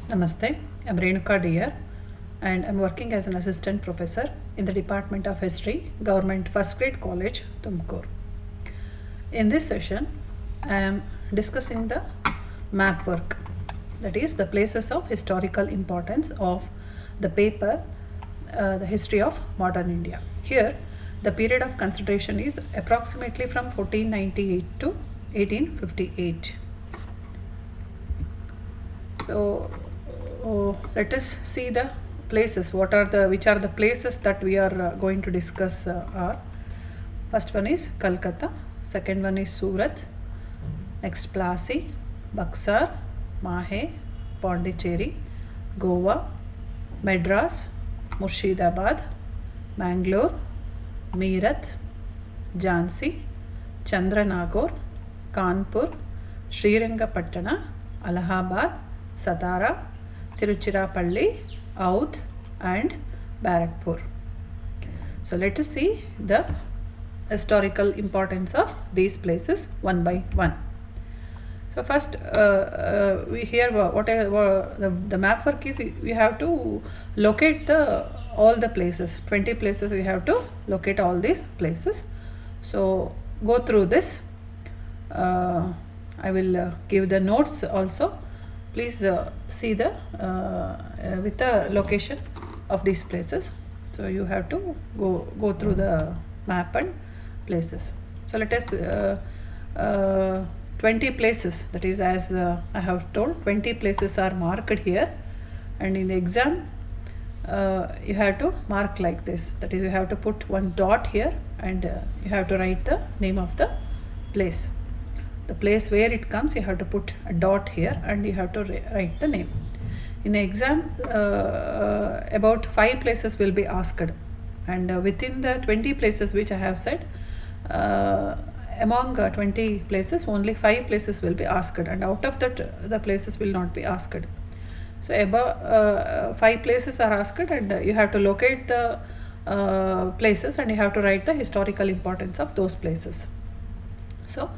Namaste, I'm Renuka Dear and I'm working as an assistant professor in the Department of History, Government First Grade College, Tumkur. In this session, I am discussing the map work, that is the places of historical importance of the paper, the history of modern India. Here, the period of consideration is approximately from 1498 to 1858. So let us see the places. Which are the places that we are going to discuss are. First one is Calcutta, second one is Surat, next Plassey, Buxar, Mahe, Pondicherry, Goa, Madras, Murshidabad, Mangalore, Meerut, Jhansi, Chandranagore, Kanpur, Srirangapatna, Allahabad, Satara, Tiruchirappalli, Oudh and Barakpur. So let us see the historical importance of these places one by one. So first we hear whatever the map work is, we have to locate all the places, 20 places we have to locate all these places. So go through this. I will give the notes also. Please see the with the location of these places. So you have to go through the map and places. So let us 20 places, that is, as I have told, 20 places are marked here, and in the exam you have to mark like this, that is, you have to put one dot here and you have to write the name of the place. The place where it comes, you have to put a dot here and you have to write the name. In the exam, about 5 places will be asked, and within the 20 places which I have said, among 20 places, only 5 places will be asked, and out of that the places will not be asked. So above 5 places are asked, and you have to locate the places and you have to write the historical importance of those places. So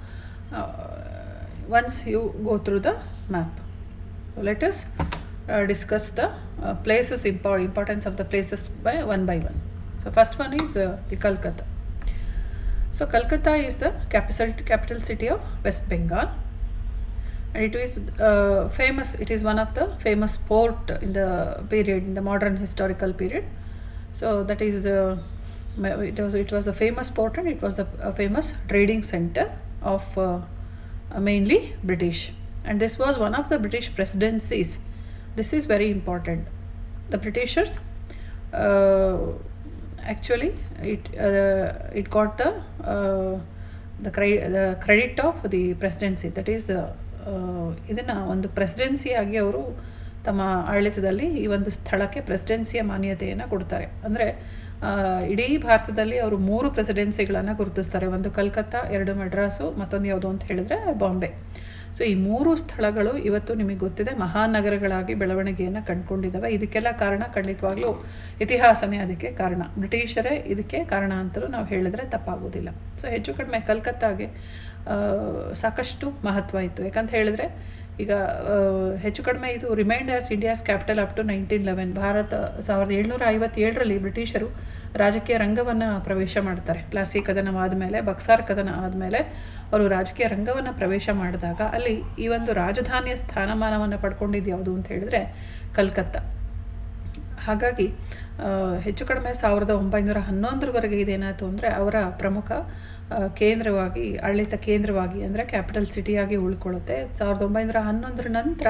once you go through the map, so let us discuss the places, importance of the places by one. So first one is the Calcutta. So Calcutta is the capital city of West Bengal, and it is famous. It is one of the famous port in the period, in the modern historical period. So that is it was a famous port, and it was a famous trading center of mainly British, and this was one of the British presidencies. This is very important. The Britishers actually it got the credit of the presidency, that is ಇದನ್ನು ಒಂದು ಪ್ರೆಸಿಡೆನ್ಸಿಯಾಗಿ ಅವರು ತಮ್ಮ ಆಡಳಿತದಲ್ಲಿ ಈ ಒಂದು ಸ್ಥಳಕ್ಕೆ ಪ್ರೆಸಿಡೆನ್ಸಿಯ ಮಾನ್ಯತೆಯನ್ನು ಕೊಡ್ತಾರೆ. ಅಂದರೆ ಇಡೀ ಭಾರತದಲ್ಲಿ ಅವರು 3 ಪ್ರೆಸಿಡೆನ್ಸಿಗಳನ್ನು ಗುರುತಿಸ್ತಾರೆ. ಒಂದು ಕಲ್ಕತ್ತಾ, 2 ಮೆಡ್ರಾಸು, ಮತ್ತೊಂದು ಯಾವುದು ಅಂತ ಹೇಳಿದ್ರೆ ಬಾಂಬೆ. ಸೊ ಈ 3 ಸ್ಥಳಗಳು ಇವತ್ತು ನಿಮಗೆ ಗೊತ್ತಿದೆ ಮಹಾನಗರಗಳಾಗಿ ಬೆಳವಣಿಗೆಯನ್ನು ಕಂಡುಕೊಂಡಿದ್ದಾವೆ. ಇದಕ್ಕೆಲ್ಲ ಕಾರಣ ಖಂಡಿತವಾಗ್ಲೂ ಇತಿಹಾಸನೇ ಅದಕ್ಕೆ ಕಾರಣ. ಬ್ರಿಟಿಷರೇ ಇದಕ್ಕೆ ಕಾರಣ ಅಂತಲೂ ನಾವು ಹೇಳಿದ್ರೆ ತಪ್ಪಾಗೋದಿಲ್ಲ. ಸೊ ಹೆಚ್ಚು ಕಡಿಮೆ ಕಲ್ಕತ್ತಾಗೆ ಸಾಕಷ್ಟು ಮಹತ್ವ ಇತ್ತು. ಯಾಕಂತ ಹೇಳಿದ್ರೆ ಈಗ ಹೆಚ್ಚು ಕಡಿಮೆ ಇದು remained as India's capital up to 1911. Bharat 1757ರಲ್ಲಿ ಬ್ರಿಟಿಷರು ರಾಜಕೀಯ ರಂಗವನ್ನು ಪ್ರವೇಶ ಮಾಡ್ತಾರೆ. ಪ್ಲಾಸಿ ಕದನವಾದ ಮೇಲೆ, ಬಕ್ಸಾರ್ ಕದನ ಆದಮೇಲೆ ಅವರು ರಾಜಕೀಯ ರಂಗವನ್ನು ಪ್ರವೇಶ ಮಾಡಿದಾಗ ಅಲ್ಲಿ ಈ ಒಂದು ರಾಜಧಾನಿಯ ಸ್ಥಾನಮಾನವನ್ನು ಪಡ್ಕೊಂಡಿದ್ದು ಯಾವುದು ಅಂತ ಹೇಳಿದ್ರೆ ಕಲ್ಕತ್ತಾ. ಹಾಗಾಗಿ ಹೆಚ್ಚು ಕಡಿಮೆ 1911ರವರೆಗೆ ಇದೇನಾಯಿತು ಅಂದರೆ ಅವರ ಪ್ರಮುಖ ಕೇಂದ್ರವಾಗಿ, ಆಡಳಿತ ಕೇಂದ್ರವಾಗಿ, ಅಂದರೆ ಕ್ಯಾಪಿಟಲ್ ಸಿಟಿಯಾಗಿ ಉಳ್ಕೊಳ್ಳುತ್ತೆ. 1911 ನಂತರ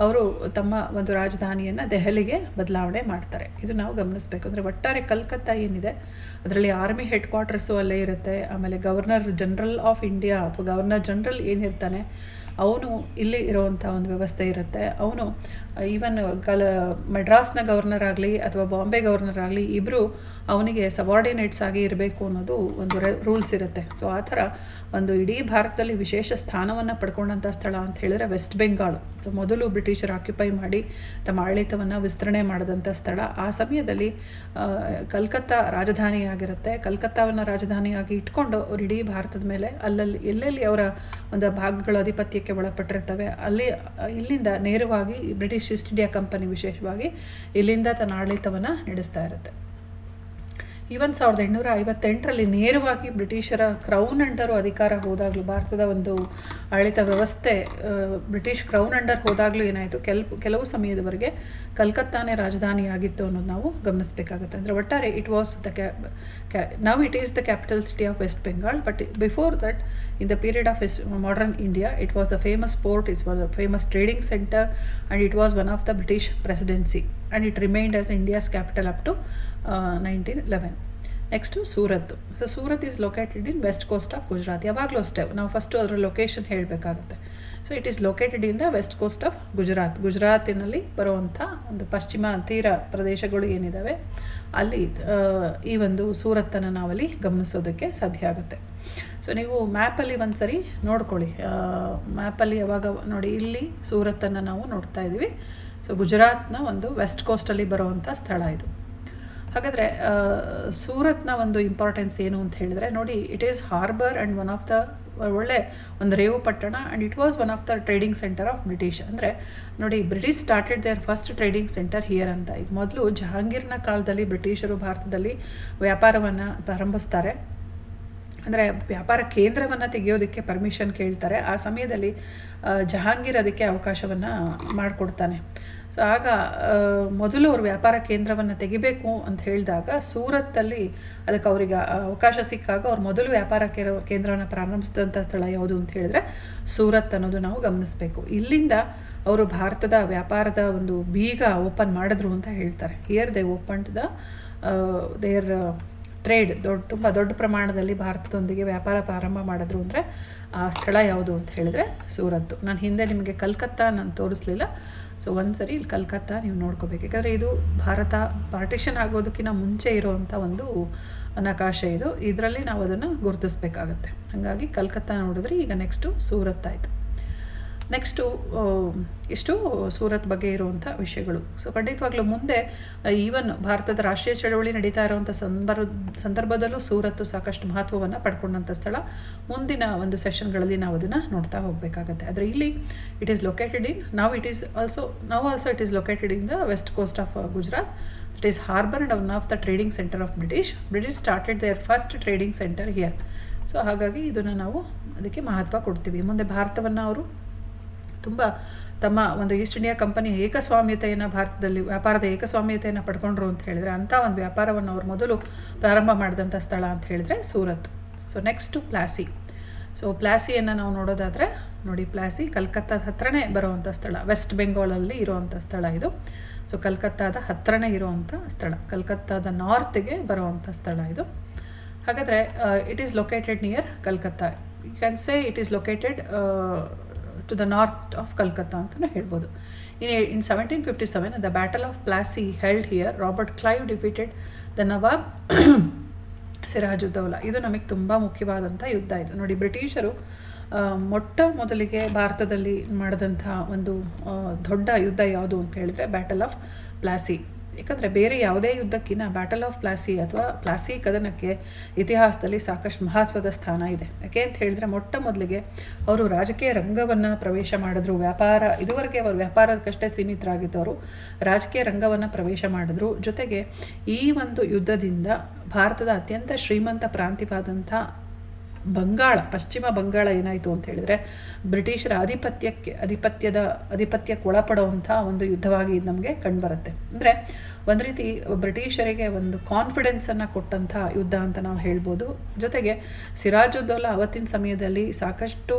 ಅವರು ತಮ್ಮ ಒಂದು ರಾಜಧಾನಿಯನ್ನು ದೆಹಲಿಗೆ ಬದಲಾವಣೆ ಮಾಡ್ತಾರೆ. ಇದು ನಾವು ಗಮನಿಸಬೇಕು. ಅಂದರೆ ಒಟ್ಟಾರೆ ಕಲ್ಕತ್ತಾ ಏನಿದೆ ಅದರಲ್ಲಿ ಆರ್ಮಿ ಹೆಡ್ ಕ್ವಾರ್ಟರ್ಸು ಅಲ್ಲೇ ಇರುತ್ತೆ. ಆಮೇಲೆ ಗವರ್ನರ್ ಜನರಲ್ ಆಫ್ ಇಂಡಿಯಾ ಅಥವಾ ಗವರ್ನರ್ ಜನರಲ್ ಏನಿರ್ತಾನೆ ಅವನು ಇಲ್ಲಿ ಇರುವಂಥ ಒಂದು ವ್ಯವಸ್ಥೆ ಇರುತ್ತೆ. ಅವನು ಈವನ್ ಮೆಡ್ರಾಸ್ನ ಗವರ್ನರ್ ಆಗಲಿ ಅಥವಾ ಬಾಂಬೆ ಗವರ್ನರ್ ಆಗಲಿ ಇಬ್ಬರು ಅವನಿಗೆ ಸಬಾರ್ಡಿನೇಟ್ಸ್ ಆಗಿ ಇರಬೇಕು ಅನ್ನೋದು ಒಂದು ರೂಲ್ಸ್ ಇರುತ್ತೆ. ಸೊ ಆ ಥರ ಒಂದು ಇಡೀ ಭಾರತದಲ್ಲಿ ವಿಶೇಷ ಸ್ಥಾನವನ್ನು ಪಡ್ಕೊಂಡಂಥ ಸ್ಥಳ ಅಂತ ಹೇಳಿದ್ರೆ ವೆಸ್ಟ್ ಬೆಂಗಾಲ್. ಸೊ ಮೊದಲು ಬ್ರಿಟಿಷರು ಆಕ್ಯುಪೈ ಮಾಡಿ ತಮ್ಮ ಆಡಳಿತವನ್ನು ವಿಸ್ತರಣೆ ಮಾಡಿದಂಥ ಸ್ಥಳ. ಆ ಸಮಯದಲ್ಲಿ ಕಲ್ಕತ್ತಾ ರಾಜಧಾನಿಯಾಗಿರುತ್ತೆ. ಕಲ್ಕತ್ತಾವನ್ನು ರಾಜಧಾನಿಯಾಗಿ ಇಟ್ಕೊಂಡು ಅವರು ಇಡೀ ಭಾರತದ ಮೇಲೆ ಎಲ್ಲೆಲ್ಲಿ ಅವರ ಒಂದು ಭಾಗಗಳ ಆಧಿಪತ್ಯಕ್ಕೆ ಆಧಿಪತ್ಯಕ್ಕೆ ಒಳಪಟ್ಟಿರ್ತವೆ. ಇಲ್ಲಿಂದ ನೇರವಾಗಿ ಬ್ರಿಟಿಷ್ ಈಸ್ಟ್ ಇಂಡಿಯಾ ಕಂಪನಿ ವಿಶೇಷವಾಗಿ ಇಲ್ಲಿಂದ ತನ್ನ ಆಡಳಿತವನ್ನು ನಡೆಸ್ತಾ ಇರುತ್ತೆ. ಈವನ್ 1858ರಲ್ಲಿ ನೇರವಾಗಿ ಬ್ರಿಟಿಷರ ಕ್ರೌನ್ ಅಂಡರು ಅಧಿಕಾರ ಹೋದಾಗಲೂ, ಭಾರತದ ಒಂದು ಆಡಳಿತ ವ್ಯವಸ್ಥೆ ಬ್ರಿಟಿಷ್ ಕ್ರೌನ್ ಅಂಡರ್ ಹೋದಾಗಲೂ ಏನಾಯಿತು, ಕೆಲವು ಸಮಯದವರೆಗೆ ಕಲ್ಕತ್ತಾನೇ ರಾಜಧಾನಿಯಾಗಿತ್ತು ಅನ್ನೋದು ನಾವು ಗಮನಿಸಬೇಕಾಗುತ್ತೆ. ಅಂದರೆ ಒಟ್ಟಾರೆ it was now it is the capital city of West Bengal, but before that in the period of modern India, it was the famous port, it was a famous trading center, and it was one of the British presidency, and it remained as India's capital up to 1911. Next to Surat. So Surat is located in west coast of Gujarat. ಯಾವಾಗಲೂ ಅಷ್ಟೇ ನಾವು first ಅದರ location ಹೇಳಬೇಕಾಗುತ್ತೆ. So it is located in the west coast of ಗುಜರಾತಿನಲ್ಲಿ ಬರುವಂಥ ಒಂದು ಪಶ್ಚಿಮ ತೀರ ಪ್ರದೇಶಗಳು ಏನಿದ್ದಾವೆ ಅಲ್ಲಿ ಈ ಒಂದು ಸೂರತ್ತನ್ನು ನಾವಲ್ಲಿ ಗಮನಿಸೋದಕ್ಕೆ ಸಾಧ್ಯ ಆಗುತ್ತೆ. ಸೊ ನೀವು ಮ್ಯಾಪಲ್ಲಿ ಒಂದು ಸರಿ ನೋಡ್ಕೊಳ್ಳಿ. ಮ್ಯಾಪಲ್ಲಿ ಯಾವಾಗ ನೋಡಿ, ಇಲ್ಲಿ ಸೂರತ್ತನ್ನು ನಾವು ನೋಡ್ತಾ ಇದ್ದೀವಿ. ಸೊ ಗುಜರಾತ್ನ ಒಂದು ವೆಸ್ಟ್ ಕೋಸ್ಟಲ್ಲಿ ಬರುವಂಥ ಸ್ಥಳ ಇದು. ಹಾಗಾದರೆ ಸೂರತ್ನ ಒಂದು ಇಂಪಾರ್ಟೆನ್ಸ್ ಏನು ಅಂತ ಹೇಳಿದರೆ ನೋಡಿ, it is harbour and one of the ಒಳ್ಳೆ ಒಂದು ರೇವು ಪಟ್ಟಣ, and it was one of the trading centre of British. ಅಂದರೆ ನೋಡಿ, British started there first trading centre here ಅಂತ. ಈಗ ಮೊದಲು ಜಹಾಂಗೀರ್ನ ಕಾಲದಲ್ಲಿ ಬ್ರಿಟಿಷರು ಭಾರತದಲ್ಲಿ ವ್ಯಾಪಾರವನ್ನು ಪ್ರಾರಂಭಿಸ್ತಾರೆ. ಅಂದರೆ ವ್ಯಾಪಾರ ಕೇಂದ್ರವನ್ನು ತೆಗೆಯೋದಕ್ಕೆ ಪರ್ಮಿಷನ್ ಕೇಳ್ತಾರೆ. ಆ ಸಮಯದಲ್ಲಿ ಜಹಾಂಗೀರ್ ಅದಕ್ಕೆ ಅವಕಾಶವನ್ನು ಮಾಡಿಕೊಡ್ತಾನೆ. ಸೊ ಆಗ ಮೊದಲು ಅವರು ವ್ಯಾಪಾರ ಕೇಂದ್ರವನ್ನು ತೆಗಿಬೇಕು ಅಂತ ಹೇಳಿದಾಗ ಸೂರತ್ತಲ್ಲಿ ಅದಕ್ಕೆ ಅವರಿಗೆ ಅವಕಾಶ ಸಿಕ್ಕಾಗ ಅವ್ರು ಮೊದಲು ವ್ಯಾಪಾರ ಕೇಂದ್ರವನ್ನು ಪ್ರಾರಂಭಿಸಿದಂಥ ಸ್ಥಳ ಯಾವುದು ಅಂತ ಹೇಳಿದ್ರೆ ಸೂರತ್ ಅನ್ನೋದು ನಾವು ಗಮನಿಸಬೇಕು. ಇಲ್ಲಿಂದ ಅವರು ಭಾರತದ ವ್ಯಾಪಾರದ ಒಂದು ಬೀಗ ಓಪನ್ ಮಾಡಿದ್ರು ಅಂತ ಹೇಳ್ತಾರೆ. Here they opened their trade. ತುಂಬ ದೊಡ್ಡ ಪ್ರಮಾಣದಲ್ಲಿ ಭಾರತದೊಂದಿಗೆ ವ್ಯಾಪಾರ ಪ್ರಾರಂಭ ಮಾಡಿದ್ರು ಅಂದರೆ ಆ ಸ್ಥಳ ಯಾವುದು ಅಂತ ಹೇಳಿದ್ರೆ ಸೂರತ್ತು. ನಾನು ಹಿಂದೆ ನಿಮಗೆ ಕಲ್ಕತ್ತಾ ನಾನು ತೋರಿಸ್ಲಿಲ್ಲ. ಸೊ ಒಂದು ಸರಿ ಇಲ್ಲಿ ಕಲ್ಕತ್ತಾ ನೀವು ನೋಡ್ಕೋಬೇಕು, ಯಾಕಂದರೆ ಇದು ಭಾರತ ಪಾರ್ಟಿಷನ್ ಆಗೋದಕ್ಕಿಂತ ಮುಂಚೆ ಇರುವಂಥ ಒಂದು ನಕಾಶೆ ಇದು. ಇದರಲ್ಲಿ ನಾವು ಅದನ್ನು ಗುರುತಿಸ್ಬೇಕಾಗತ್ತೆ. ಹಾಗಾಗಿ ಕಲ್ಕತ್ತಾ ನೋಡಿದ್ರೆ ಈಗ ನೆಕ್ಸ್ಟು ಸೂರತ್ ಆಯಿತು. ನೆಕ್ಸ್ಟು ಇಷ್ಟು ಸೂರತ್ ಬಗ್ಗೆ ಇರುವಂಥ ವಿಷಯಗಳು. ಸೊ ಖಂಡಿತವಾಗ್ಲೂ ಮುಂದೆ ಈವನ್ ಭಾರತದ ರಾಷ್ಟ್ರೀಯ ಚಳವಳಿ ನಡೀತಾ ಇರುವಂಥ ಸಂದರ್ಭದಲ್ಲೂ ಸೂರತ್ತು ಸಾಕಷ್ಟು ಮಹತ್ವವನ್ನು ಪಡ್ಕೊಂಡಂಥ ಸ್ಥಳ. ಮುಂದಿನ ಒಂದು ಸೆಷನ್ಗಳಲ್ಲಿ ನಾವು ಅದನ್ನು ನೋಡ್ತಾ ಹೋಗಬೇಕಾಗತ್ತೆ. ಆದರೆ ಇಲ್ಲಿ it is located in now it is located in the west coast of Gujarat. It is harbour and one of the trading centre of British started there first trading centre here. So ಹಾಗಾಗಿ ಇದನ್ನು ನಾವು ಅದಕ್ಕೆ ಮಹತ್ವ ಕೊಡ್ತೀವಿ. ಮುಂದೆ ಭಾರತವನ್ನು ಅವರು ತುಂಬ ತಮ್ಮ ಒಂದು ಈಸ್ಟ್ ಇಂಡಿಯಾ ಕಂಪನಿ ಏಕಸ್ವಾಮ್ಯತೆಯನ್ನು, ಭಾರತದಲ್ಲಿ ವ್ಯಾಪಾರದ ಏಕಸ್ವಾಮ್ಯತೆಯನ್ನು ಪಡ್ಕೊಂಡ್ರು ಅಂತ ಹೇಳಿದರೆ ಅಂಥ ಒಂದು ವ್ಯಾಪಾರವನ್ನು ಅವರು ಮೊದಲು ಪ್ರಾರಂಭ ಮಾಡಿದಂಥ ಸ್ಥಳ ಅಂತ ಹೇಳಿದರೆ Surat. So next Plassey. So ಪ್ಲಾಸಿಯನ್ನು ನಾವು ನೋಡೋದಾದರೆ ನೋಡಿ, ಪ್ಲಾಸಿ ಕಲ್ಕತ್ತಾದ ಹತ್ರನೇ ಬರುವಂಥ ಸ್ಥಳ, ವೆಸ್ಟ್ ಬೆಂಗಾಲಲ್ಲಿ ಇರುವಂಥ ಸ್ಥಳ ಇದು. ಸೊ ಕಲ್ಕತ್ತಾದ ಹತ್ರನೇ ಇರುವಂಥ ಸ್ಥಳ, ಕಲ್ಕತ್ತಾದ ನಾರ್ತ್ಗೆ ಬರುವಂಥ ಸ್ಥಳ ಇದು. ಹಾಗಾದರೆ it is located near Calcutta. You can say it is located to the north of Calcutta ಅಂತಲೇ ಹೇಳ್ಬೋದು. In 1757, the Battle of Plassey held here, Robert Clive defeated the Nawab Sirajuddaula. ಇದು ನಮಗೆ ತುಂಬ ಮುಖ್ಯವಾದಂಥ ಯುದ್ಧ ಇದು. ನೋಡಿ, ಬ್ರಿಟಿಷರು ಮೊಟ್ಟ ಮೊದಲಿಗೆ ಭಾರತದಲ್ಲಿ ಮಾಡಿದಂಥ ಒಂದು ದೊಡ್ಡ ಯುದ್ಧ ಯಾವುದು ಅಂತ ಹೇಳಿದ್ರೆ ಬ್ಯಾಟಲ್ ಆಫ್ ಪ್ಲಾಸಿ. ಯಾಕಂದರೆ ಬೇರೆ ಯಾವುದೇ ಯುದ್ಧಕ್ಕಿಂತ ಬ್ಯಾಟಲ್ ಆಫ್ ಪ್ಲಾಸಿ ಅಥವಾ ಪ್ಲಾಸಿ ಕದನಕ್ಕೆ ಇತಿಹಾಸದಲ್ಲಿ ಸಾಕಷ್ಟು ಮಹತ್ವದ ಸ್ಥಾನ ಇದೆ. ಯಾಕೆ ಅಂತ ಹೇಳಿದ್ರೆ ಮೊಟ್ಟ ಮೊದಲಿಗೆ ಅವರು ರಾಜಕೀಯ ರಂಗವನ್ನು ಪ್ರವೇಶ ಮಾಡಿದ್ರು. ಇದುವರೆಗೆ ಅವರು ವ್ಯಾಪಾರಕ್ಕಷ್ಟೇ ಸೀಮಿತರಾಗಿದ್ದವರು ರಾಜಕೀಯ ರಂಗವನ್ನು ಪ್ರವೇಶ ಮಾಡಿದ್ರು. ಜೊತೆಗೆ ಈ ಒಂದು ಯುದ್ಧದಿಂದ ಭಾರತದ ಅತ್ಯಂತ ಶ್ರೀಮಂತ ಪ್ರಾಂತ್ಯವಾದಂಥ ಪಶ್ಚಿಮ ಬಂಗಾಳ ಏನಾಯಿತು ಅಂತ ಹೇಳಿದರೆ ಬ್ರಿಟಿಷರ ಆಧಿಪತ್ಯಕ್ಕೆ ಒಳಪಡುವಂಥ ಒಂದು ಯುದ್ಧವಾಗಿ ನಮಗೆ ಕಂಡುಬರುತ್ತೆ. ಅಂದರೆ ಒಂದು ರೀತಿ ಬ್ರಿಟಿಷರಿಗೆ ಒಂದು ಕಾನ್ಫಿಡೆನ್ಸನ್ನು ಕೊಟ್ಟಂಥ ಯುದ್ಧ ಅಂತ ನಾವು ಹೇಳ್ಬೋದು. ಜೊತೆಗೆ ಸಿರಾಜುದ್ದೌಲಾ ಅವತ್ತಿನ ಸಮಯದಲ್ಲಿ ಸಾಕಷ್ಟು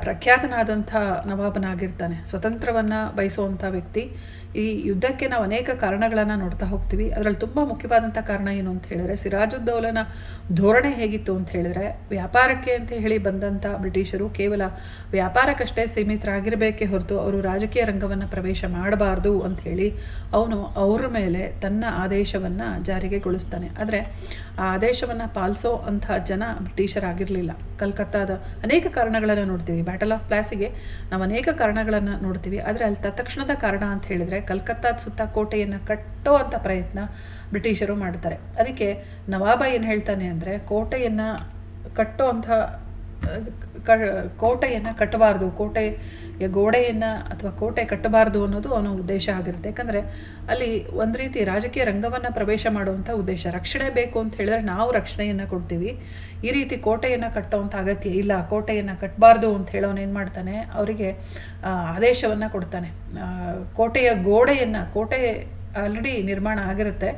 ಪ್ರಖ್ಯಾತನಾದಂಥ ನವಾಬನಾಗಿರ್ತಾನೆ, ಸ್ವತಂತ್ರವನ್ನು ಬಯಸುವಂಥ ವ್ಯಕ್ತಿ. ಈ ಯುದ್ಧಕ್ಕೆ ನಾವು ಅನೇಕ ಕಾರಣಗಳನ್ನು ನೋಡ್ತಾ ಹೋಗ್ತೀವಿ. ಅದರಲ್ಲಿ ತುಂಬ ಮುಖ್ಯವಾದಂಥ ಕಾರಣ ಏನು ಅಂತ ಹೇಳಿದ್ರೆ ಸಿರಾಜುದ್ದೌಲನ ಧೋರಣೆ ಹೇಗಿತ್ತು ಅಂತ ಹೇಳಿದ್ರೆ, ವ್ಯಾಪಾರಕ್ಕೆ ಅಂತ ಹೇಳಿ ಬಂದಂಥ ಬ್ರಿಟಿಷರು ಕೇವಲ ವ್ಯಾಪಾರಕ್ಕಷ್ಟೇ ಸೀಮಿತರಾಗಿರಬೇಕೇ ಹೊರತು ಅವರು ರಾಜಕೀಯ ರಂಗವನ್ನು ಪ್ರವೇಶ ಮಾಡಬಾರ್ದು ಅಂಥೇಳಿ ಅವನು ಅವ್ರ ಮೇಲೆ ತನ್ನ ಆದೇಶವನ್ನು ಜಾರಿಗೆಗೊಳಿಸ್ತಾನೆ. ಆದರೆ ಆ ಆದೇಶವನ್ನು ಪಾಲಿಸೋ ಅಂಥ ಜನ ಬ್ರಿಟಿಷರಾಗಿರಲಿಲ್ಲ. ಕಲ್ಕತ್ತಾದ ಅನೇಕ ಕಾರಣಗಳನ್ನು ನೋಡ್ತೀವಿ. ಬ್ಯಾಟಲ್ ಆಫ್ ಪ್ಲಾಸಿಗೆ ನಾವು ಅನೇಕ ಕಾರಣಗಳನ್ನು ನೋಡ್ತೀವಿ. ಆದರೆ ಅಲ್ಲಿ ತತ್ಕ್ಷಣದ ಕಾರಣ ಅಂತ ಹೇಳಿದರೆ ಕಲ್ಕತ್ತಾದ ಸುತ್ತ ಕೋಟೆಯನ್ನು ಕಟ್ಟೋ ಅಂಥ ಪ್ರಯತ್ನ ಬ್ರಿಟಿಷರು ಮಾಡ್ತಾರೆ. ಅದಕ್ಕೆ ನವಾಬ ಏನು ಹೇಳ್ತಾನೆ ಅಂದರೆ, ಕೋಟೆಯನ್ನು ಕಟ್ಟೋ ಅಂಥ ಕೋಟೆಯನ್ನು ಕಟ್ಟಬಾರ್ದು, ಕೋಟೆಯ ಗೋಡೆಯನ್ನು ಅಥವಾ ಕೋಟೆ ಕಟ್ಟಬಾರ್ದು ಅನ್ನೋದು ಅವನ ಉದ್ದೇಶ ಆಗಿರುತ್ತೆ. ಯಾಕಂದರೆ ಅಲ್ಲಿ ಒಂದು ರೀತಿ ರಾಜಕೀಯ ರಂಗವನ್ನು ಪ್ರವೇಶ ಮಾಡುವಂಥ ಉದ್ದೇಶ. ರಕ್ಷಣೆ ಬೇಕು ಅಂತ ಹೇಳಿದ್ರೆ ನಾವು ರಕ್ಷಣೆಯನ್ನು ಕೊಡ್ತೀವಿ, ಈ ರೀತಿ ಕೋಟೆಯನ್ನು ಕಟ್ಟುವಂಥ ಅಗತ್ಯ ಇಲ್ಲ, ಕೋಟೆಯನ್ನು ಕಟ್ಟಬಾರ್ದು ಅಂತ ಹೇಳೋನು ಏನು ಮಾಡ್ತಾನೆ, ಅವರಿಗೆ ಆದೇಶವನ್ನು ಕೊಡ್ತಾನೆ. ಕೋಟೆಯ ಗೋಡೆಯನ್ನು, ಕೋಟೆ ಆಲ್ರೆಡಿ ನಿರ್ಮಾಣ ಆಗಿರುತ್ತೆ,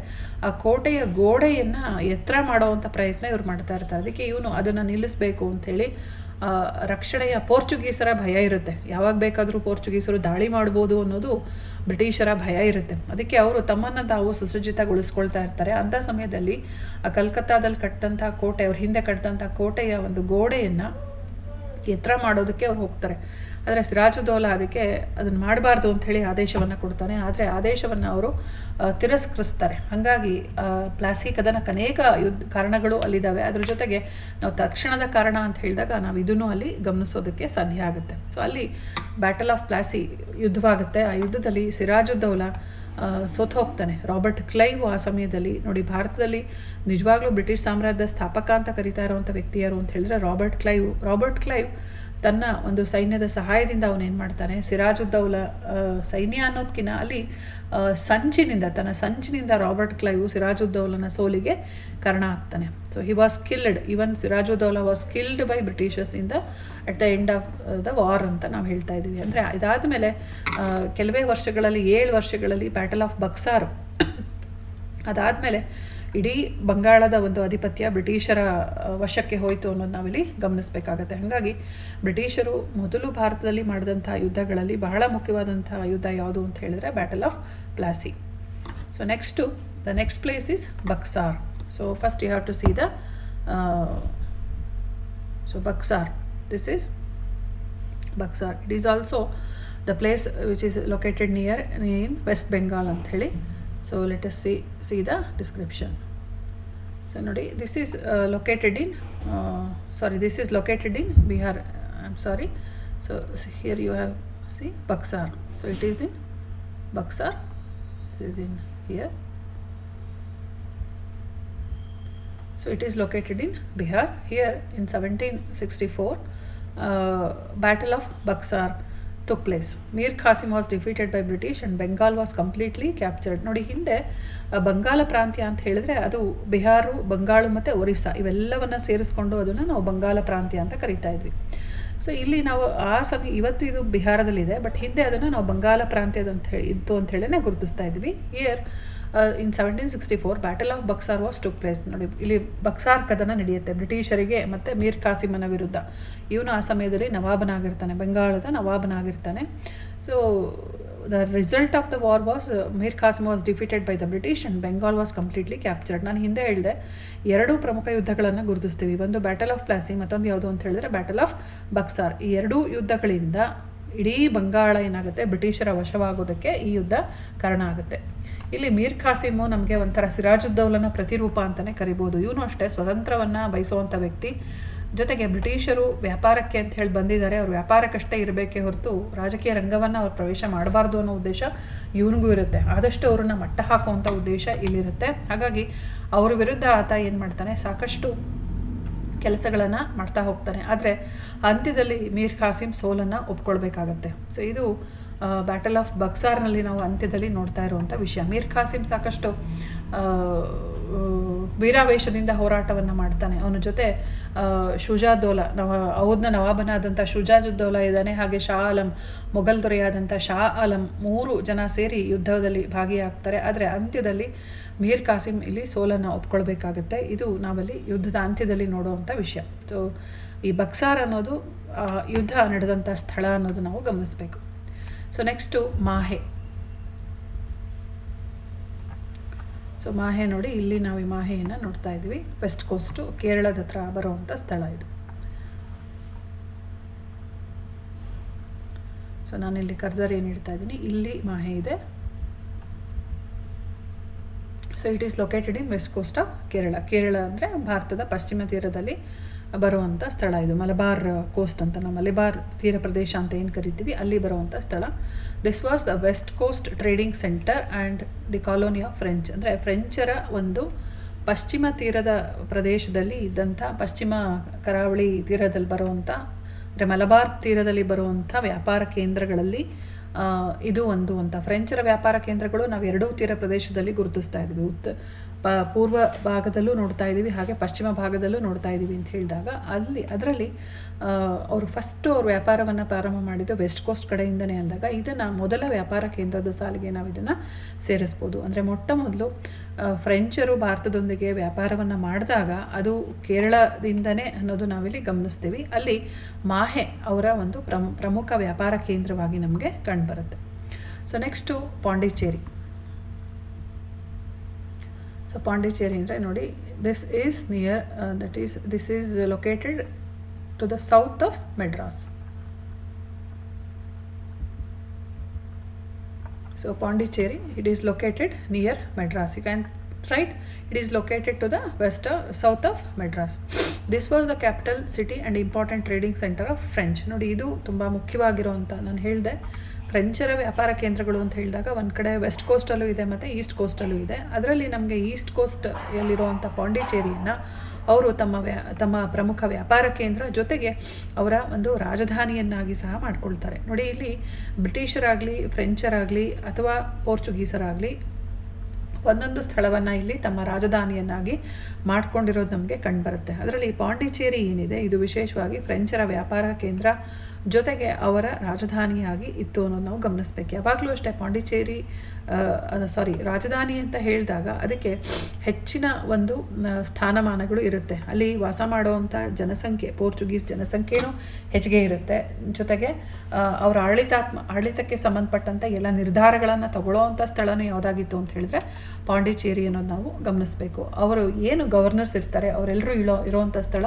ಆ ಕೋಟೆಯ ಗೋಡೆಯನ್ನು ಎತ್ತರ ಮಾಡುವಂಥ ಪ್ರಯತ್ನ ಇವ್ರು ಮಾಡ್ತಾ ಇರ್ತಾರೆ. ಅದಕ್ಕೆ ಇವನು ಅದನ್ನು ನಿಲ್ಲಿಸಬೇಕು ಅಂಥೇಳಿ ರಕ್ಷಣೆಯ ಪೋರ್ಚುಗೀಸರ ಭಯ ಇರುತ್ತೆ. ಯಾವಾಗ ಬೇಕಾದರೂ ಪೋರ್ಚುಗೀಸರು ದಾಳಿ ಮಾಡ್ಬೋದು ಅನ್ನೋದು ಬ್ರಿಟಿಷರ ಭಯ ಇರುತ್ತೆ. ಅದಕ್ಕೆ ಅವರು ತಮ್ಮನ್ನು ತಾವು ಸುಸಜ್ಜಿತಗೊಳಿಸ್ಕೊಳ್ತಾ ಇರ್ತಾರೆ. ಅಂಥ ಸಮಯದಲ್ಲಿ ಆ ಕಲ್ಕತ್ತಾದಲ್ಲಿ ಕಟ್ಟಂಥ ಕೋಟೆ, ಅವ್ರ ಹಿಂದೆ ಕಟ್ಟಿದಂಥ ಕೋಟೆಯ ಒಂದು ಗೋಡೆಯನ್ನು ಎತ್ತರ ಮಾಡೋದಕ್ಕೆ ಅವ್ರು ಹೋಗ್ತಾರೆ. ಆದರೆ ಸಿರಾಜುದ್ದೌಲಾ ಅದಕ್ಕೆ ಅದನ್ನು ಮಾಡಬಾರ್ದು ಅಂಥೇಳಿ ಆದೇಶವನ್ನು ಕೊಡ್ತಾನೆ. ಆದರೆ ಆದೇಶವನ್ನು ಅವರು ತಿರಸ್ಕರಿಸ್ತಾರೆ. ಹಾಗಾಗಿ ಪ್ಲಾಸಿ ಕದನಕ್ಕೆ ಅನೇಕ ಕಾರಣಗಳು ಅಲ್ಲಿದ್ದಾವೆ. ಅದ್ರ ಜೊತೆಗೆ ನಾವು ತಕ್ಷಣದ ಕಾರಣ ಅಂತ ಹೇಳಿದಾಗ ನಾವು ಇದನ್ನು ಅಲ್ಲಿ ಗಮನಿಸೋದಕ್ಕೆ ಸಾಧ್ಯ ಆಗುತ್ತೆ. ಸೊ ಅಲ್ಲಿ ಬ್ಯಾಟಲ್ ಆಫ್ ಪ್ಲಾಸಿ ಯುದ್ಧವಾಗುತ್ತೆ. ಆ ಯುದ್ಧದಲ್ಲಿ ಸಿರಾಜುದ್ದೌಲಾ ಸೋತು ಹೋಗ್ತಾನೆ. ರಾಬರ್ಟ್ ಕ್ಲೈವ್ ಆ ಸಮಯದಲ್ಲಿ ನೋಡಿ, ಭಾರತದಲ್ಲಿ ನಿಜವಾಗ್ಲೂ ಬ್ರಿಟಿಷ್ ಸಾಮ್ರಾಜ್ಯದ ಸ್ಥಾಪಕ ಅಂತ ಕರೀತಾ ಇರುವಂಥ ವ್ಯಕ್ತಿ ಯಾರು ಅಂತ ಹೇಳಿದ್ರೆ ರಾಬರ್ಟ್ ಕ್ಲೈವ್ ತನ್ನ ಒಂದು ಸೈನ್ಯದ ಸಹಾಯದಿಂದ ಅವನೇನು ಮಾಡ್ತಾನೆ, ಸಿರಾಜುದ್ದೌಲಾ ಸೈನ್ಯ ಅನ್ನೋದಕ್ಕಿಂತ ಅಲ್ಲಿ ತನ್ನ ಸಂಚಿನಿಂದ ರಾಬರ್ಟ್ ಕ್ಲೈವ್ ಸಿರಾಜುದ್ದೌಲನ ಸೋಲಿಗೆ ಕಾರಣ ಆಗ್ತಾನೆ. So he was killed, even Sirajuddaulah was killed by Britishers in at the end of the war ಅಂತ ನಾವು ಹೇಳ್ತಾ ಇದ್ದೀವಿ. ಅಂದರೆ ಇದಾದ ಮೇಲೆ ಕೆಲವೇ ವರ್ಷಗಳಲ್ಲಿ 7 ವರ್ಷಗಳಲ್ಲಿ ಬ್ಯಾಟಲ್ ಆಫ್ ಬಕ್ಸಾರ್ ಅದಾದಮೇಲೆ ಇಡೀ ಬಂಗಾಳದ ಒಂದು ಆಧಿಪತ್ಯ ಬ್ರಿಟಿಷರ ವಶಕ್ಕೆ ಹೋಯಿತು ಅನ್ನೋದು ನಾವಿಲ್ಲಿ ಗಮನಿಸಬೇಕಾಗತ್ತೆ. ಹಾಗಾಗಿ ಬ್ರಿಟಿಷರು ಮೊದಲು ಭಾರತದಲ್ಲಿ ಮಾಡಿದಂಥ ಯುದ್ಧಗಳಲ್ಲಿ ಬಹಳ ಮುಖ್ಯವಾದಂಥ ಯುದ್ಧ ಯಾವುದು ಅಂತ ಹೇಳಿದ್ರೆ battle of Plassey. So the next place is Buxar. So first you have to see Buxar. This is Buxar. It is also the place which is located near in West Bengal ಅಂತ ಹೇಳಿ. So let us see the description. So nodi, this is located in Bihar. I'm sorry. So here you have see Buxar. So it is in Buxar. This is in here. So it is located in Bihar. Here in 1764, Battle of Buxar took place. Mir Qasim was defeated by British and Bengal was completely captured. ನೋಡಿ, ಹಿಂದೆ ಬಂಗಾಳ ಪ್ರಾಂತ್ಯ ಅಂತ ಹೇಳಿದ್ರೆ ಅದು ಬಿಹಾರು, ಬಂಗಾಳು ಮತ್ತು ಒರಿಸ್ಸಾ ಇವೆಲ್ಲವನ್ನು ಸೇರಿಸ್ಕೊಂಡು ಅದನ್ನು ನಾವು ಬಂಗಾಳ ಪ್ರಾಂತ್ಯ ಅಂತ ಕರಿತಾ ಇದ್ವಿ. ಸೊ ಇಲ್ಲಿ ನಾವು ಇವತ್ತು ಇದು ಬಿಹಾರದಲ್ಲಿದೆ, ಬಟ್ ಹಿಂದೆ ಅದನ್ನು ನಾವು ಬಂಗಾಳ ಪ್ರಾಂತ್ಯದ ಇತ್ತು ಅಂತ ಹೇಳಿನೇ ಗುರುತಿಸ್ತಾ ಇದ್ವಿ. Year in 1764 battle of Buxar was took place. ನೋಡಿ, ಇಲ್ಲಿ ಬಕ್ಸಾರ್ ಕದನ ನಡೆಯುತ್ತೆ ಬ್ರಿಟಿಷರಿಗೆ ಮತ್ತು ಮೀರ್ ಕಾಸಿಮನ ವಿರುದ್ಧ. ಇವನು ಆ ಸಮಯದಲ್ಲಿ ನವಾಬನಾಗಿರ್ತಾನೆ, ಬಂಗಾಳದ ನವಾಬನಾಗಿರ್ತಾನೆ. So the result of the war was Mir Qasim was defeated by the British and Bengal was completely captured. ನಾನು ಹಿಂದೆ ಹೇಳಿದೆ 2 ಪ್ರಮುಖ ಯುದ್ಧಗಳನ್ನು ಗುರುತಿಸ್ತೀವಿ. ಒಂದು ಬ್ಯಾಟಲ್ ಆಫ್ ಪ್ಲಾಸಿ, ಮತ್ತೊಂದು ಯಾವುದು ಅಂತ ಹೇಳಿದ್ರೆ ಬ್ಯಾಟಲ್ ಆಫ್ ಬಕ್ಸಾರ್. ಈ 2 ಯುದ್ಧಗಳಿಂದ ಇಡೀ ಬಂಗಾಳ ಏನಾಗುತ್ತೆ, ಬ್ರಿಟಿಷರ ವಶವಾಗೋದಕ್ಕೆ ಈ ಯುದ್ಧ ಕಾರಣ ಆಗುತ್ತೆ. ಇಲ್ಲಿ ಮೀರ್ ಖಾಸಿಮು ನಮಗೆ ಒಂಥರ ಸಿರಾಜುದ್ದೌಲನ ಪ್ರತಿರೂಪ ಅಂತಲೇ ಕರಿಬೋದು. ಇವನು ಅಷ್ಟೇ ಸ್ವತಂತ್ರವನ್ನು ಬಯಸುವಂಥ ವ್ಯಕ್ತಿ. ಜೊತೆಗೆ ಬ್ರಿಟಿಷರು ವ್ಯಾಪಾರಕ್ಕೆ ಅಂತ ಹೇಳಿ ಬಂದಿದ್ದಾರೆ, ಅವ್ರು ವ್ಯಾಪಾರಕ್ಕಷ್ಟೇ ಇರಬೇಕೇ ಹೊರತು ರಾಜಕೀಯ ರಂಗವನ್ನು ಅವ್ರು ಪ್ರವೇಶ ಮಾಡಬಾರ್ದು ಅನ್ನೋ ಉದ್ದೇಶ ಇವನಿಗೂ ಇರುತ್ತೆ. ಆದಷ್ಟು ಅವ್ರನ್ನ ಮಟ್ಟ ಹಾಕುವಂಥ ಉದ್ದೇಶ ಇಲ್ಲಿರುತ್ತೆ. ಹಾಗಾಗಿ ಅವ್ರ ವಿರುದ್ಧ ಆತ ಏನು ಮಾಡ್ತಾನೆ, ಸಾಕಷ್ಟು ಕೆಲಸಗಳನ್ನು ಮಾಡ್ತಾ ಹೋಗ್ತಾನೆ. ಆದರೆ ಅಂತ್ಯದಲ್ಲಿ ಮೀರ್ ಖಾಸಿಮ್ ಸೋಲನ್ನು ಒಪ್ಕೊಳ್ಬೇಕಾಗತ್ತೆ. ಸೊ ಇದು ಬ್ಯಾಟಲ್ ಆಫ್ ಬಕ್ಸಾರ್ನಲ್ಲಿ ನಾವು ಅಂತ್ಯದಲ್ಲಿ ನೋಡ್ತಾ ಇರುವಂಥ ವಿಷಯ. ಮೀರ್ ಖಾಸಿಮ್ ಸಾಕಷ್ಟು ವೀರಾವೇಶದಿಂದ ಹೋರಾಟವನ್ನು ಮಾಡ್ತಾನೆ. ಅವನ ಜೊತೆ ಶುಜಾದೌಲಾ, ಔದ್ನ ನವಾಬನಾದಂಥ ಶುಜಾಜುದ್ದೌಲಾ ಇದ್ದಾನೆ. ಹಾಗೆ ಶಾ ಆಲಂ, ಮೊಘಲ್ ದೊರೆಯಾದಂಥ ಶಾ ಆಲಂ 3 ಜನ ಸೇರಿ ಯುದ್ಧದಲ್ಲಿ ಭಾಗಿಯಾಗ್ತಾರೆ. ಆದರೆ ಅಂತ್ಯದಲ್ಲಿ ಮೀರ್ ಖಾಸಿಮ್ ಇಲ್ಲಿ ಸೋಲನ್ನು ಒಪ್ಕೊಳ್ಬೇಕಾಗತ್ತೆ. ಇದು ನಾವಲ್ಲಿ ಯುದ್ಧದ ಅಂತ್ಯದಲ್ಲಿ ನೋಡುವಂಥ ವಿಷಯ. ಸೊ ಈ ಬಕ್ಸಾರ್ ಅನ್ನೋದು ಯುದ್ಧ ನಡೆದಂಥ ಸ್ಥಳ ಅನ್ನೋದು ನಾವು ಗಮನಿಸಬೇಕು. ಸೊ ನೆಕ್ಸ್ಟು ಮಾಹೆ. ಸೊ ಮಾಹೆ ನೋಡಿ, ಇಲ್ಲಿ ನಾವು ಈ ಮಾಹೆಯನ್ನು ನೋಡ್ತಾ ಇದ್ವಿ. ವೆಸ್ಟ್ ಕೋಸ್ಟು, ಕೇರಳದ ಹತ್ರ ಬರುವಂಥ ಸ್ಥಳ ಇದು. ಸೊ ನಾನಿಲ್ಲಿ ಕರ್ಸರ್ ಏನು ಇಡ್ತಾ ಇದ್ದೀನಿ, ಇಲ್ಲಿ ಮಾಹೆ ಇದೆ. So it is located in west coast of Kerala. Kerala ಅಂದರೆ ಭಾರತದ ಪಶ್ಚಿಮ ತೀರದಲ್ಲಿ ಬರುವಂಥ ಸ್ಥಳ ಇದು. ಮಲಬಾರ್ ಕೋಸ್ಟ್ ಅಂತ, ನಾವು ಮಲಬಾರ್ ತೀರ ಪ್ರದೇಶ ಅಂತ ಏನು ಕರಿತೀವಿ, ಅಲ್ಲಿ ಬರುವಂಥ ಸ್ಥಳ. This was the west coast trading centre and the colony of French. ಅಂದರೆ ಫ್ರೆಂಚರ ಒಂದು ಪಶ್ಚಿಮ ತೀರದ ಪ್ರದೇಶದಲ್ಲಿ ಇದ್ದಂಥ ಪಶ್ಚಿಮ ಕರಾವಳಿ ತೀರದಲ್ಲಿ ಬರುವಂಥ ಅಂದರೆ ಮಲಬಾರ್ ತೀರದಲ್ಲಿ ಬರುವಂಥ ವ್ಯಾಪಾರ ಕೇಂದ್ರಗಳಲ್ಲಿ ಇದು ಒಂದು ಅಂತ. ಫ್ರೆಂಚರ ವ್ಯಾಪಾರ ಕೇಂದ್ರಗಳು ನಾವು ಎರಡೂ ತೀರ ಪ್ರದೇಶದಲ್ಲಿ ಗುರುತಿಸ್ತಾ ಇದ್ವಿ. ಪೂರ್ವ ಭಾಗದಲ್ಲೂ ನೋಡ್ತಾ ಇದ್ದೀವಿ, ಹಾಗೆ ಪಶ್ಚಿಮ ಭಾಗದಲ್ಲೂ ನೋಡ್ತಾ ಇದ್ದೀವಿ ಅಂತ ಹೇಳಿದಾಗ ಅದರಲ್ಲಿ ಅವರು ಫಸ್ಟು ಅವ್ರ ವ್ಯಾಪಾರವನ್ನು ಪ್ರಾರಂಭ ಮಾಡಿದ್ದು ವೆಸ್ಟ್ ಕೋಸ್ಟ್ ಕಡೆಯಿಂದನೇ ಅಂದಾಗ ಇದನ್ನು ಮೊದಲ ವ್ಯಾಪಾರ ಕೇಂದ್ರದ ಸಾಲಿಗೆ ನಾವು ಇದನ್ನು ಸೇರಿಸ್ಬೋದು. ಅಂದರೆ ಮೊಟ್ಟ ಮೊದಲು ಫ್ರೆಂಚರು ಭಾರತದೊಂದಿಗೆ ವ್ಯಾಪಾರವನ್ನು ಮಾಡಿದಾಗ ಅದು ಕೇರಳದಿಂದನೇ ಅನ್ನೋದು ನಾವಿಲ್ಲಿ ಗಮನಿಸ್ತೀವಿ. ಅಲ್ಲಿ ಮಾಹೆ ಅವರ ಒಂದು ಪ್ರಮುಖ ವ್ಯಾಪಾರ ಕೇಂದ್ರವಾಗಿ ನಮಗೆ ಕಂಡುಬರುತ್ತೆ. So next Pondicherry. So Pondicherry ಅಂದರೆ ನೋಡಿ, this is near this is located to the south of Madras. So Pondicherry, it is located near Madras. You can write it is located to the south of Madras. This was the capital city and important trading center of French. ನೋಡಿ, ಇದು ತುಂಬ ಮುಖ್ಯವಾಗಿರುವಂಥ, ನಾನು ಹೇಳಿದೆ ಫ್ರೆಂಚರ ವ್ಯಾಪಾರ ಕೇಂದ್ರಗಳು ಅಂತ ಹೇಳಿದಾಗ ಒಂದು ಕಡೆ ವೆಸ್ಟ್ ಕೋಸ್ಟಲ್ಲೂ ಇದೆ ಮತ್ತು ಈಸ್ಟ್ ಕೋಸ್ಟಲ್ಲೂ ಇದೆ. ಅದರಲ್ಲಿ ನಮಗೆ ಈಸ್ಟ್ ಕೋಸ್ಟಲ್ಲಿರುವಂಥ ಪಾಂಡಿಚೇರಿಯನ್ನು ಅವರು ತಮ್ಮ ಪ್ರಮುಖ ವ್ಯಾಪಾರ ಕೇಂದ್ರ ಜೊತೆಗೆ ಅವರ ಒಂದು ರಾಜಧಾನಿಯನ್ನಾಗಿ ಸಹ ಮಾಡ್ಕೊಳ್ತಾರೆ. ನೋಡಿ, ಇಲ್ಲಿ ಬ್ರಿಟಿಷರಾಗಲಿ ಫ್ರೆಂಚರಾಗಲಿ ಅಥವಾ ಪೋರ್ಚುಗೀಸರಾಗಲಿ ಒಂದೊಂದು ಸ್ಥಳವನ್ನು ಇಲ್ಲಿ ತಮ್ಮ ರಾಜಧಾನಿಯನ್ನಾಗಿ ಮಾಡ್ಕೊಂಡಿರೋದು ನಮಗೆ ಕಂಡುಬರುತ್ತೆ. ಅದರಲ್ಲಿ ಪಾಂಡಿಚೇರಿ ಏನಿದೆ ಇದು ವಿಶೇಷವಾಗಿ ಫ್ರೆಂಚರ ವ್ಯಾಪಾರ ಕೇಂದ್ರ ಜೊತೆಗೆ ಅವರ ರಾಜಧಾನಿಯಾಗಿ ಇತ್ತು ಅನ್ನೋದು ನಾವು ಗಮನಿಸಬೇಕು. ಯಾವಾಗಲೂ ಅಷ್ಟೇ ಪಾಂಡಿಚೇರಿ ರಾಜಧಾನಿ ಅಂತ ಹೇಳಿದಾಗ ಅದಕ್ಕೆ ಹೆಚ್ಚಿನ ಒಂದು ಸ್ಥಾನಮಾನಗಳು ಇರುತ್ತೆ. ಅಲ್ಲಿ ವಾಸ ಮಾಡುವಂಥ ಜನಸಂಖ್ಯೆ, ಪೋರ್ಚುಗೀಸ್ ಜನಸಂಖ್ಯೆನೂ ಹೆಚ್ಚಿಗೆ ಇರುತ್ತೆ. ಜೊತೆಗೆ ಅವರ ಆಡಳಿತಕ್ಕೆ ಸಂಬಂಧಪಟ್ಟಂಥ ಎಲ್ಲ ನಿರ್ಧಾರಗಳನ್ನು ತಗೊಳ್ಳೋವಂಥ ಸ್ಥಳನೂ ಯಾವುದಾಗಿತ್ತು ಅಂತ ಹೇಳಿದ್ರೆ ಪಾಂಡಿಚೇರಿ ಅನ್ನೋದು ನಾವು ಗಮನಿಸಬೇಕು. ಅವರು ಏನು ಗವರ್ನರ್ಸ್ ಇರ್ತಾರೆ ಅವರೆಲ್ಲರೂ ಇರೋವಂಥ ಸ್ಥಳ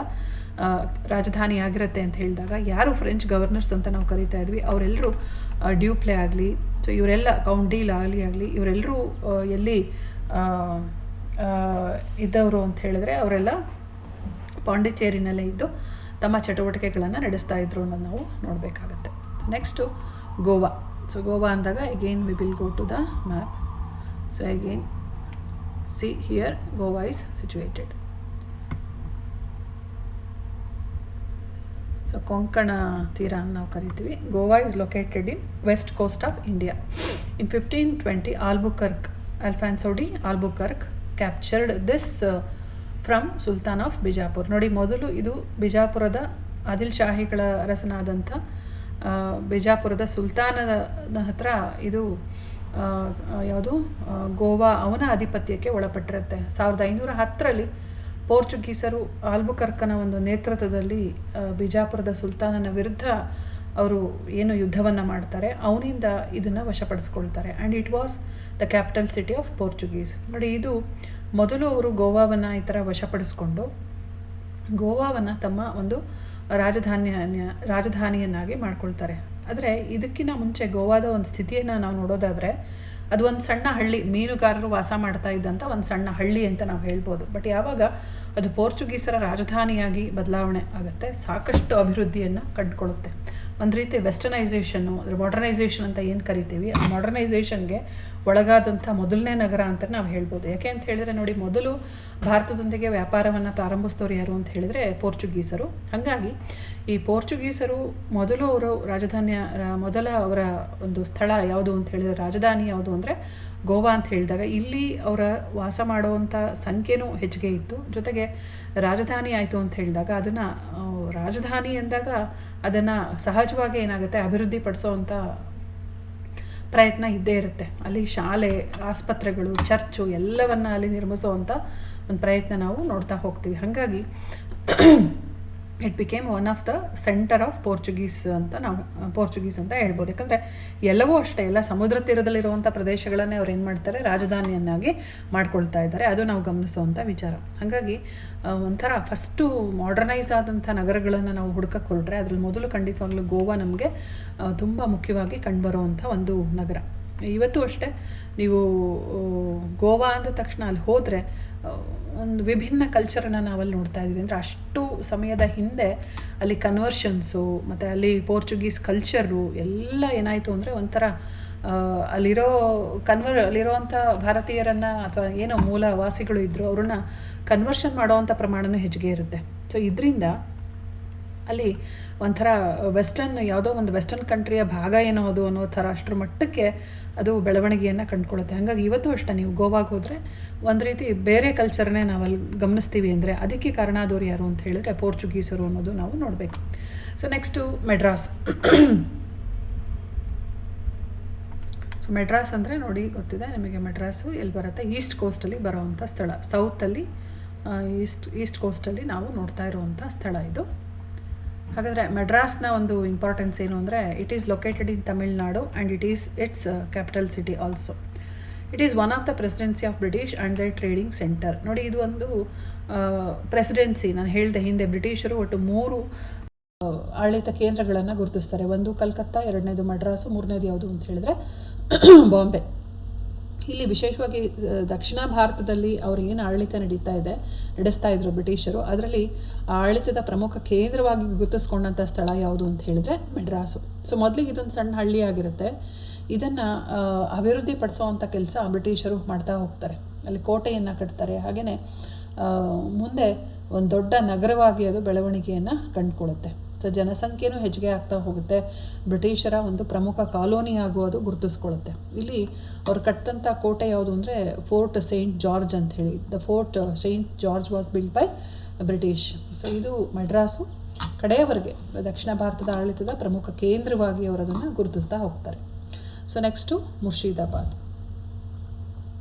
ರಾಜಧಾನಿ ಆಗಿರುತ್ತೆ ಅಂತ ಹೇಳಿದಾಗ ಯಾರು ಫ್ರೆಂಚ್ ಗವರ್ನರ್ಸ್ ಅಂತ ನಾವು ಕರಿತಾ ಇದ್ವಿ ಅವರೆಲ್ಲರೂ ಡ್ಯೂಪ್ಲೆ ಆಗಲಿ, ಸೊ ಇವರೆಲ್ಲ ಕೌಂಟ್ ಡೀಲ್ ಆಗಲಿ ಇವರೆಲ್ಲರೂ ಎಲ್ಲಿ ಇದ್ದವರು ಅಂತ ಹೇಳಿದ್ರೆ ಅವರೆಲ್ಲ ಪಾಂಡಿಚೇರಿನಲ್ಲೇ ಇದ್ದು ತಮ್ಮ ಚಟುವಟಿಕೆಗಳನ್ನು ನಡೆಸ್ತಾ ಇದ್ರು ಅನ್ನೋದು ನಾವು ನೋಡಬೇಕಾಗತ್ತೆ. ನೆಕ್ಸ್ಟು ಗೋವಾ. ಸೊ ಗೋವಾ ಅಂದಾಗ again we will go to the map. So again see here Goa is situated. So Konkan ತೀರ ನಾವು ಕರಿತೀವಿ. Goa is located in west coast of India. In 1520 Alfonso de Albuquerque captured this from sultan of Bijapur. ನೋಡಿ, ಮೊದಲು ಇದು ಬಿಜಾಪುರದ ಆದಿಲ್ ಶಾಹಿಗಳ ಅರಸನಾದಂಥ ಬಿಜಾಪುರದ ಸುಲ್ತಾನನ ಹತ್ರ ಇದು ಯಾವುದು ಗೋವಾ ಅವನ ಆಧಿಪತ್ಯಕ್ಕೆ ಒಳಪಟ್ಟಿರುತ್ತೆ. 1510ರಲ್ಲಿ ಪೋರ್ಚುಗೀಸರು ಆಲ್ಬುಕರ್ಕನ ಒಂದು ನೇತೃತ್ವದಲ್ಲಿ ಬಿಜಾಪುರದ ಸುಲ್ತಾನನ ವಿರುದ್ಧ ಅವರು ಏನು ಯುದ್ಧವನ್ನು ಮಾಡ್ತಾರೆ, ಅವನಿಂದ ಇದನ್ನು ವಶಪಡಿಸ್ಕೊಳ್ತಾರೆ. And it was the capital city of Portuguese. ನೋಡಿ, ಇದು ಮೊದಲು ಅವರು ಗೋವಾವನ್ನು ಈ ಥರ ವಶಪಡಿಸ್ಕೊಂಡು ಗೋವಾವನ್ನು ತಮ್ಮ ಒಂದು ರಾಜಧಾನಿಯನ್ನಾಗಿ ಮಾಡ್ಕೊಳ್ತಾರೆ. ಆದರೆ ಇದಕ್ಕಿಂತ ಮುಂಚೆ ಗೋವಾದ ಒಂದು ಸ್ಥಿತಿಯನ್ನು ನಾವು ನೋಡೋದಾದರೆ ಅದು ಒಂದು ಸಣ್ಣ ಹಳ್ಳಿ, ಮೀನುಗಾರರು ವಾಸ ಮಾಡ್ತಾ ಇದ್ದಂಥ ಒಂದು ಸಣ್ಣ ಹಳ್ಳಿ ಅಂತ ನಾವು ಹೇಳ್ಬೋದು. ಬಟ್ ಯಾವಾಗ ಅದು ಪೋರ್ಚುಗೀಸರ ರಾಜಧಾನಿಯಾಗಿ ಬದಲಾವಣೆ ಆಗುತ್ತೆ, ಸಾಕಷ್ಟು ಅಭಿವೃದ್ಧಿಯನ್ನು ಕಂಡುಕೊಳ್ಳುತ್ತೆ. ಒಂದು ರೀತಿ ವೆಸ್ಟರ್ನೈಸೇಷನ್ನು, ಅಂದರೆ ಮಾಡರ್ನೈಸೇಷನ್ ಅಂತ ಏನು ಕರಿತೀವಿ, ಆ ಮಾಡರ್ನೈಸೇಷನ್ಗೆ ಒಳಗಾದಂಥ ಮೊದಲನೇ ನಗರ ಅಂತ ನಾವು ಹೇಳ್ಬೋದು. ಯಾಕೆ ಅಂತ ಹೇಳಿದ್ರೆ ನೋಡಿ, ಮೊದಲು ಭಾರತದೊಂದಿಗೆ ವ್ಯಾಪಾರವನ್ನು ಪ್ರಾರಂಭಿಸಿದವರು ಯಾರು ಅಂತ ಹೇಳಿದರೆ ಪೋರ್ಚುಗೀಸರು. ಹಾಗಾಗಿ ಈ ಪೋರ್ಚುಗೀಸರು ಮೊದಲು ಅವರು ಮೊದಲ ಅವರ ಒಂದು ಸ್ಥಳ ಯಾವುದು ಅಂತ ಹೇಳಿದರೆ ರಾಜಧಾನಿ ಯಾವುದು ಅಂದರೆ ಗೋವಾ ಅಂತ ಹೇಳಿದಾಗ ಇಲ್ಲಿ ಅವರ ವಾಸ ಮಾಡುವಂಥ ಸಂಖ್ಯೆನೂ ಹೆಚ್ಚಿಗೆ ಇತ್ತು. ಜೊತೆಗೆ ರಾಜಧಾನಿ ಆಯಿತು ಅಂತ ಹೇಳಿದಾಗ ಅದನ್ನು ರಾಜಧಾನಿ ಎಂದಾಗ ಅದನ್ನು ಸಹಜವಾಗಿ ಏನಾಗುತ್ತೆ ಅಭಿವೃದ್ಧಿ ಪಡಿಸೋವಂಥ ಪ್ರಯತ್ನ ಇದ್ದೇ ಇರುತ್ತೆ. ಅಲ್ಲಿ ಶಾಲೆ, ಆಸ್ಪತ್ರೆಗಳು, ಚರ್ಚು ಎಲ್ಲವನ್ನು ಅಲ್ಲಿ ನಿರ್ಮಿಸುವಂಥ ಒಂದು ಪ್ರಯತ್ನ ನಾವು ನೋಡ್ತಾ ಹೋಗ್ತೀವಿ. ಹಾಗಾಗಿ it became one of the centre of Portuguese ಅಂತ ಹೇಳ್ಬೋದು. ಯಾಕಂದರೆ ಎಲ್ಲವೂ ಅಷ್ಟೇ, ಎಲ್ಲ ಸಮುದ್ರ ತೀರದಲ್ಲಿರುವಂಥ ಪ್ರದೇಶಗಳನ್ನೇ ಅವ್ರು ಏನು ಮಾಡ್ತಾರೆ ರಾಜಧಾನಿಯನ್ನಾಗಿ ಮಾಡ್ಕೊಳ್ತಾ ಇದ್ದಾರೆ. ಅದು ನಾವು ಗಮನಿಸುವಂಥ ವಿಚಾರ. ಹಾಗಾಗಿ ಒಂಥರ ಫಸ್ಟು ಮಾಡರ್ನೈಸ್ ಆದಂಥ ನಗರಗಳನ್ನು ನಾವು ಹುಡುಕಕ್ಕೆ ಹೊರಟ್ರೆ ಅದರಲ್ಲಿ ಮೊದಲು ಖಂಡಿತವಾಗ್ಲೂ ಗೋವಾ ನಮಗೆ ತುಂಬ ಮುಖ್ಯವಾಗಿ ಕಂಡುಬರುವಂಥ ಒಂದು ನಗರ. ಇವತ್ತು ಅಷ್ಟೇ ನೀವು ಗೋವಾ ಅಂದ ತಕ್ಷಣ ಅಲ್ಲಿ ಹೋದರೆ ಒಂದು ವಿಭಿನ್ನ ಕಲ್ಚರನ್ನು ನಾವಲ್ಲಿ ನೋಡ್ತಾ ಇದ್ದೀವಿ. ಅಂದರೆ ಅಷ್ಟು ಸಮಯದ ಹಿಂದೆ ಅಲ್ಲಿ ಕನ್ವರ್ಷನ್ಸು ಮತ್ತು ಅಲ್ಲಿ ಪೋರ್ಚುಗೀಸ್ ಕಲ್ಚರು ಎಲ್ಲ ಏನಾಯಿತು ಅಂದರೆ ಒಂಥರ ಅಲ್ಲಿರೋವಂಥ ಭಾರತೀಯರನ್ನು ಅಥವಾ ಏನೋ ಮೂಲ ವಾಸಿಗಳು ಇದ್ದರು ಅವ್ರನ್ನ ಕನ್ವರ್ಷನ್ ಮಾಡೋವಂಥ ಪ್ರಮಾಣವೂ ಹೆಚ್ಚಿಗೆ ಇರುತ್ತೆ. ಸೊ ಇದರಿಂದ ಅಲ್ಲಿ ಒಂಥರ ಯಾವುದೋ ಒಂದು ವೆಸ್ಟರ್ನ್ ಕಂಟ್ರಿಯ ಭಾಗ ಏನೋ ಅದು ಅನ್ನೋ ಥರ ಅಷ್ಟರ ಮಟ್ಟಕ್ಕೆ ಅದು ಬೆಳವಣಿಗೆಯನ್ನು ಕಂಡುಕೊಳ್ಳುತ್ತೆ. ಹಾಗಾಗಿ ಇವತ್ತು ಅಷ್ಟೇ ನೀವು ಗೋವಾಗೆ ಹೋದರೆ ಒಂದು ರೀತಿ ಬೇರೆ ಕಲ್ಚರ್ನೇ ನಾವಲ್ಲಿ ಗಮನಿಸ್ತೀವಿ ಅಂದರೆ ಅದಕ್ಕೆ ಕಾರಣ ಆದವ್ರು ಯಾರು ಅಂತ ಹೇಳಿದ್ರೆ ಪೋರ್ಚುಗೀಸರು ಅನ್ನೋದು ನಾವು ನೋಡಬೇಕು. So next Madras. So Madras ಅಂದರೆ ನೋಡಿ ಗೊತ್ತಿದೆ ನಿಮಗೆ, ಮೆಡ್ರಾಸು ಎಲ್ಲಿ ಬರುತ್ತೆ, ಈಸ್ಟ್ ಕೋಸ್ಟಲ್ಲಿ ಬರೋವಂಥ ಸ್ಥಳ. ಸೌತಲ್ಲಿ ಈಸ್ಟ್ ಕೋಸ್ಟಲ್ಲಿ ನಾವು ನೋಡ್ತಾ ಇರುವಂಥ ಸ್ಥಳ ಇದು. ಹಾಗಾದರೆ ಮೆಡ್ರಾಸ್ನ ಒಂದು ಇಂಪಾರ್ಟೆನ್ಸ್ ಏನು ಅಂದರೆ it is located in Tamil Nadu and it's capital city also. It is one of the presidency of British and the trading centre. ನೋಡಿ ಇದು ಒಂದು ಪ್ರೆಸಿಡೆನ್ಸಿ, ನಾನು ಹೇಳಿದೆ ಹಿಂದೆ ಬ್ರಿಟಿಷರು ಒಟ್ಟು 3 ಆಡಳಿತ ಕೇಂದ್ರಗಳನ್ನು ಗುರುತಿಸ್ತಾರೆ. ಒಂದು ಕಲ್ಕತ್ತಾ, 2ನೇದು ಮಡ್ರಾಸು, 3ನೇದು ಯಾವುದು ಅಂತ ಹೇಳಿದ್ರೆ ಬಾಂಬೆ. ಇಲ್ಲಿ ವಿಶೇಷವಾಗಿ ದಕ್ಷಿಣ ಭಾರತದಲ್ಲಿ ಅವರು ಏನು ಆಡಳಿತ ನಡೆಸ್ತಾ ಇದ್ರು ಬ್ರಿಟಿಷರು, ಅದರಲ್ಲಿ ಆಡಳಿತದ ಪ್ರಮುಖ ಕೇಂದ್ರವಾಗಿ ಗುರುತಿಸ್ಕೊಂಡಂಥ ಸ್ಥಳ ಯಾವುದು ಅಂತ ಹೇಳಿದ್ರೆ ಮೆಡ್ರಾಸು. ಸೊ ಮೊದಲಿಗೆ ಇದೊಂದು ಸಣ್ಣ ಹಳ್ಳಿ ಆಗಿರುತ್ತೆ. ಇದನ್ನು ಅಭಿವೃದ್ಧಿ ಪಡಿಸೋವಂಥ ಕೆಲಸ ಬ್ರಿಟಿಷರು ಮಾಡ್ತಾ ಹೋಗ್ತಾರೆ. ಅಲ್ಲಿ ಕೋಟೆಯನ್ನು ಕಟ್ತಾರೆ. ಹಾಗೆಯೇ ಮುಂದೆ ಒಂದು ದೊಡ್ಡ ನಗರವಾಗಿ ಅದು ಬೆಳವಣಿಗೆಯನ್ನು ಕಂಡುಕೊಳ್ಳುತ್ತೆ. ಸೊ ಜನಸಂಖ್ಯೆನೂ ಹೆಚ್ಚಿಗೆ ಆಗ್ತಾ ಹೋಗುತ್ತೆ. ಬ್ರಿಟಿಷರ ಒಂದು ಪ್ರಮುಖ ಕಾಲೋನಿ ಆಗುವುದು ಗುರುತಿಸ್ಕೊಳ್ಳುತ್ತೆ. ಇಲ್ಲಿ ಅವ್ರು ಕಟ್ಟಿದಂಥ ಕೋಟೆ ಯಾವುದು ಅಂದರೆ ಫೋರ್ಟ್ ಸೇಂಟ್ ಜಾರ್ಜ್ ಅಂತ ಹೇಳಿ. The fort Saint George was built by British. So ಇದು ಮೆಡ್ರಾಸು ಕಡೆಯವರೆಗೆ ದಕ್ಷಿಣ ಭಾರತದ ಆಡಳಿತದ ಪ್ರಮುಖ ಕೇಂದ್ರವಾಗಿ ಅವರು ಅದನ್ನು ಗುರುತಿಸ್ತಾ ಹೋಗ್ತಾರೆ. So next Murshidabad.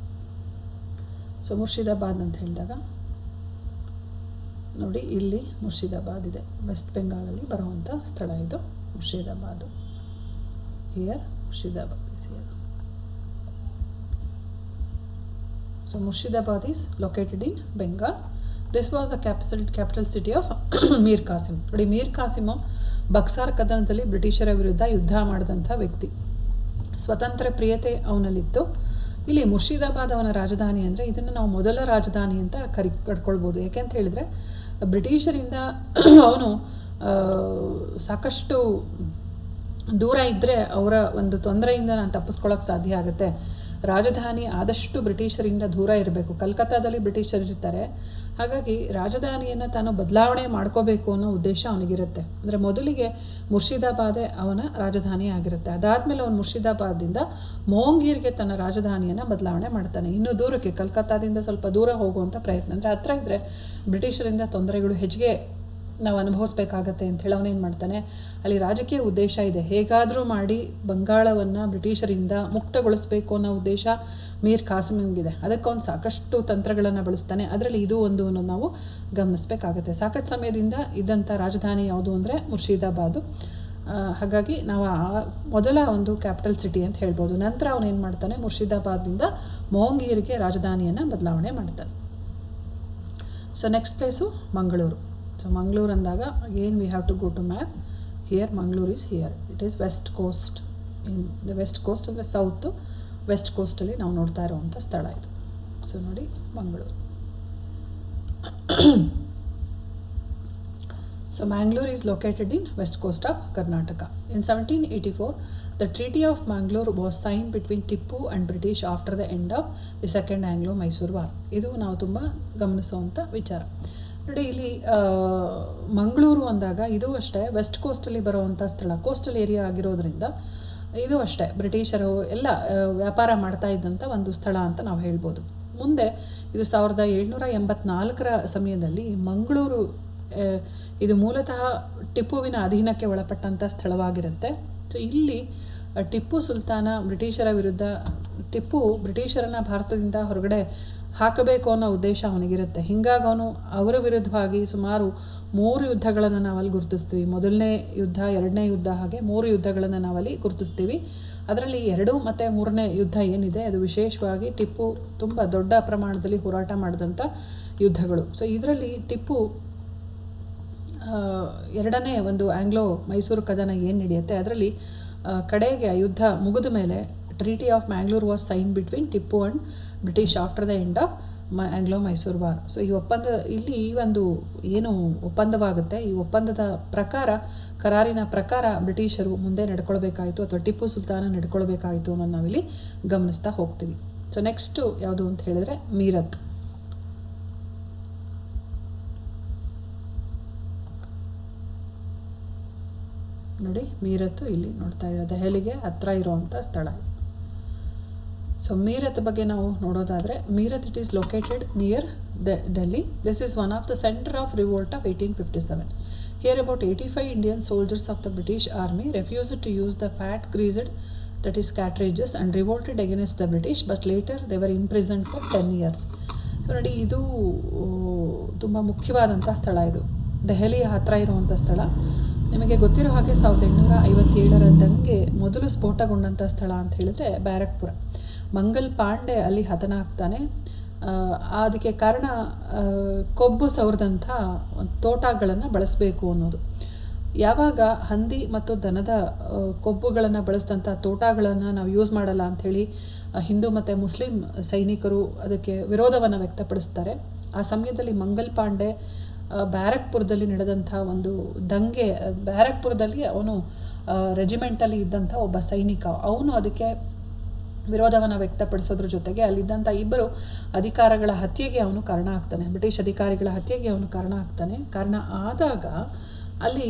So Murshidabad ಅಂತ ಹೇಳಿದಾಗ ನೋಡಿ ಇಲ್ಲಿ ಮುರ್ಷಿದಾಬಾದ್ ಇದೆ, ವೆಸ್ಟ್ ಬೆಂಗಾಲಲ್ಲಿ ಬರುವಂಥ ಸ್ಥಳ ಇದು Murshidabad. Here Murshidabad is here. So Murshidabad is located in Bengal. This was the capital city of Mir Qasim. ನೋಡಿ ಮೀರ್ ಕಾಸಿಮು ಬಕ್ಸಾರ್ ಕದನದಲ್ಲಿ ಬ್ರಿಟಿಷರ ವಿರುದ್ಧ ಯುದ್ಧ ಮಾಡಿದಂಥ ವ್ಯಕ್ತಿ. ಸ್ವತಂತ್ರ ಪ್ರಿಯತೆ ಅವನಲ್ಲಿತ್ತು. ಇಲ್ಲಿ ಮುರ್ಷಿದಾಬಾದ್ ಅವನ ರಾಜಧಾನಿ ಅಂದರೆ ಇದನ್ನು ನಾವು ಮೊದಲ ರಾಜಧಾನಿ ಅಂತ ಕಟ್ಕೊಳ್ಬೋದು. ಯಾಕೆಂತ ಹೇಳಿದರೆ ಬ್ರಿಟಿಷರಿಂದ ಅವನು ಸಾಕಷ್ಟು ದೂರ ಇದ್ದರೆ ಅವರ ಒಂದು ತೊಂದರೆಯಿಂದ ನಾನು ತಪ್ಪಿಸ್ಕೊಳ್ಳೋಕೆ ಸಾಧ್ಯ ಆಗುತ್ತೆ. ರಾಜಧಾನಿ ಆದಷ್ಟು ಬ್ರಿಟಿಷರಿಂದ ದೂರ ಇರಬೇಕು. ಕಲ್ಕತ್ತಾದಲ್ಲಿ ಬ್ರಿಟಿಷರಿರ್ತಾರೆ. ಹಾಗಾಗಿ ರಾಜಧಾನಿಯನ್ನು ತಾನು ಬದಲಾವಣೆ ಮಾಡ್ಕೋಬೇಕು ಅನ್ನೋ ಉದ್ದೇಶ ಅವನಿಗಿರುತ್ತೆ. ಅಂದರೆ ಮೊದಲಿಗೆ ಮುರ್ಷಿದಾಬಾದೇ ಅವನ ರಾಜಧಾನಿ ಆಗಿರುತ್ತೆ. ಅದಾದಮೇಲೆ ಅವನು ಮುರ್ಷಿದಾಬಾದಿಂದ ಮೋಂಗೀರ್ಗೆ ತನ್ನ ರಾಜಧಾನಿಯನ್ನು ಬದಲಾವಣೆ ಮಾಡ್ತಾನೆ. ಇನ್ನೂ ದೂರಕ್ಕೆ ಕಲ್ಕತ್ತಾದಿಂದ ಸ್ವಲ್ಪ ದೂರ ಹೋಗುವಂಥ ಪ್ರಯತ್ನ, ಅಂದರೆ ಹತ್ರ ಇದ್ದರೆ ಬ್ರಿಟಿಷರಿಂದ ತೊಂದರೆಗಳು ಹೆಚ್ಚಿಗೆ ನಾವು ಅನುಭವಿಸ್ಬೇಕಾಗತ್ತೆ ಅಂಥೇಳಿ ಅವನೇನು ಮಾಡ್ತಾನೆ, ಅಲ್ಲಿ ರಾಜಕೀಯ ಉದ್ದೇಶ ಇದೆ, ಹೇಗಾದರೂ ಮಾಡಿ ಬಂಗಾಳವನ್ನು ಬ್ರಿಟಿಷರಿಂದ ಮುಕ್ತಗೊಳಿಸಬೇಕು ಅನ್ನೋ ಉದ್ದೇಶ ಮೀರ್ ಕಾಸಿಮ್ಗಿದೆ. ಅದಕ್ಕೆ ಅವನು ಸಾಕಷ್ಟು ತಂತ್ರಗಳನ್ನು ಬಳಸ್ತಾನೆ. ಅದರಲ್ಲಿ ಇದು ಒಂದು ನಾವು ಗಮನಿಸಬೇಕಾಗತ್ತೆ. ಸಾಕಷ್ಟು ಸಮಯದಿಂದ ಇದ್ದಂಥ ರಾಜಧಾನಿ ಯಾವುದು ಅಂದರೆ ಮುರ್ಷಿದಾಬಾದು. ಹಾಗಾಗಿ ನಾವು ಮೊದಲ ಒಂದು ಕ್ಯಾಪಿಟಲ್ ಸಿಟಿ ಅಂತ ಹೇಳ್ಬೋದು. ನಂತರ ಅವನೇನು ಮಾಡ್ತಾನೆ, ಮುರ್ಷಿದಾಬಾದ್ನಿಂದ ಮೋಂಗೀರ್ಗೆ ರಾಜಧಾನಿಯನ್ನು ಬದಲಾವಣೆ ಮಾಡ್ತಾನೆ. So next place Mangaluru. So Mangaluru ಅಂದಾಗ again we have to go to map. Here Mangaluru is here. It is west coast. In the west coast ಅಂದರೆ ಸೌತು ವೆಸ್ಟ್ ಕೋಸ್ಟಲ್ಲಿ ನಾವು ನೋಡ್ತಾ ಇರುವಂಥ ಸ್ಥಳ ಇದು. ಸೊ ನೋಡಿ Mangaluru. So Mangalore is located in west coast of Karnataka. In 1784 the Treaty of Mangalore was signed between Tippu and British after the end of the Second Anglo-Mysore War. ಇದು ನಾವು ತುಂಬ ಗಮನಿಸುವಂಥ ವಿಚಾರ. ನೋಡಿ ಇಲ್ಲಿ ಮಂಗಳೂರು ಅಂದಾಗ ಇದು ಅಷ್ಟೇ ವೆಸ್ಟ್ ಕೋಸ್ಟಲ್ಲಿ ಬರುವಂಥ ಸ್ಥಳ. ಕೋಸ್ಟಲ್ ಏರಿಯಾ ಆಗಿರೋದ್ರಿಂದ ಇದು ಅಷ್ಟೇ ಬ್ರಿಟಿಷರು ಎಲ್ಲ ವ್ಯಾಪಾರ ಮಾಡ್ತಾ ಇದ್ದಂಥ ಒಂದು ಸ್ಥಳ ಅಂತ ನಾವು ಹೇಳ್ಬೋದು. ಮುಂದೆ ಇದು 1784ರ ಸಮಯದಲ್ಲಿ ಮಂಗಳೂರು ಇದು ಮೂಲತಃ ಟಿಪ್ಪುವಿನ ಅಧೀನಕ್ಕೆ ಒಳಪಟ್ಟಂಥ ಸ್ಥಳವಾಗಿರುತ್ತೆ. ಸೊ ಇಲ್ಲಿ ಟಿಪ್ಪು ಸುಲ್ತಾನ ಬ್ರಿಟಿಷರ ವಿರುದ್ಧ, ಟಿಪ್ಪು ಬ್ರಿಟಿಷರನ್ನು ಭಾರತದಿಂದ ಹೊರಗಡೆ ಹಾಕಬೇಕು ಅನ್ನೋ ಉದ್ದೇಶ ಅವನಿಗಿರುತ್ತೆ. ಹೀಗಾಗಿ ಅವನು ಅವರ ವಿರುದ್ಧವಾಗಿ ಸುಮಾರು 3 ಯುದ್ಧಗಳನ್ನು ನಾವಲ್ಲಿ ಗುರುತಿಸ್ತೀವಿ. ಮೊದಲನೇ ಯುದ್ಧ, 2ನೇ ಯುದ್ಧ, ಹಾಗೆ 3 ಯುದ್ಧಗಳನ್ನು ನಾವಲ್ಲಿ ಗುರುತಿಸ್ತೀವಿ. ಅದರಲ್ಲಿ 2 ಮತ್ತು 3ನೇ ಯುದ್ಧ ಏನಿದೆ ಅದು ವಿಶೇಷವಾಗಿ ಟಿಪ್ಪು ತುಂಬ ದೊಡ್ಡ ಪ್ರಮಾಣದಲ್ಲಿ ಹೋರಾಟ ಮಾಡಿದಂಥ ಯುದ್ಧಗಳು. ಸೊ ಇದರಲ್ಲಿ ಟಿಪ್ಪು 2ನೇ ಒಂದು ಆಂಗ್ಲೋ ಮೈಸೂರು ಕದನ ಏನು ನಡೆಯುತ್ತೆ ಅದರಲ್ಲಿ ಕಡೆಗೆ ಆ ಯುದ್ಧ ಮುಗಿದ ಮೇಲೆ treaty of Mangalore was sign between Tipu and British after the end of Anglo Mysuru war. So ಈ ಒಪ್ಪಂದ ಇಲ್ಲಿ ಈ ಒಂದು ಏನು ಒಪ್ಪಂದವಾಗುತ್ತೆ, ಈ ಒಪ್ಪಂದದ ಪ್ರಕಾರ ಕರಾರಿನ ಪ್ರಕಾರ ಬ್ರಿಟಿಷರು ಮುಂದೆ ನಡ್ಕೊಳ್ಬೇಕಾಯಿತು ಅಥವಾ ಟಿಪ್ಪು ಸುಲ್ತಾನ ನಡ್ಕೊಳ್ಬೇಕಾಯಿತು ಅನ್ನೋದು ನಾವಿಲ್ಲಿ ಗಮನಿಸ್ತಾ ಹೋಗ್ತೀವಿ. ಸೊ ನೆಕ್ಸ್ಟು ಯಾವುದು ಅಂತ ಹೇಳಿದ್ರೆ ಮೀರತ್. ನೋಡಿ, ಮೀರತ್ ಇಲ್ಲಿ ನೋಡ್ತಾ ಇರೋ ದೆಹಲಿಗೆ ಹತ್ರ ಇರುವಂಥ ಸ್ಥಳ ಇದು. ಸೊ ಮೀರತ್ ಬಗ್ಗೆ ನಾವು ನೋಡೋದಾದರೆ, Meerut it is located near Delhi. This is one of the centre of revolt of 1857. Here about 85 Indian soldiers of the British Army refused to use the fat greased, that is cartridges, and revolted against the British, but later they were imprisoned for 10 years. So ನೋಡಿ, ಇದು ತುಂಬ ಮುಖ್ಯವಾದಂಥ ಸ್ಥಳ. ಇದು ದೆಹಲಿಯ ಹತ್ತಿರ ಇರುವಂಥ ಸ್ಥಳ. ನಿಮಗೆ ಗೊತ್ತಿರೋ ಹಾಗೆ 1857 ದಂಗೆ ಮೊದಲು ಸ್ಫೋಟಗೊಂಡಂಥ ಸ್ಥಳ ಅಂತ ಹೇಳಿದ್ರೆ ಬ್ಯಾರಕ್ಪುರ. ಮಂಗಲ್ ಪಾಂಡೆ ಅಲ್ಲಿ ಹತನಾಗ್ತಾನೆ. ಅದಕ್ಕೆ ಕಾರಣ ಕೊಬ್ಬು ಸವರಿದಂಥ ತೋಟಗಳನ್ನು ಬಳಸಬೇಕು ಅನ್ನೋದು. ಯಾವಾಗ ಹಂದಿ ಮತ್ತು ದನದ ಕೊಬ್ಬುಗಳನ್ನು ಬಳಸಿದಂಥ ತೋಟಗಳನ್ನು ನಾವು ಯೂಸ್ ಮಾಡಲ್ಲ ಅಂಥೇಳಿ ಹಿಂದೂ ಮತ್ತು ಮುಸ್ಲಿಂ ಸೈನಿಕರು ಅದಕ್ಕೆ ವಿರೋಧವನ್ನು ವ್ಯಕ್ತಪಡಿಸ್ತಾರೆ. ಆ ಸಮಯದಲ್ಲಿ ಮಂಗಲ್ ಪಾಂಡೆ ಬ್ಯಾರಕ್ಪುರದಲ್ಲಿ ನಡೆದಂಥ ಒಂದು ದಂಗೆ, ಬ್ಯಾರಕ್ಪುರದಲ್ಲಿ ಅವನು ರೆಜಿಮೆಂಟಲ್ಲಿ ಇದ್ದಂಥ ಒಬ್ಬ ಸೈನಿಕ, ಅವನು ಅದಕ್ಕೆ ವಿರೋಧವನ್ನು ವ್ಯಕ್ತಪಡಿಸೋದ್ರ ಜೊತೆಗೆ ಅಲ್ಲಿದ್ದಂಥ ಇಬ್ಬರು ಅಧಿಕಾರಿಗಳ ಹತ್ಯೆಗೆ ಅವನು ಕಾರಣ ಆಗ್ತಾನೆ. ಬ್ರಿಟಿಷ್ ಅಧಿಕಾರಿಗಳ ಹತ್ಯೆಗೆ ಅವನು ಕಾರಣ ಆಗ್ತಾನೆ. ಕಾರಣ ಆದಾಗ ಅಲ್ಲಿ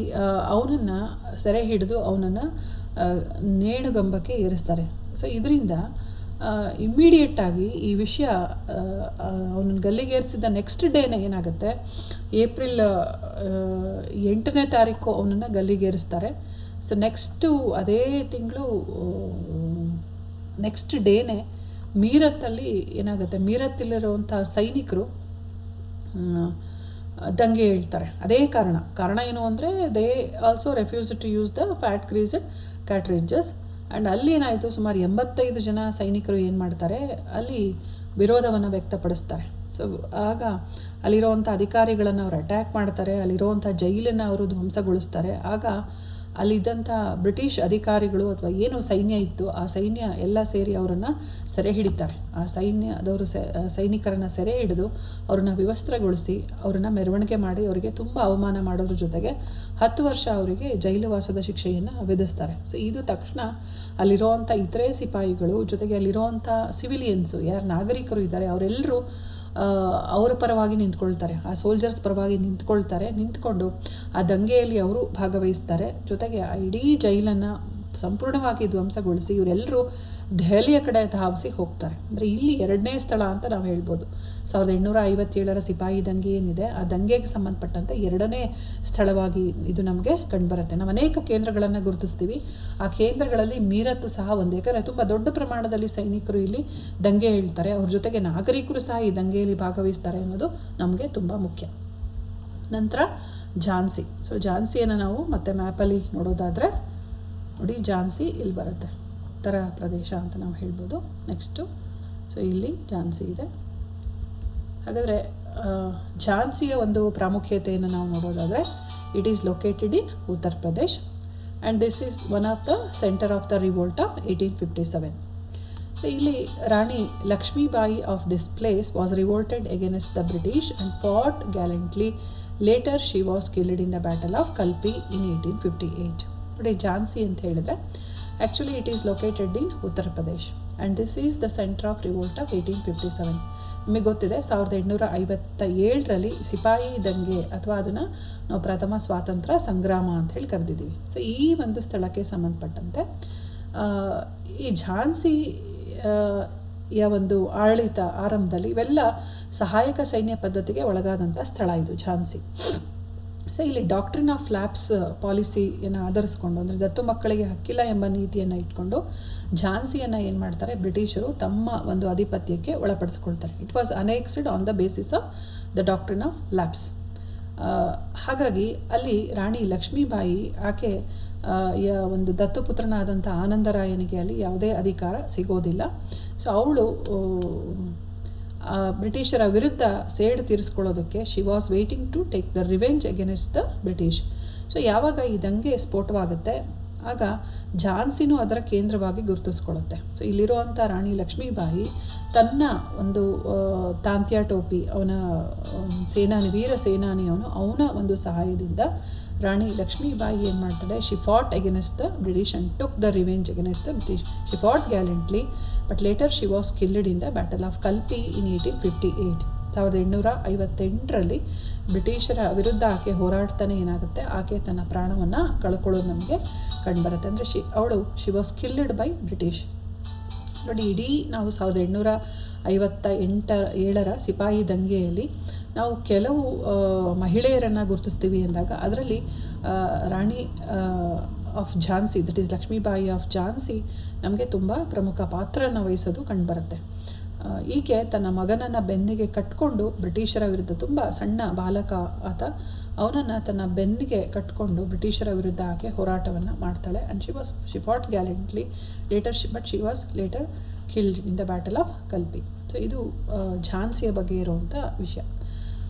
ಅವನನ್ನು ಸೆರೆ ಹಿಡಿದು ಅವನನ್ನು ನೇಣುಗಂಬಕ್ಕೆ ಏರಿಸ್ತಾರೆ. ಸೊ ಇದರಿಂದ ಇಮ್ಮಿಡಿಯೇಟಾಗಿ ಈ ವಿಷಯ ಅವನನ್ನು ಗಲ್ಲಿಗೇರಿಸಿದ ನೆಕ್ಸ್ಟ್ ಡೇನೇ ಏನಾಗುತ್ತೆ, ಏಪ್ರಿಲ್ 8ನೇ ತಾರೀಕು ಅವನನ್ನು ಗಲ್ಲಿಗೇರಿಸ್ತಾರೆ. ಸೊ ನೆಕ್ಸ್ಟು ಅದೇ ತಿಂಗಳು ನೆಕ್ಸ್ಟ್ ಡೇನೇ ಮೀರತ್ತಲ್ಲಿ ಏನಾಗುತ್ತೆ, ಮೀರತ್ತಲ್ಲಿರುವಂಥ ಸೈನಿಕರು ದಂಗೆ ಹೇಳ್ತಾರೆ. ಅದೇ ಕಾರಣ ಏನು ಅಂದರೆ, they also refuse to use the fat greased cartridges. And ಅಲ್ಲಿ ಏನಾಯಿತು, ಸುಮಾರು 85 ಜನ ಸೈನಿಕರು ಏನು ಮಾಡ್ತಾರೆ, ಅಲ್ಲಿ ವಿರೋಧವನ್ನು ವ್ಯಕ್ತಪಡಿಸ್ತಾರೆ. ಸೊ ಆಗ ಅಲ್ಲಿರುವಂಥ ಅಧಿಕಾರಿಗಳನ್ನು ಅವರು ಅಟ್ಯಾಕ್ ಮಾಡ್ತಾರೆ, ಅಲ್ಲಿರುವಂಥ ಜೈಲನ್ನು ಅವರು ಧ್ವಂಸಗೊಳಿಸ್ತಾರೆ. ಆಗ ಅಲ್ಲಿದ್ದಂಥ ಬ್ರಿಟಿಷ್ ಅಧಿಕಾರಿಗಳು ಅಥವಾ ಏನು ಸೈನ್ಯ ಇತ್ತು, ಆ ಸೈನ್ಯ ಎಲ್ಲ ಸೇರಿ ಅವರನ್ನು ಸೆರೆ ಹಿಡಿತಾರೆ. ಆ ಸೈನ್ಯದವರು ಸೈನಿಕರನ್ನು ಸೆರೆ ಹಿಡಿದು ಅವ್ರನ್ನ ವಿವಸ್ತ್ರಗೊಳಿಸಿ ಅವರನ್ನು ಮೆರವಣಿಗೆ ಮಾಡಿ ಅವರಿಗೆ ತುಂಬ ಅವಮಾನ ಮಾಡೋದ್ರ ಜೊತೆಗೆ 10 ವರ್ಷ ಅವರಿಗೆ ಜೈಲುವಾಸದ ಶಿಕ್ಷೆಯನ್ನು ವಿಧಿಸ್ತಾರೆ. ಸೊ ಇದು ತಕ್ಷಣ ಅಲ್ಲಿರುವಂಥ ಇತರೆ ಸಿಪಾಯಿಗಳು ಜೊತೆಗೆ ಅಲ್ಲಿರುವಂಥ ಸಿವಿಲಿಯನ್ಸು, ಯಾರು ನಾಗರಿಕರು ಇದ್ದಾರೆ ಅವರೆಲ್ಲರೂ ಅವರ ಪರವಾಗಿ ನಿಂತ್ಕೊಳ್ತಾರೆ, ಆ ಸೋಲ್ಜರ್ಸ್ ಪರವಾಗಿ ನಿಂತ್ಕೊಂಡು ಆ ದಂಗೆಯಲ್ಲಿ ಅವರು ಭಾಗವಹಿಸ್ತಾರೆ. ಜೊತೆಗೆ ಇಡೀ ಜೈಲನ್ನು ಸಂಪೂರ್ಣವಾಗಿ ಧ್ವಂಸಗೊಳಿಸಿ ಇವರೆಲ್ಲರೂ ದೆಹಲಿಯ ಕಡೆ ಧಾವಿಸಿ ಹೋಗ್ತಾರೆ. ಅಂದರೆ ಇಲ್ಲಿ 2ನೇ ಸ್ಥಳ ಅಂತ ನಾವು ಹೇಳ್ಬೋದು. 1857 ಸಿಪಾಯಿ ದಂಗೆ ಏನಿದೆ, ಆ ದಂಗೆಗೆ ಸಂಬಂಧಪಟ್ಟಂತೆ 2ನೇ ಸ್ಥಳವಾಗಿ ಇದು ನಮಗೆ ಕಂಡುಬರುತ್ತೆ. ನಾವು ಅನೇಕ ಕೇಂದ್ರಗಳನ್ನು ಗುರುತಿಸ್ತೀವಿ. ಆ ಕೇಂದ್ರಗಳಲ್ಲಿ ಮೀರತ್ತು ಸಹ ಒಂದು. ಯಾಕಂದರೆ ತುಂಬ ದೊಡ್ಡ ಪ್ರಮಾಣದಲ್ಲಿ ಸೈನಿಕರು ಇಲ್ಲಿ ದಂಗೆ ಹೇಳ್ತಾರೆ, ಅವ್ರ ಜೊತೆಗೆ ನಾಗರಿಕರು ಸಹ ಈ ದಂಗೆಯಲ್ಲಿ ಭಾಗವಹಿಸ್ತಾರೆ ಅನ್ನೋದು ನಮಗೆ ತುಂಬ ಮುಖ್ಯ. ನಂತರ ಝಾನ್ಸಿ. ಸೊ ಝಾನ್ಸಿಯನ್ನು ನಾವು ಮತ್ತೆ ಮ್ಯಾಪಲ್ಲಿ ನೋಡೋದಾದರೆ ನೋಡಿ, ಝಾನ್ಸಿ ಇಲ್ಲಿ ಬರುತ್ತೆ, ಉತ್ತರ ಪ್ರದೇಶ ಅಂತ ನಾವು ಹೇಳ್ಬೋದು. ನೆಕ್ಸ್ಟು ಸೊ ಇಲ್ಲಿ ಝಾನ್ಸಿ ಇದೆ. ಹಾಗಾದರೆ ಝಾನ್ಸಿಯ ಒಂದು ಪ್ರಾಮುಖ್ಯತೆಯನ್ನು ನಾವು ನೋಡೋದಾದರೆ, it is located in Uttar Pradesh and this is one of the centre of the revolt of 1857. ಇಲ್ಲಿ Rani Lakshmibai of this place was revolted against the British and fought gallantly. Later she was killed in the battle of Kalpi in 1858. ನೋಡಿ, ಝಾನ್ಸಿ ಅಂತ ಹೇಳಿದರೆ actually it is located in Uttar Pradesh and this is the centre of revolt of 1857. ನಿಮಗೆ ಗೊತ್ತಿದೆ, 1857 ಸಿಪಾಯಿ ದಂಗೆ ಅಥವಾ ಅದನ್ನು ನಾವು ಪ್ರಥಮ ಸ್ವಾತಂತ್ರ್ಯ ಸಂಗ್ರಾಮ ಅಂತ ಹೇಳಿ ಕರೆದಿದ್ದೀವಿ. ಸೊ ಈ ಒಂದು ಸ್ಥಳಕ್ಕೆ ಸಂಬಂಧಪಟ್ಟಂತೆ ಈ ಝಾನ್ಸಿ ಒಂದು ಆಡಳಿತ ಆರಂಭದಲ್ಲಿ ಇವೆಲ್ಲ ಸಹಾಯಕ ಸೈನ್ಯ ಪದ್ಧತಿಗೆ ಒಳಗಾದಂಥ ಸ್ಥಳ ಇದು ಝಾನ್ಸಿ. ಸೊ ಇಲ್ಲಿ ಡಾಕ್ಟ್ರಿನ್ ಆಫ್ ಫ್ಲಾಪ್ಸ್ ಪಾಲಿಸಿಯನ್ನು ಆಧರಿಸ್ಕೊಂಡು, ಅಂದರೆ ದತ್ತು ಮಕ್ಕಳಿಗೆ ಹಕ್ಕಿಲ್ಲ ಎಂಬ ನೀತಿಯನ್ನು ಇಟ್ಕೊಂಡು ಝಾನ್ಸಿಯನ್ನು ಏನು ಮಾಡ್ತಾರೆ, ಬ್ರಿಟಿಷರು ತಮ್ಮ ಒಂದು ಆಧಿಪತ್ಯಕ್ಕೆ ಒಳಪಡಿಸ್ಕೊಳ್ತಾರೆ. It was annexed on the basis of the doctrine of lapse. ಹಾಗಾಗಿ ಅಲ್ಲಿ ರಾಣಿ ಲಕ್ಷ್ಮೀಬಾಯಿ ಆಕೆ ಒಂದು ದತ್ತುಪುತ್ರನಾದಂಥ ಆನಂದರಾಯನಿಗೆ ಅಲ್ಲಿ ಯಾವುದೇ ಅಧಿಕಾರ ಸಿಗೋದಿಲ್ಲ. ಸೊ ಅವಳು ಬ್ರಿಟಿಷರ ವಿರುದ್ಧ ಸೇಡು ತೀರಿಸ್ಕೊಳ್ಳೋದಕ್ಕೆ she was waiting to take the revenge against the British. So ಯಾವಾಗ ಈ ದಂಗೆ ಸ್ಫೋಟವಾಗುತ್ತೆ ಆಗ ಝಾನ್ಸಿನೂ ಅದರ ಕೇಂದ್ರವಾಗಿ ಗುರುತಿಸ್ಕೊಳ್ಳುತ್ತೆ. ಸೊ ಇಲ್ಲಿರುವಂಥ ರಾಣಿ ಲಕ್ಷ್ಮೀಬಾಯಿ ತನ್ನ ಒಂದು ತಾಂತ್ಯ ಟೋಪಿ, ಅವನ ವೀರ ಸೇನಾನಿ ಅವನ ಒಂದು ಸಹಾಯದಿಂದ ರಾಣಿ ಲಕ್ಷ್ಮೀಬಾಯಿ ಏನು ಮಾಡ್ತಾಳೆ, she fought against the British and took the revenge against the British. She fought gallantly but later she was killed in the battle of Kalpi in 1858. 1858ರಲ್ಲಿ ಬ್ರಿಟಿಷರ ವಿರುದ್ಧ ಆಕೆ ಹೋರಾಡ್ತಾನೆ ಏನಾಗುತ್ತೆ, ಆಕೆ ತನ್ನ ಪ್ರಾಣವನ್ನು ಕಳ್ಕೊಳ್ಳೋದು ನಮಗೆ ಕಂಡುಬರುತ್ತೆ. ಅಂದರೆ she was killed by British. ನೋಡಿ, ಇಡೀ ನಾವು 1857ರ ಸಿಪಾಯಿ ದಂಗೆಯಲ್ಲಿ ನಾವು ಕೆಲವು ಮಹಿಳೆಯರನ್ನು ಗುರುತಿಸ್ತೀವಿ ಅಂದಾಗ ಅದರಲ್ಲಿ Rani of Jhansi, that is Lakshmibai of Jhansi ನಮಗೆ ತುಂಬ ಪ್ರಮುಖ ಪಾತ್ರನ ವಹಿಸೋದು ಕಂಡುಬರುತ್ತೆ. ಈಕೆ ತನ್ನ ಮಗನನ್ನು ಬೆನ್ನಿಗೆ ಕಟ್ಕೊಂಡು ಬ್ರಿಟಿಷರ ವಿರುದ್ಧ, ತುಂಬ ಸಣ್ಣ ಬಾಲಕ ಆತ, ಅವನನ್ನು ತನ್ನ ಬೆನ್ನಿಗೆ ಕಟ್ಕೊಂಡು ಬ್ರಿಟಿಷರ ವಿರುದ್ಧ ಆಕೆ ಹೋರಾಟವನ್ನು ಮಾಡ್ತಾಳೆ. And she fought gallantly later but she was later killed in the battle of Kalpi. So ಇದು ಝಾನ್ಸಿಯ ಬಗ್ಗೆ ಇರುವಂಥ ವಿಷಯ.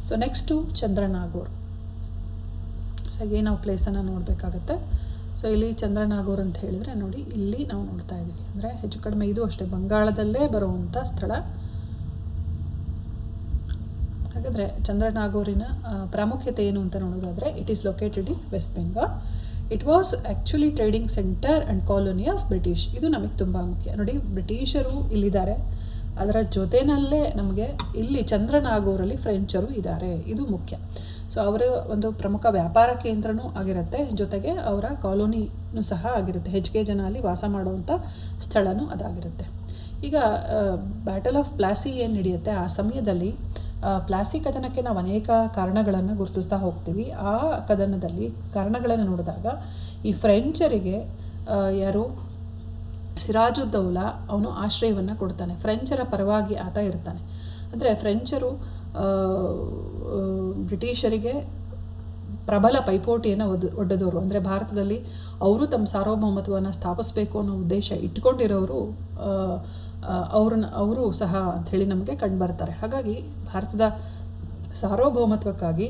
So next ಚಂದ್ರನಾಗೂರ್. ಸೊ ನಾವು ಪ್ಲೇಸನ್ನು ನೋಡಬೇಕಾಗತ್ತೆ. ಸೊ ಇಲ್ಲಿ ಚಂದ್ರನಾಗೂರ್ ಅಂತ ಹೇಳಿದರೆ ನೋಡಿ, ಇಲ್ಲಿ ನಾವು ನೋಡ್ತಾ ಇದ್ದೀವಿ. ಅಂದರೆ ಹೆಚ್ಚು ಕಡಿಮೆ ಇದು ಅಷ್ಟೇ ಬಂಗಾಳದಲ್ಲೇ ಬರುವಂಥ ಸ್ಥಳ. ಹಾಗಾದರೆ ಚಂದ್ರನಾಗೂರಿನ ಪ್ರಾಮುಖ್ಯತೆ ಏನು ಅಂತ ನೋಡೋದಾದರೆ, it is located in West Bengal. It was actually trading centre and colony of British. ಇದು ನಮಗೆ ತುಂಬ ಮುಖ್ಯ. ನೋಡಿ, ಬ್ರಿಟಿಷರು ಇಲ್ಲಿದ್ದಾರೆ, ಅದರ ಜೊತೆಯಲ್ಲೇ ನಮಗೆ ಇಲ್ಲಿ ಚಂದ್ರನಾಗೂರಲ್ಲಿ ಫ್ರೆಂಚರು ಇದ್ದಾರೆ. ಇದು ಮುಖ್ಯ. ಸೊ ಅವರ ಒಂದು ಪ್ರಮುಖ ವ್ಯಾಪಾರ ಕೇಂದ್ರನೂ ಆಗಿರುತ್ತೆ, ಜೊತೆಗೆ ಅವರ ಕಾಲೋನಿನೂ ಸಹ ಆಗಿರುತ್ತೆ. ಹೆಚ್ಚಿಗೆ ಜನ ಅಲ್ಲಿ ವಾಸ ಮಾಡುವಂಥ ಸ್ಥಳನೂ ಅದಾಗಿರುತ್ತೆ. ಈಗ ಬ್ಯಾಟಲ್ ಆಫ್ ಪ್ಲಾಸಿ ಏನು ನಡೆಯುತ್ತೆ, ಆ ಸಮಯದಲ್ಲಿ ಪ್ಲಾಸಿ ಕದನಕ್ಕೆ ನಾವು ಅನೇಕ ಕಾರಣಗಳನ್ನು ಗುರುತಿಸ್ತಾ ಹೋಗ್ತೀವಿ. ಆ ಕದನದಲ್ಲಿ ಕಾರಣಗಳನ್ನು ನೋಡಿದಾಗ ಈ ಫ್ರೆಂಚರಿಗೆ ಯಾರು ಸಿರಾಜುದ್ದೌಲಾ ಅವನು ಆಶ್ರಯವನ್ನು ಕೊಡ್ತಾನೆ. ಫ್ರೆಂಚರ ಪರವಾಗಿ ಆತ ಇರ್ತಾನೆ. ಅಂದರೆ ಫ್ರೆಂಚರು ಬ್ರಿಟಿಷರಿಗೆ ಪ್ರಬಲ ಪೈಪೋಟಿಯನ್ನು ಒಡ್ಡದವರು. ಅಂದರೆ ಭಾರತದಲ್ಲಿ ಅವರು ತಮ್ಮ ಸಾರ್ವಭೌಮತ್ವವನ್ನು ಸ್ಥಾಪಿಸಬೇಕು ಅನ್ನೋ ಉದ್ದೇಶ ಇಟ್ಕೊಂಡಿರೋರು ಅವರು ಸಹ ಅಂಥೇಳಿ ನಮಗೆ ಕಂಡುಬರ್ತಾರೆ. ಹಾಗಾಗಿ ಭಾರತದ ಸಾರ್ವಭೌಮತ್ವಕ್ಕಾಗಿ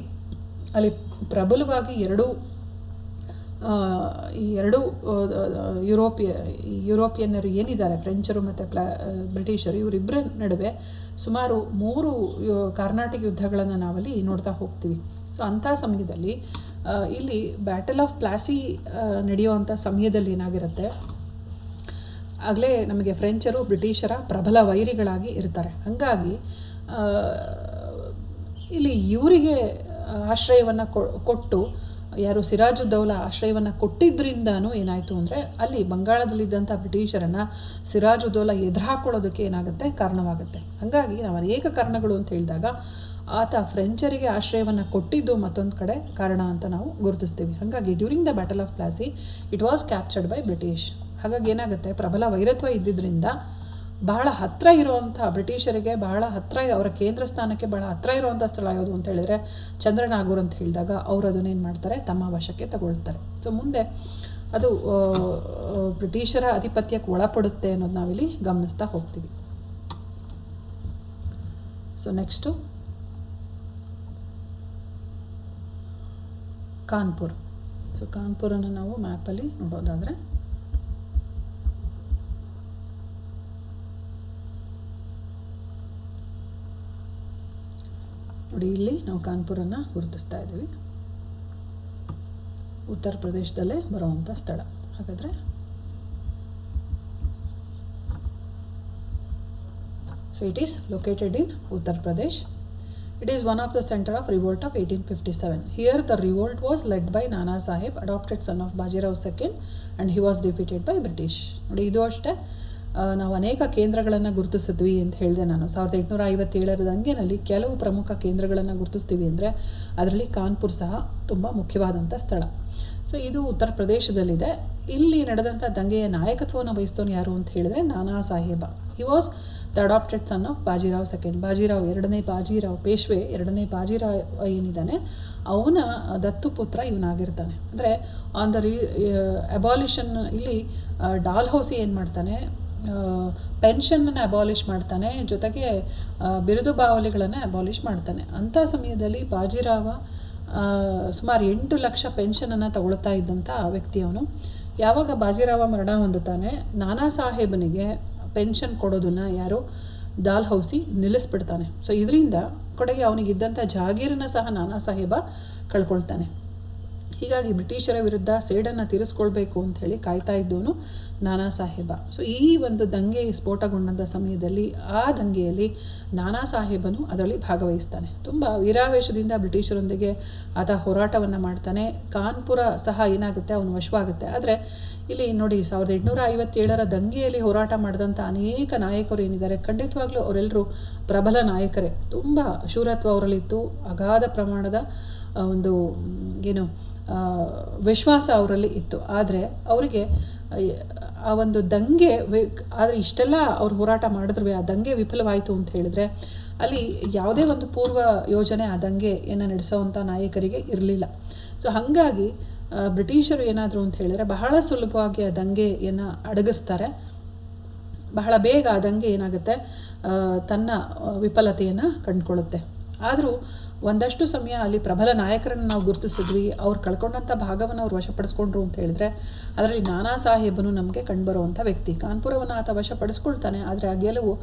ಅಲ್ಲಿ ಪ್ರಬಲವಾಗಿ ಈ ಎರಡು ಯುರೋಪಿಯನ್ನರು ಏನಿದ್ದಾರೆ, ಫ್ರೆಂಚರು ಮತ್ತು ಬ್ರಿಟಿಷರು, ಇವರಿಬ್ಬರ ನಡುವೆ ಸುಮಾರು 3 ಕಾರ್ನಾಟಿಕ್ ಯುದ್ಧಗಳನ್ನು ನಾವಲ್ಲಿ ನೋಡ್ತಾ ಹೋಗ್ತೀವಿ. ಸೊ ಅಂಥ ಸಮಯದಲ್ಲಿ ಇಲ್ಲಿ ಬ್ಯಾಟಲ್ ಆಫ್ ಪ್ಲಾಸಿ ನಡೆಯುವಂಥ ಸಮಯದಲ್ಲಿ ಏನಾಗಿರುತ್ತೆ, ಆಗಲೇ ನಮಗೆ ಫ್ರೆಂಚರು ಬ್ರಿಟಿಷರ ಪ್ರಬಲ ವೈರಿಗಳಾಗಿ ಇರ್ತಾರೆ. ಹಾಗಾಗಿ ಇಲ್ಲಿ ಇವರಿಗೆ ಆಶ್ರಯವನ್ನು ಕೊಟ್ಟು, ಯಾರು ಸಿರಾಜುದ್ದೌಲಾ ಆಶ್ರಯವನ್ನು ಕೊಟ್ಟಿದ್ದರಿಂದನೂ ಏನಾಯಿತು ಅಂದರೆ, ಅಲ್ಲಿ ಬಂಗಾಳದಲ್ಲಿದ್ದಂಥ ಬ್ರಿಟಿಷರನ್ನು ಸಿರಾಜುದ್ದೌಲಾ ಎದುರಾಕೊಳ್ಳೋದಕ್ಕೆ ಏನಾಗುತ್ತೆ, ಕಾರಣವಾಗುತ್ತೆ. ಹಾಗಾಗಿ ನಾವು ಅನೇಕ ಕಾರಣಗಳು ಅಂತ ಹೇಳಿದಾಗ ಆತ ಫ್ರೆಂಚರಿಗೆ ಆಶ್ರಯವನ್ನು ಕೊಟ್ಟಿದ್ದು ಮತ್ತೊಂದು ಕಡೆ ಕಾರಣ ಅಂತ ನಾವು ಗುರುತಿಸ್ತೀವಿ. ಹಾಗಾಗಿ during the battle of Plassey it was captured by British. ಹಾಗಾಗಿ ಏನಾಗುತ್ತೆ, ಪ್ರಬಲ ವೈರತ್ವ ಇದ್ದಿದ್ದರಿಂದ ಬಹಳ ಹತ್ತಿರ ಇರುವಂಥ ಬ್ರಿಟಿಷರಿಗೆ ಬಹಳ ಹತ್ತಿರ, ಅವರ ಕೇಂದ್ರ ಸ್ಥಾನಕ್ಕೆ ಬಹಳ ಹತ್ತಿರ ಇರುವಂಥ ಸ್ಥಳ ಯಾವುದು ಅಂತ ಹೇಳಿದರೆ ಚಂದ್ರನಾಗೂರ್ ಅಂತ ಹೇಳಿದಾಗ ಅವರು ಅದನ್ನೇನು ಮಾಡ್ತಾರೆ, ತಮ್ಮ ವಶಕ್ಕೆ ತಗೊಳ್ತಾರೆ. ಸೊ ಮುಂದೆ ಅದು ಬ್ರಿಟಿಷರ ಆಧಿಪತ್ಯಕ್ಕೆ ಒಳಪಡುತ್ತೆ ಅನ್ನೋದು ನಾವಿಲ್ಲಿ ಗಮನಿಸ್ತಾ ಹೋಗ್ತೀವಿ. So next Kanpur. ಸೊ ಕಾನ್ಪುರನ್ನು ನಾವು ಮ್ಯಾಪಲ್ಲಿ ನೋಡೋದಾದರೆ ನೋಡಿ, ಇಲ್ಲಿ ನಾವು ಕಾನ್ಪುರನ್ನು ಗುರುತಿಸ್ತಾ ಇದ್ದೀವಿ. ಉತ್ತರ ಪ್ರದೇಶದಲ್ಲೇ ಬರುವಂಥ ಸ್ಥಳ. ಹಾಗಾದರೆ so it is located in Uttar Pradesh. It is one of the center of revolt of 1857. Here the revolt was led by Nana Sahib, adopted son of Bajirao II, and he was defeated by British. ನೋಡಿ, ಇದು ಅಷ್ಟೇ. ನಾವು ಅನೇಕ ಕೇಂದ್ರಗಳನ್ನು ಗುರುತಿಸಿದ್ವಿ ಅಂತ ಹೇಳಿದೆ ನಾನು. 1857ರ ದಂಗೆನಲ್ಲಿ ಕೆಲವು ಪ್ರಮುಖ ಕೇಂದ್ರಗಳನ್ನು ಗುರುತಿಸ್ತೀವಿ ಅಂದರೆ ಅದರಲ್ಲಿ ಕಾನ್ಪುರ್ ಸಹ ತುಂಬ ಮುಖ್ಯವಾದಂಥ ಸ್ಥಳ. ಸೊ ಇದು ಉತ್ತರ ಪ್ರದೇಶದಲ್ಲಿದೆ. ಇಲ್ಲಿ ನಡೆದಂಥ ದಂಗೆಯ ನಾಯಕತ್ವವನ್ನು ವಹಿಸ್ತವನು ಯಾರು ಅಂತ ಹೇಳಿದ್ರೆ Nana Saheb. He was the adopted son of Bajirao II. ಎರಡನೇ ಬಾಜಿರಾವ್, ಪೇಶ್ವೆ ಎರಡನೇ ಬಾಜಿರಾವ್ ಏನಿದ್ದಾನೆ ಅವನ ದತ್ತು ಪುತ್ರ ಇವನಾಗಿರ್ತಾನೆ. ಅಂದರೆ ಆನ್ ದ ಅಬಾಲಿಷನ್ ಇಲ್ಲಿ ಡಾಲ್ಹೌಸಿ ಏನು ಮಾಡ್ತಾನೆ, ಪೆನ್ಷನನ್ನು ಅಬಾಲಿಷ್ ಮಾಡ್ತಾನೆ, ಜೊತೆಗೆ ಬಿರುದು ಬಾವಲಿಗಳನ್ನು ಅಬಾಲಿಷ್ ಮಾಡ್ತಾನೆ. ಅಂಥ ಸಮಯದಲ್ಲಿ ಬಾಜಿರಾವ ಸುಮಾರು 8 ಲಕ್ಷ ಪೆನ್ಷನನ್ನು ತಗೊಳ್ತಾ ಇದ್ದಂಥ ವ್ಯಕ್ತಿಯವನು. ಯಾವಾಗ ಬಾಜಿರಾವ ಮರಣ ಹೊಂದುತ್ತಾನೆ, ನಾನಾ ಸಾಹೇಬನಿಗೆ ಪೆನ್ಷನ್ ಕೊಡೋದನ್ನು ಯಾರು ಡಾಲ್ಹೌಸಿ ನಿಲ್ಲಿಸ್ಬಿಡ್ತಾನೆ. ಸೊ ಇದರಿಂದ ಕಡೆಗೆ ಅವನಿಗಿದ್ದಂಥ ಜಾಗೀರನ್ನು ಸಹ ನಾನಾ ಸಾಹೇಬ ಕಳ್ಕೊಳ್ತಾನೆ. ಹೀಗಾಗಿ ಬ್ರಿಟಿಷರ ವಿರುದ್ಧ ಸೇಡನ್ನು ತೀರಿಸ್ಕೊಳ್ಬೇಕು ಅಂಥೇಳಿ ಕಾಯ್ತಾ ಇದ್ದವನು ನಾನಾ ಸಾಹೇಬ. ಸೊ ಈ ಒಂದು ದಂಗೆ ಸ್ಫೋಟಗೊಂಡ ಸಮಯದಲ್ಲಿ ಆ ದಂಗೆಯಲ್ಲಿ ನಾನಾ ಸಾಹೇಬನು ಅದರಲ್ಲಿ ಭಾಗವಹಿಸ್ತಾನೆ. ತುಂಬ ವೀರಾವೇಶದಿಂದ ಬ್ರಿಟಿಷರೊಂದಿಗೆ ಆತ ಹೋರಾಟವನ್ನು ಮಾಡ್ತಾನೆ. ಕಾನ್ಪುರ ಸಹ ಏನಾಗುತ್ತೆ, ಅವನು ವಶವಾಗುತ್ತೆ. ಆದರೆ ಇಲ್ಲಿ ನೋಡಿ, 1857ರ ದಂಗೆಯಲ್ಲಿ ಹೋರಾಟ ಮಾಡಿದಂಥ ಅನೇಕ ನಾಯಕರು ಏನಿದ್ದಾರೆ, ಖಂಡಿತವಾಗ್ಲೂ ಅವರೆಲ್ಲರೂ ಪ್ರಬಲ ನಾಯಕರೇ. ತುಂಬ ಶೂರತ್ವ ಅವರಲ್ಲಿತ್ತು, ಅಗಾಧ ಪ್ರಮಾಣದ ಒಂದು ಏನು ವಿಶ್ವಾಸ ಅವರಲ್ಲಿ ಇತ್ತು. ಆದರೆ ಅವರಿಗೆ ಆ ಒಂದು ದಂಗೆ ಆದರೆ ಇಷ್ಟೆಲ್ಲ ಅವ್ರು ಹೋರಾಟ ಮಾಡಿದ್ರು, ಆ ದಂಗೆ ವಿಫಲವಾಯಿತು ಅಂತ ಹೇಳಿದ್ರೆ ಅಲ್ಲಿ ಯಾವುದೇ ಒಂದು ಪೂರ್ವ ಯೋಜನೆ ಆ ದಂಗೆಯನ್ನು ನಡೆಸೋವಂಥ ನಾಯಕರಿಗೆ ಇರಲಿಲ್ಲ. ಸೊ ಹಾಗಾಗಿ ಬ್ರಿಟಿಷರು ಏನಾದರೂ ಅಂತ ಹೇಳಿದ್ರೆ ಬಹಳ ಸುಲಭವಾಗಿ ಆ ದಂಗೆಯನ್ನು ಅಡಗಿಸ್ತಾರೆ. ಬಹಳ ಬೇಗ ಆ ದಂಗೆ ಏನಾಗುತ್ತೆ, ತನ್ನ ವಿಫಲತೆಯನ್ನು ಕಂಡುಕೊಳ್ಳುತ್ತೆ. ಆದರೂ ಒಂದಷ್ಟು ಸಮಯ ಅಲ್ಲಿ ಪ್ರಬಲ ನಾಯಕರನ್ನು ನಾವು ಗುರುತಿಸಿದ್ವಿ. ಅವ್ರು ಕಳ್ಕೊಂಡಂಥ ಭಾಗವನ್ನು ಅವ್ರು ವಶಪಡಿಸ್ಕೊಂಡ್ರು ಅಂತ ಹೇಳಿದ್ರೆ ಅದರಲ್ಲಿ ನಾನಾ ಸಾಹೇಬನು ನಮಗೆ ಕಂಡುಬರುವಂಥ ವ್ಯಕ್ತಿ. ಕಾನ್ಪುರವನ್ನು ಆತ ವಶಪಡಿಸ್ಕೊಳ್ತಾನೆ, ಆದರೆ ಆ ಗೆಲುವು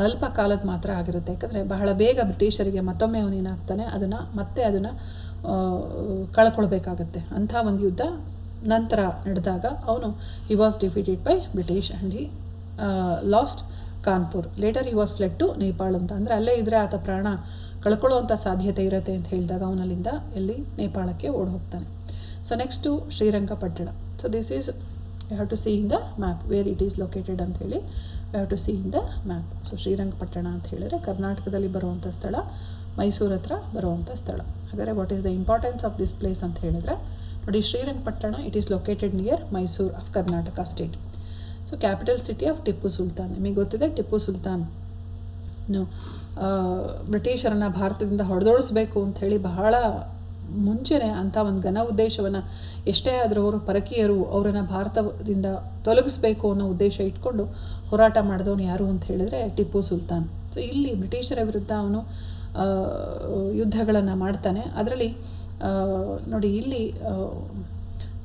ಅಲ್ಪ ಕಾಲದ ಮಾತ್ರ ಆಗಿರುತ್ತೆ. ಯಾಕಂದರೆ ಬಹಳ ಬೇಗ ಬ್ರಿಟಿಷರಿಗೆ ಮತ್ತೊಮ್ಮೆ ಅವನೇನಾಗ್ತಾನೆ, ಅದನ್ನು ಕಳ್ಕೊಳ್ಬೇಕಾಗತ್ತೆ. ಅಂಥ ಒಂದು ಯುದ್ಧ ನಂತರ ನಡೆದಾಗ ಅವನು he was defeated by British and he lost Kanpur. Later he was fled to Nepal ಅಂತ. ಅಂದರೆ ಅಲ್ಲೇ ಇದ್ದರೆ ಆತ ಪ್ರಾಣ ಕಳ್ಕೊಳ್ಳುವಂಥ ಸಾಧ್ಯತೆ ಇರುತ್ತೆ ಅಂತ ಹೇಳಿದಾಗ ಅವನಲ್ಲಿಂದ ಎಲ್ಲಿ ನೇಪಾಳಕ್ಕೆ ಓಡಿ ಹೋಗ್ತಾನೆ. So next Srirangapatna. So this is you have to see in the map where it is located ಅಂತ ಹೇಳಿ you have to see in the map. So Srirangapatna ಅಂತ ಹೇಳಿದ್ರೆ ಕರ್ನಾಟಕದಲ್ಲಿ ಬರುವಂಥ ಸ್ಥಳ, ಮೈಸೂರು ಹತ್ರ ಬರುವಂಥ ಸ್ಥಳ. ಹಾಗಾದರೆ what is the importance of this place ಅಂತ ಹೇಳಿದ್ರೆ ನೋಡಿ, Srirangapatna it is located near Mysuru of Karnataka state. So capital city of Tipu Sultan. ನಿಮಗೆ ಗೊತ್ತಿದೆ, ಟಿಪ್ಪು ಸುಲ್ತಾನ್ ಬ್ರಿಟಿಷರನ್ನು ಭಾರತದಿಂದ ಹೊಡೆದೋಡಿಸ್ಬೇಕು ಅಂಥೇಳಿ ಬಹಳ ಮುಂಚೆನೇ ಅಂಥ ಒಂದು ಘನ ಉದ್ದೇಶವನ್ನು, ಎಷ್ಟೇ ಆದರೂ ಅವರು ಪರಕೀಯರು ಅವರನ್ನು ಭಾರತದಿಂದ ತೊಲಗಿಸ್ಬೇಕು ಅನ್ನೋ ಉದ್ದೇಶ ಇಟ್ಕೊಂಡು ಹೋರಾಟ ಮಾಡಿದವನು ಯಾರು ಅಂತ ಹೇಳಿದ್ರೆ ಟಿಪ್ಪು ಸುಲ್ತಾನ್. ಸೊ ಇಲ್ಲಿ ಬ್ರಿಟಿಷರ ವಿರುದ್ಧ ಅವನು ಯುದ್ಧಗಳನ್ನು ಮಾಡ್ತಾನೆ. ಅದರಲ್ಲಿ ನೋಡಿ, ಇಲ್ಲಿ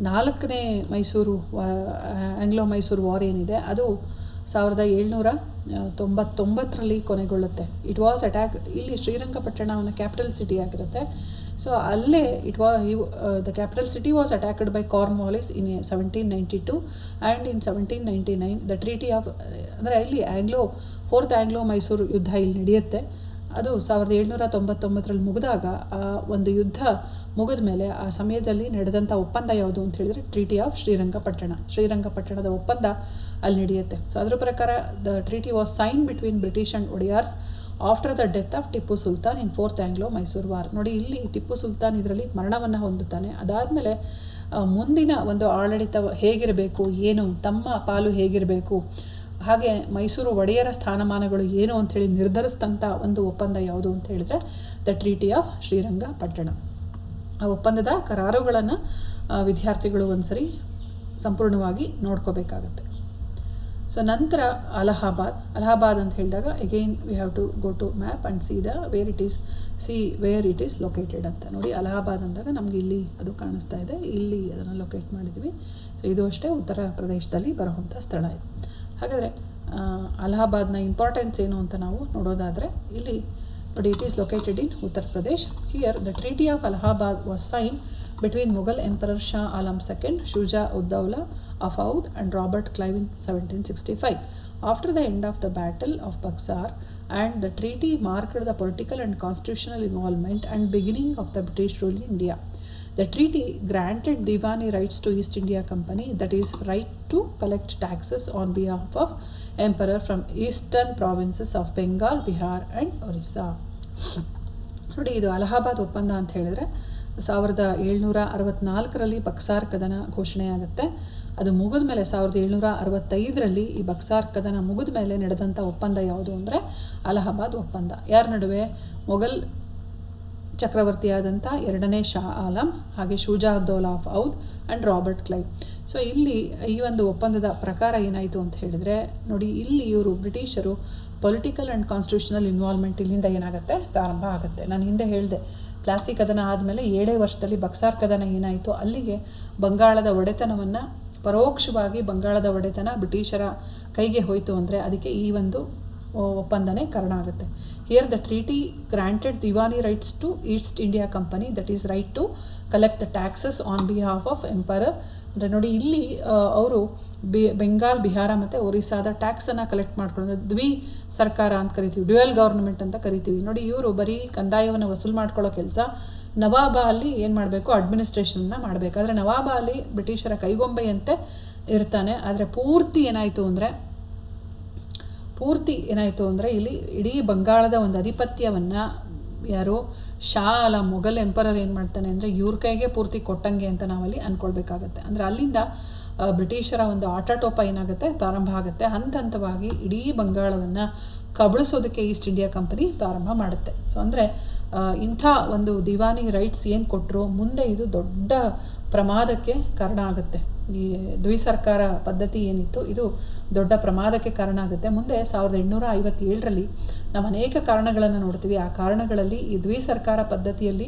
4ನೇ ಮೈಸೂರು ಆಂಗ್ಲೋ ಮೈಸೂರು ವಾರ್ ಏನಿದೆ ಅದು 1799ರಲ್ಲಿ ಕೊನೆಗೊಳ್ಳುತ್ತೆ. It was attack. ಇಲ್ಲಿ ಶ್ರೀರಂಗಪಟ್ಟಣ ಅವನ ಕ್ಯಾಪಿಟಲ್ ಸಿಟಿ ಆಗಿರುತ್ತೆ. ಸೊ ಅಲ್ಲೇ the capital city was attacked by Cornwallis in 1792 and in 1799 the treaty of, ಅಂದರೆ ಇಲ್ಲಿ ಫೋರ್ತ್ ಆಂಗ್ಲೋ ಮೈಸೂರು ಯುದ್ಧ ಇಲ್ಲಿ ನಡೆಯುತ್ತೆ. ಅದು 1799ರಲ್ಲಿ ಮುಗಿದಾಗ ಆ ಒಂದು ಯುದ್ಧ ಮುಗಿದ ಮೇಲೆ ಆ ಸಮಯದಲ್ಲಿ ನಡೆದಂಥ ಒಪ್ಪಂದ ಯಾವುದು ಅಂತ ಹೇಳಿದ್ರೆ ಟ್ರೀಟಿ ಆಫ್ ಶ್ರೀರಂಗಪಟ್ಟಣದ ಒಪ್ಪಂದ ಅಲ್ಲಿ ನಡೆಯುತ್ತೆ. ಸೊ ಅದರ ಪ್ರಕಾರ the treaty was sign between British and Wodeyars after the death of Tipu Sultan in fourth Anglo Mysuru war. ನೋಡಿ, ಇಲ್ಲಿ ಟಿಪ್ಪು ಸುಲ್ತಾನ್ ಇದರಲ್ಲಿ ಮರಣವನ್ನು ಹೊಂದುತ್ತಾನೆ. ಅದಾದಮೇಲೆ ಮುಂದಿನ ಒಂದು ಆಡಳಿತ ಹೇಗಿರಬೇಕು, ಏನು ತಮ್ಮ ಪಾಲು ಹೇಗಿರಬೇಕು, ಹಾಗೆ ಮೈಸೂರು ಒಡೆಯರ ಸ್ಥಾನಮಾನಗಳು ಏನು ಅಂಥೇಳಿ ನಿರ್ಧರಿಸಿದಂಥ ಒಂದು ಒಪ್ಪಂದ ಯಾವುದು ಅಂತ ಹೇಳಿದ್ರೆ ದ ಟ್ರೀಟಿ ಆಫ್ ಶ್ರೀರಂಗಪಟ್ಟಣ. ಆ ಒಪ್ಪಂದದ ಕರಾರುಗಳನ್ನು ವಿದ್ಯಾರ್ಥಿಗಳು ಒಂದ್ಸರಿ ಸಂಪೂರ್ಣವಾಗಿ ನೋಡ್ಕೋಬೇಕಾಗತ್ತೆ. ಸೊ ನಂತರ ಅಲಹಾಬಾದ್ ಅಂತ ಹೇಳಿದಾಗ again we have to go to map and where it is located ಅಂತ. ನೋಡಿ, ಅಲಹಾಬಾದ್ ಅಂದಾಗ ನಮಗೆ ಇಲ್ಲಿ ಅದು ಕಾಣಿಸ್ತಾ ಇದೆ, ಇಲ್ಲಿ ಅದನ್ನು ಲೊಕೇಟ್ ಮಾಡಿದ್ವಿ. ಸೊ ಇದು ಅಷ್ಟೇ ಉತ್ತರ ಪ್ರದೇಶದಲ್ಲಿ ಬರುವಂಥ ಸ್ಥಳ ಇದೆ. ಹಾಗಾದರೆ ಅಲಹಾಬಾದ್ನ ಇಂಪಾರ್ಟೆನ್ಸ್ ಏನು ಅಂತ ನಾವು ನೋಡೋದಾದರೆ ಇಲ್ಲಿ ನೋಡಿ, it is located in Uttar Pradesh. Here the treaty of Allahabad was sign between Mughal emperor Shah Alam II, Shuja Uddaula of Oudh and Robert Clive in 1765. After the end of the Battle of Buxar, and the treaty marked the political and constitutional involvement and beginning of the British rule in India. The treaty granted Diwani rights to East India Company, that is, right to collect taxes on behalf of Emperor from eastern provinces of Bengal, Bihar and Orissa. ನೋಡಿ, ಇದು ಅಲಹಾಬಾದ್ ಒಪ್ಪಂದ ಅಂತ ಹೇಳಿದ್ರೆ 1764ರಲ್ಲಿ ಬಕ್ಸಾರ್ ಕದನ ಘೋಷಣೆಯಾಗುತ್ತೆ. ಅದು ಮುಗಿದ ಮೇಲೆ 1765ರಲ್ಲಿ ಈ ಬಕ್ಸಾರ್ ಕದನ ಮುಗಿದ ಮೇಲೆ ನಡೆದಂಥ ಒಪ್ಪಂದ ಯಾವುದು ಅಂದರೆ ಅಲಹಾಬಾದ್ ಒಪ್ಪಂದ. ಯಾರ ನಡುವೆ? ಮೊಘಲ್ ಚಕ್ರವರ್ತಿಯಾದಂಥ 2ನೇ ಶಾ ಆಲಂ, ಹಾಗೆ Shuja Uddaulah of Oudh and Robert Clive. So ಇಲ್ಲಿ ಈ ಒಂದು ಒಪ್ಪಂದದ ಪ್ರಕಾರ ಏನಾಯಿತು ಅಂತ ಹೇಳಿದರೆ ನೋಡಿ, ಇಲ್ಲಿ ಇವರು ಬ್ರಿಟಿಷರು ಪೊಲಿಟಿಕಲ್ ಆ್ಯಂಡ್ ಕಾನ್ಸ್ಟಿಟ್ಯೂಷನಲ್ ಇನ್ವಾಲ್ವ್ಮೆಂಟ್ ಇಲ್ಲಿಂದ ಏನಾಗುತ್ತೆ, ಪ್ರಾರಂಭ ಆಗುತ್ತೆ. ನಾನು ಹಿಂದೆ ಹೇಳಿದೆ, ಪ್ಲಾಸಿ ಕದನ ಆದಮೇಲೆ 7 ವರ್ಷದಲ್ಲಿ ಬಕ್ಸಾರ್ ಕದನ ಏನಾಯಿತು, ಅಲ್ಲಿಗೆ ಬಂಗಾಳದ ಒಡೆತನವನ್ನು ಪರೋಕ್ಷವಾಗಿ ಬಂಗಾಳದ ಒಡೆತನ ಬ್ರಿಟಿಷರ ಕೈಗೆ ಹೋಯಿತು. ಅಂದರೆ ಅದಕ್ಕೆ ಈ ಒಂದು ಒಪ್ಪಂದನೇ ಕಾರಣ ಆಗುತ್ತೆ. Here the treaty granted diwani rights to East India company, that is right to collect the taxes on behalf of emperor. ಅಂದರೆ ನೋಡಿ ಇಲ್ಲಿ ಅವರು ಬೆಂಗಾಲ್, ಬಿಹಾರ ಮತ್ತು ಒರಿಸ್ಸಾದ ಟ್ಯಾಕ್ಸನ್ನು ಕಲೆಕ್ಟ್ ಮಾಡ್ಕೊಳ್ಳೋದು ದ್ವಿ ಸರ್ಕಾರ ಅಂತ ಕರಿತೀವಿ, ಡ್ಯುಯಲ್ ಗೌರ್ಮೆಂಟ್ ಅಂತ ಕರಿತೀವಿ. ನೋಡಿ ಇವರು ಬರೀ ಕಂದಾಯವನ್ನು ವಸೂಲು ಮಾಡ್ಕೊಳ್ಳೋ ಕೆಲಸ, ನವಾಬ ಅಲ್ಲಿ ಏನು ಮಾಡಬೇಕು, ಅಡ್ಮಿನಿಸ್ಟ್ರೇಷನ್ನ ಮಾಡಬೇಕು. ಆದರೆ ನವಾಬ ಅಲ್ಲಿ ಬ್ರಿಟಿಷರ ಕೈಗೊಂಬೆಯಂತೆ ಇರ್ತಾನೆ. ಆದರೆ ಪೂರ್ತಿ ಏನಾಯಿತು ಅಂದರೆ ಇಲ್ಲಿ ಇಡೀ ಬಂಗಾಳದ ಒಂದು ಆಧಿಪತ್ಯವನ್ನು ಯಾರು ಶಾ ಅಲ್ಲ ಮೊಘಲ್ ಎಂಪರರ್ ಏನು ಮಾಡ್ತಾನೆ ಅಂದರೆ ಇವ್ರ ಕೈಗೆ ಪೂರ್ತಿ ಕೊಟ್ಟಂಗೆ ಅಂತ ನಾವಲ್ಲಿ ಅಂದ್ಕೊಳ್ಬೇಕಾಗತ್ತೆ. ಅಂದರೆ ಅಲ್ಲಿಂದ ಬ್ರಿಟಿಷರ ಒಂದು ಆಟಾಟೋಪ ಏನಾಗುತ್ತೆ, ಪ್ರಾರಂಭ ಆಗುತ್ತೆ. ಹಂತ ಹಂತವಾಗಿ ಇಡೀ ಬಂಗಾಳವನ್ನು ಕಬಳಿಸೋದಕ್ಕೆ ಈಸ್ಟ್ ಇಂಡಿಯಾ ಕಂಪನಿ ಪ್ರಾರಂಭ ಮಾಡುತ್ತೆ. ಸೊ ಅಂದರೆ ಇಂಥ ಒಂದು ದಿವಾನಿ ರೈಟ್ಸ್ ಏನು ಕೊಟ್ಟರು, ಮುಂದೆ ಇದು ದೊಡ್ಡ ಪ್ರಮಾದಕ್ಕೆ ಕಾರಣ ಆಗುತ್ತೆ. ಈ ದ್ವಿಸರ್ಕಾರ ಪದ್ಧತಿ ಏನಿತ್ತು ಇದು ದೊಡ್ಡ ಪ್ರಮಾದಕ್ಕೆ ಕಾರಣ ಆಗುತ್ತೆ. ಮುಂದೆ 1857ರಲ್ಲಿ ನಾವು ಅನೇಕ ಕಾರಣಗಳನ್ನು ನೋಡ್ತೀವಿ. ಆ ಕಾರಣಗಳಲ್ಲಿ ಈ ದ್ವಿಸರ್ಕಾರ ಪದ್ಧತಿಯಲ್ಲಿ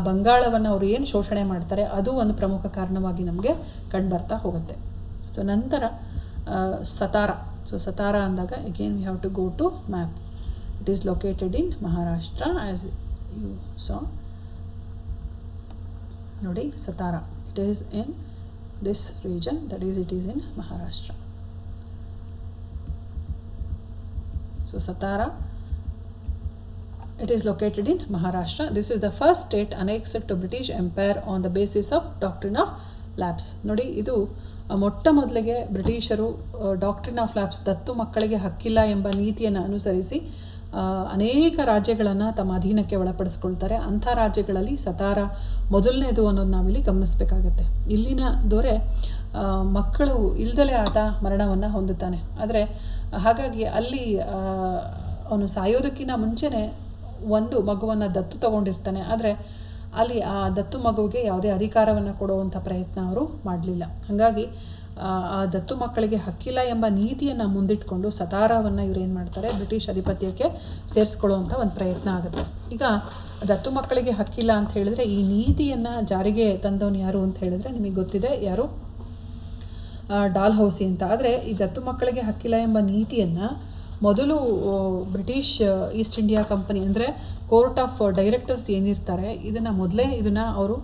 ಬಂಗಾಳವನ್ನು ಅವರು ಏನು ಶೋಷಣೆ ಮಾಡ್ತಾರೆ ಅದು ಒಂದು ಪ್ರಮುಖ ಕಾರಣವಾಗಿ ನಮಗೆ ಕಂಡುಬರ್ತಾ ಹೋಗುತ್ತೆ. ಸೊ ನಂತರ ಸತಾರಾ. ಸೊ ಸತಾರಾ ಅಂದಾಗ again we have to go to map. It is located in Maharashtra as you saw. ನೋಡಿ Satara, it is in this region, that is it is in Maharashtra. So Satara, it is located in Maharashtra. This is the first state annexed to British Empire on the basis of doctrine of lapse. ನೋಡಿ ಇದು ಮೊಟ್ಟ ಮೊದಲಿಗೆ ಬ್ರಿಟಿಷರು doctrine of lapse, ದತ್ತು ಮಕ್ಕಳಿಗೆ ಹಕ್ಕಿಲ್ಲ ಎಂಬ ನೀತಿಯನ್ನು ಅನುಸರಿಸಿ ಅನೇಕ ರಾಜ್ಯಗಳನ್ನು ತಮ್ಮ ಅಧೀನಕ್ಕೆ ಒಳಪಡಿಸ್ಕೊಳ್ತಾರೆ. ಅಂಥ ರಾಜ್ಯಗಳಲ್ಲಿ ಸತಾರಾ ಮೊದಲನೇದು ಅನ್ನೋದು ನಾವಿಲ್ಲಿ ಗಮನಿಸಬೇಕಾಗತ್ತೆ. ಇಲ್ಲಿನ ದೊರೆ ಮಕ್ಕಳು ಇಲ್ದಲೇ ಆತ ಮರಣವನ್ನು ಹೊಂದುತ್ತಾನೆ. ಆದರೆ ಹಾಗಾಗಿ ಅಲ್ಲಿ ಅವನು ಸಾಯೋದಕ್ಕಿಂತ ಮುಂಚೆನೇ ಒಂದು ಮಗುವನ್ನು ದತ್ತು ತಗೊಂಡಿರ್ತಾನೆ. ಆದರೆ ಅಲ್ಲಿ ಆ ದತ್ತು ಮಗುವಿಗೆ ಯಾವುದೇ ಅಧಿಕಾರವನ್ನು ಕೊಡುವಂಥ ಪ್ರಯತ್ನ ಅವರು ಮಾಡಲಿಲ್ಲ. ಹಾಗಾಗಿ ಆ ದತ್ತು ಮಕ್ಕಳಿಗೆ ಹಕ್ಕಿಲ್ಲ ಎಂಬ ನೀತಿಯನ್ನು ಮುಂದಿಟ್ಕೊಂಡು ಸತಾರಾವನ್ನು ಇವ್ರು ಏನು ಮಾಡ್ತಾರೆ, ಬ್ರಿಟಿಷ್ ಅಧಿಪತ್ಯಕ್ಕೆ ಸೇರಿಸ್ಕೊಳ್ಳುವಂಥ ಒಂದು ಪ್ರಯತ್ನ ಆಗುತ್ತೆ. ಈಗ ದತ್ತು ಮಕ್ಕಳಿಗೆ ಹಕ್ಕಿಲ್ಲ ಅಂತ ಹೇಳಿದ್ರೆ ಈ ನೀತಿಯನ್ನು ಜಾರಿಗೆ ತಂದವನು ಯಾರು ಅಂತ ಹೇಳಿದ್ರೆ ನಿಮಗೆ ಗೊತ್ತಿದೆ, ಯಾರು, ಡಾಲ್ಹೌಸಿ ಅಂತ. ಆದರೆ ಈ ದತ್ತು ಮಕ್ಕಳಿಗೆ ಹಕ್ಕಿಲ್ಲ ಎಂಬ ನೀತಿಯನ್ನು ಮೊದಲು ಬ್ರಿಟಿಷ್ ಈಸ್ಟ್ ಇಂಡಿಯಾ ಕಂಪನಿ ಅಂದರೆ ಕೋರ್ಟ್ ಆಫ್ ಡೈರೆಕ್ಟರ್ಸ್ ಏನಿರ್ತಾರೆ ಇದನ್ನು ಅವರು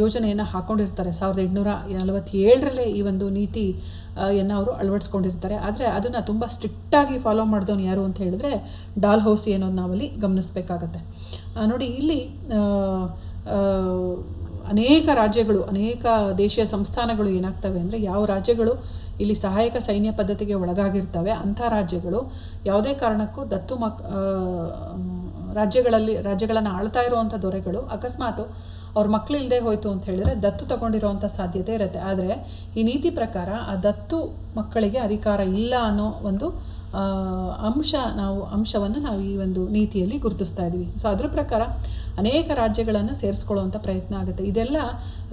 ಯೋಜನೆಯನ್ನು ಹಾಕ್ಕೊಂಡಿರ್ತಾರೆ. 1847ರಲ್ಲೇ ಈ ಒಂದು ನೀತಿಯನ್ನು ಅವರು ಅಳವಡಿಸ್ಕೊಂಡಿರ್ತಾರೆ. ಆದರೆ ಅದನ್ನು ತುಂಬ ಸ್ಟ್ರಿಕ್ಟಾಗಿ ಫಾಲೋ ಮಾಡಿದವನು ಯಾರು ಅಂತ ಹೇಳಿದ್ರೆ ಡಾಲ್ಹೌಸಿ ಅನ್ನೋದು ನಾವಲ್ಲಿ ಗಮನಿಸಬೇಕಾಗತ್ತೆ. ನೋಡಿ ಇಲ್ಲಿ ಅನೇಕ ರಾಜ್ಯಗಳು, ಅನೇಕ ದೇಶೀಯ ಸಂಸ್ಥಾನಗಳು ಏನಾಗ್ತವೆ ಅಂದರೆ ಯಾವ ರಾಜ್ಯಗಳು ಇಲ್ಲಿ ಸಹಾಯಕ ಸೈನ್ಯ ಪದ್ಧತಿಗೆ ಒಳಗಾಗಿರ್ತವೆ ಅಂಥ ರಾಜ್ಯಗಳು ಯಾವುದೇ ಕಾರಣಕ್ಕೂ ದತ್ತು ರಾಜ್ಯಗಳನ್ನು ಆಳ್ತಾ ಇರುವಂಥ ದೊರೆಗಳು ಅಕಸ್ಮಾತ್ ಅವ್ರ ಮಕ್ಕಳು ಇಲ್ಲದೆ ಹೋಯಿತು ಅಂತ ಹೇಳಿದ್ರೆ ದತ್ತು ತಗೊಂಡಿರೋವಂಥ ಸಾಧ್ಯತೆ ಇರುತ್ತೆ. ಆದರೆ ಈ ನೀತಿ ಪ್ರಕಾರ ಆ ದತ್ತು ಮಕ್ಕಳಿಗೆ ಅಧಿಕಾರ ಇಲ್ಲ ಅನ್ನೋ ಒಂದು ಅಂಶವನ್ನು ನಾವು ಈ ಒಂದು ನೀತಿಯಲ್ಲಿ ಗುರುತಿಸ್ತಾ ಇದ್ದೀವಿ. ಸೊ ಅದ್ರ ಪ್ರಕಾರ ಅನೇಕ ರಾಜ್ಯಗಳನ್ನು ಸೇರಿಸ್ಕೊಳ್ಳುವಂಥ ಪ್ರಯತ್ನ ಆಗುತ್ತೆ. ಇದೆಲ್ಲ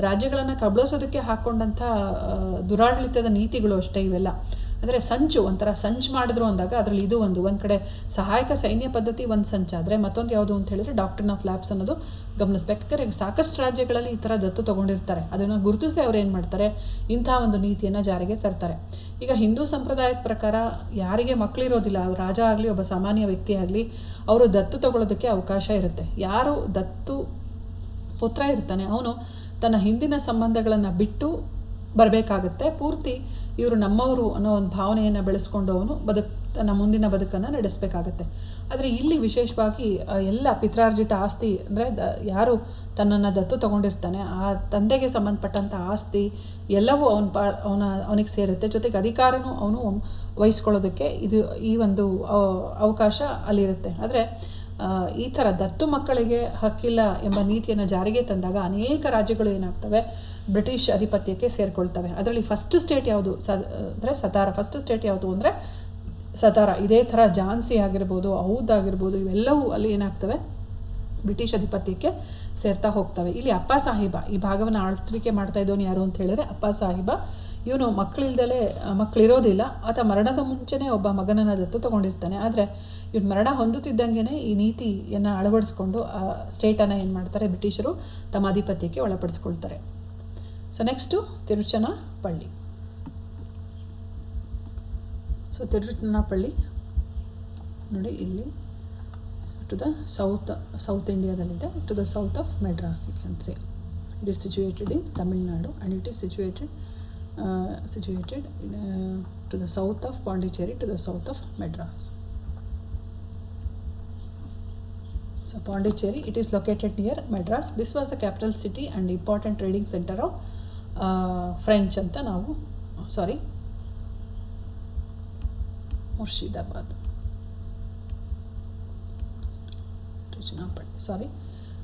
ರಾಜ್ಯಗಳನ್ನು ಕಬಳಿಸೋದಕ್ಕೆ ಹಾಕ್ಕೊಂಡಂಥ ದುರಾಡಳಿತದ ನೀತಿಗಳು ಅಷ್ಟೇ ಇವೆಲ್ಲ. ಅಂದರೆ ಒಂಥರ ಸಂಚು ಮಾಡಿದ್ರು ಅಂದಾಗ ಅದರಲ್ಲಿ ಇದು ಒಂದು ಕಡೆ ಸಹಾಯಕ ಸೈನ್ಯ ಪದ್ಧತಿ ಒಂದು ಸಂಚಾದರೆ ಮತ್ತೊಂದು ಯಾವುದು ಅಂತ ಹೇಳಿದ್ರೆ ಡಾಕ್ಟ್ರಿನ್ ಆಫ್ ಲ್ಯಾಪ್ಸ್ ಅನ್ನೋದು ಗಮನಿಸ್ಬೇಕಾದ್ರೆ ಸಾಕಷ್ಟು ರಾಜ್ಯಗಳಲ್ಲಿ ಈ ಥರ ದತ್ತು ತೊಗೊಂಡಿರ್ತಾರೆ. ಅದನ್ನು ಗುರುತಿಸಿ ಅವ್ರು ಏನು ಮಾಡ್ತಾರೆ, ಇಂಥ ಒಂದು ನೀತಿಯನ್ನು ಜಾರಿಗೆ ತರ್ತಾರೆ. ಈಗ ಹಿಂದೂ ಸಂಪ್ರದಾಯದ ಪ್ರಕಾರ ಯಾರಿಗೆ ಮಕ್ಕಳಿರೋದಿಲ್ಲ, ರಾಜ ಆಗಲಿ ಒಬ್ಬ ಸಾಮಾನ್ಯ ವ್ಯಕ್ತಿ ಆಗಲಿ, ಅವರು ದತ್ತು ತಗೊಳ್ಳೋದಕ್ಕೆ ಅವಕಾಶ ಇರುತ್ತೆ. ಯಾರು ದತ್ತು ಪುತ್ರ ಇರ್ತಾನೆ ಅವನು ತನ್ನ ಹಿಂದಿನ ಸಂಬಂಧಗಳನ್ನು ಬಿಟ್ಟು ಬರಬೇಕಾಗತ್ತೆ. ಪೂರ್ತಿ ಇವರು ನಮ್ಮವರು ಅನ್ನೋ ಒಂದು ಭಾವನೆಯನ್ನು ಬೆಳೆಸ್ಕೊಂಡು ಅವನು ತನ್ನ ಮುಂದಿನ ಬದುಕನ್ನು ನಡೆಸಬೇಕಾಗತ್ತೆ. ಆದರೆ ಇಲ್ಲಿ ವಿಶೇಷವಾಗಿ ಎಲ್ಲ ಪಿತ್ರಾರ್ಜಿತ ಆಸ್ತಿ ಅಂದರೆ ಯಾರು ತನ್ನನ್ನು ದತ್ತು ತಗೊಂಡಿರ್ತಾನೆ ಆ ತಂದೆಗೆ ಸಂಬಂಧಪಟ್ಟಂಥ ಆಸ್ತಿ ಎಲ್ಲವೂ ಅವನಿಗೆ ಸೇರುತ್ತೆ. ಜೊತೆಗೆ ಅಧಿಕಾರನೂ ಅವನು ವಹಿಸ್ಕೊಳ್ಳೋದಕ್ಕೆ ಈ ಒಂದು ಅವಕಾಶ ಅಲ್ಲಿರುತ್ತೆ. ಆದರೆ ಈ ಥರ ದತ್ತು ಮಕ್ಕಳಿಗೆ ಹಕ್ಕಿಲ್ಲ ಎಂಬ ನೀತಿಯನ್ನು ಜಾರಿಗೆ ತಂದಾಗ ಅನೇಕ ರಾಜ್ಯಗಳು ಏನಾಗ್ತವೆ, ಬ್ರಿಟಿಷ್ ಆಧಿಪತ್ಯಕ್ಕೆ ಸೇರಿಕೊಳ್ತವೆ. ಅದರಲ್ಲಿ ಫಸ್ಟ್ ಸ್ಟೇಟ್ ಯಾವುದು ಅಂದರೆ ಸತಾರಾ. ಫಸ್ಟ್ ಸ್ಟೇಟ್ ಯಾವುದು ಅಂದರೆ ಸತಾರಾ. ಇದೇ ಥರ ಝಾನ್ಸಿ ಆಗಿರ್ಬೋದು, ಔದ್ ಆಗಿರ್ಬೋದು, ಇವೆಲ್ಲವೂ ಅಲ್ಲಿ ಏನಾಗ್ತವೆ, ಬ್ರಿಟಿಷ್ ಆಧಿಪತ್ಯಕ್ಕೆ ಸೇರ್ತಾ ಹೋಗ್ತವೆ. ಇಲ್ಲಿ ಅಪ್ಪ ಸಾಹಿಬ ಈ ಭಾಗವನ್ನು ಆಳ್ವಿಕೆ ಮಾಡ್ತಾ ಇದ್ದವನು ಯಾರು ಅಂತ ಹೇಳಿದ್ರೆ ಅಪ್ಪ ಸಾಹಿಬ. ಇವನು ಮಕ್ಕಳಿರೋದಿಲ್ಲ. ಆತ ಮರಣದ ಮುಂಚೆನೇ ಒಬ್ಬ ಮಗನನ್ನು ದತ್ತು ತಗೊಂಡಿರ್ತಾನೆ. ಆದರೆ ಇವನು ಮರಣ ಹೊಂದುತ್ತಿದ್ದಂಗೆ ಈ ನೀತಿಯನ್ನು ಅಳವಡಿಸ್ಕೊಂಡು ಆ ಸ್ಟೇಟನ್ನು ಏನು ಮಾಡ್ತಾರೆ, ಬ್ರಿಟಿಷರು ತಮ್ಮ ಆಧಿಪತ್ಯಕ್ಕೆ ಒಳಪಡಿಸ್ಕೊಳ್ತಾರೆ. So next Tiruchanapalli. So Tiruchanapalli ನೋಡಿ ಇಲ್ಲಿ ಟು ದ ಸೌತ್ ಇಂಡಿಯಾದಲ್ಲಿದೆ, to the south of Madras you can say. It is situated in Tamil Nadu and it is situated to the south of Pondicherry, to the south of Madras. So Pondicherry, it is located near Madras. This was the capital city and important trading center of French anta ನಾವು Murshidabad,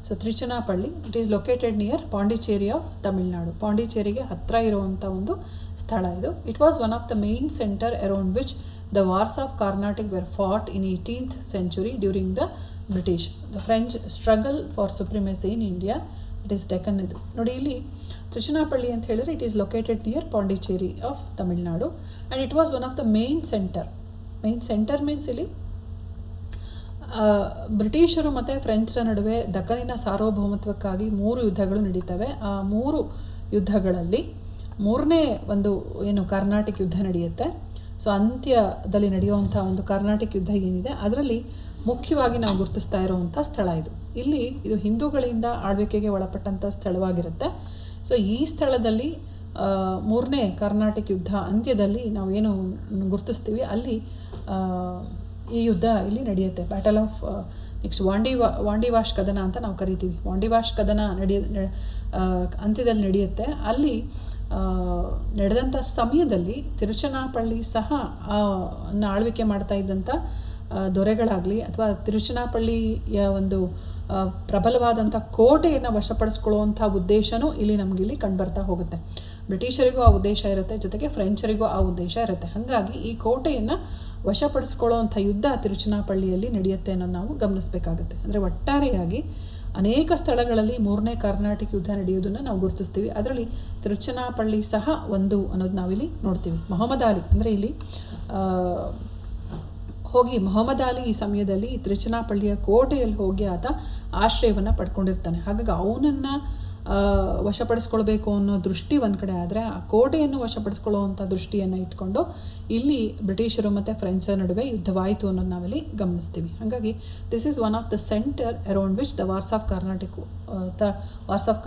Tiruchirappalli. It is located near Pondicherry of Tamil Nadu. ಪಾಂಡಿಚೇರಿಗೆ ಹತ್ತಿರ ಇರುವಂಥ ಒಂದು ಸ್ಥಳ ಇದು. It was one of the main center around which the wars of Carnatic were fought in 18th century during the British. The French struggle for supremacy in India. It is Deccan ಇದು. ನೋಡಿ ಇಲ್ಲಿ Tiruchirappalli ಅಂತ ಹೇಳಿದ್ರೆ it is located near Pondicherry of Tamil Nadu and it was one of the main center. Main center means ಇಲ್ಲಿ ಬ್ರಿಟಿಷರು ಮತ್ತು ಫ್ರೆಂಚರ ನಡುವೆ ದಕ್ಕನಿನ ಸಾರ್ವಭೌಮತ್ವಕ್ಕಾಗಿ 3 ಯುದ್ಧಗಳು ನಡೀತವೆ. ಆ 3 ಯುದ್ಧಗಳಲ್ಲಿ ಮೂರನೇ ಒಂದು ಕರ್ನಾಟಿಕ್ ಯುದ್ಧ ನಡೆಯುತ್ತೆ. ಸೊ ಅಂತ್ಯದಲ್ಲಿ ನಡೆಯುವಂಥ ಒಂದು ಕರ್ನಾಟಿಕ್ ಯುದ್ಧ ಏನಿದೆ ಅದರಲ್ಲಿ ಮುಖ್ಯವಾಗಿ ನಾವು ಗುರುತಿಸ್ತಾ ಇರುವಂಥ ಸ್ಥಳ ಇದು. ಇದು ಹಿಂದೂಗಳಿಂದ ಆಳ್ವಿಕೆಗೆ ಒಳಪಟ್ಟಂಥ ಸ್ಥಳವಾಗಿರುತ್ತೆ. ಸೊ ಈ ಸ್ಥಳದಲ್ಲಿ ಮೂರನೇ ಕರ್ನಾಟಿಕ್ ಯುದ್ಧ ಅಂತ್ಯದಲ್ಲಿ ನಾವೇನು ಗುರುತಿಸ್ತೀವಿ ಅಲ್ಲಿ ಈ ಯುದ್ಧ ಇಲ್ಲಿ ನಡೆಯುತ್ತೆ. ಬ್ಯಾಟಲ್ ಆಫ್ ನೆಕ್ಸ್ಟ್ ವಾಂಡಿವಾಶ್ ಕದನ ಅಂತ ನಾವು ಕರಿತೀವಿ. ವಾಂಡಿವಾಶ್ ಕದನ ಅಂತ್ಯದಲ್ಲಿ ನಡೆಯುತ್ತೆ. ಅಲ್ಲಿ ನಡೆದಂಥ ಸಮಯದಲ್ಲಿ ತಿರುಚನಾಪಳ್ಳಿ ಸಹ ಆಳ್ವಿಕೆ ಮಾಡ್ತಾ ಇದ್ದಂಥ ದೊರೆಗಳಾಗಲಿ ಅಥವಾ ತಿರುಚನಾಪಳ್ಳಿಯ ಒಂದು ಪ್ರಬಲವಾದಂಥ ಕೋಟೆಯನ್ನು ವಶಪಡಿಸ್ಕೊಳ್ಳುವಂಥ ಉದ್ದೇಶನೂ ನಮಗಿಲ್ಲಿ ಕಂಡುಬರ್ತಾ ಹೋಗುತ್ತೆ. ಬ್ರಿಟಿಷರಿಗೂ ಆ ಉದ್ದೇಶ ಇರುತ್ತೆ, ಜೊತೆಗೆ ಫ್ರೆಂಚರಿಗೂ ಆ ಉದ್ದೇಶ ಇರುತ್ತೆ. ಹಾಗಾಗಿ ಈ ಕೋಟೆಯನ್ನು ವಶಪಡಿಸ್ಕೊಳ್ಳೋವಂಥ ಯುದ್ಧ ತಿರುಚನಾಪಳ್ಳಿಯಲ್ಲಿ ನಡೆಯುತ್ತೆ ಅನ್ನೋದು ನಾವು ಗಮನಿಸಬೇಕಾಗುತ್ತೆ. ಅಂದರೆ ಒಟ್ಟಾರೆಯಾಗಿ ಅನೇಕ ಸ್ಥಳಗಳಲ್ಲಿ ಮೂರನೇ ಕರ್ನಾಟಿಕ್ ಯುದ್ಧ ನಡೆಯೋದನ್ನು ನಾವು ಗುರುತಿಸ್ತೀವಿ. ಅದರಲ್ಲಿ ತಿರುಚನಾಪಳ್ಳಿ ಸಹ ಒಂದು ಅನ್ನೋದು ನಾವಿಲ್ಲಿ ನೋಡ್ತೀವಿ. ಮೊಹಮ್ಮದ್ ಅಲಿ ಅಂದರೆ ಇಲ್ಲಿ ಮೊಹಮ್ಮದ್ ಅಲಿ ಈ ಸಮಯದಲ್ಲಿ ತಿರುಚನಾಪಳ್ಳಿಯ ಕೋಟೆಯಲ್ಲಿ ಹೋಗಿ ಆತ ಆಶ್ರಯವನ್ನು ಪಡ್ಕೊಂಡಿರ್ತಾನೆ. ಹಾಗಾಗಿ ಅವನನ್ನು ವಶಪಡಿಸ್ಕೊಳ್ಬೇಕು ಅನ್ನೋ ದೃಷ್ಟಿ ಒಂದು ಕಡೆ ಆದರೆ, ಆ ಕೋಟೆಯನ್ನು ವಶಪಡಿಸ್ಕೊಳ್ಳುವಂಥ ದೃಷ್ಟಿಯನ್ನು ಇಟ್ಕೊಂಡು ಇಲ್ಲಿ ಬ್ರಿಟಿಷರು ಮತ್ತು ಫ್ರೆಂಚರ ನಡುವೆ ಯುದ್ಧವಾಯಿತು ಅನ್ನೋದು ನಾವಿಲ್ಲಿ ಗಮನಿಸ್ತೀವಿ. ಹಾಗಾಗಿ this is one of the centre around which the wars of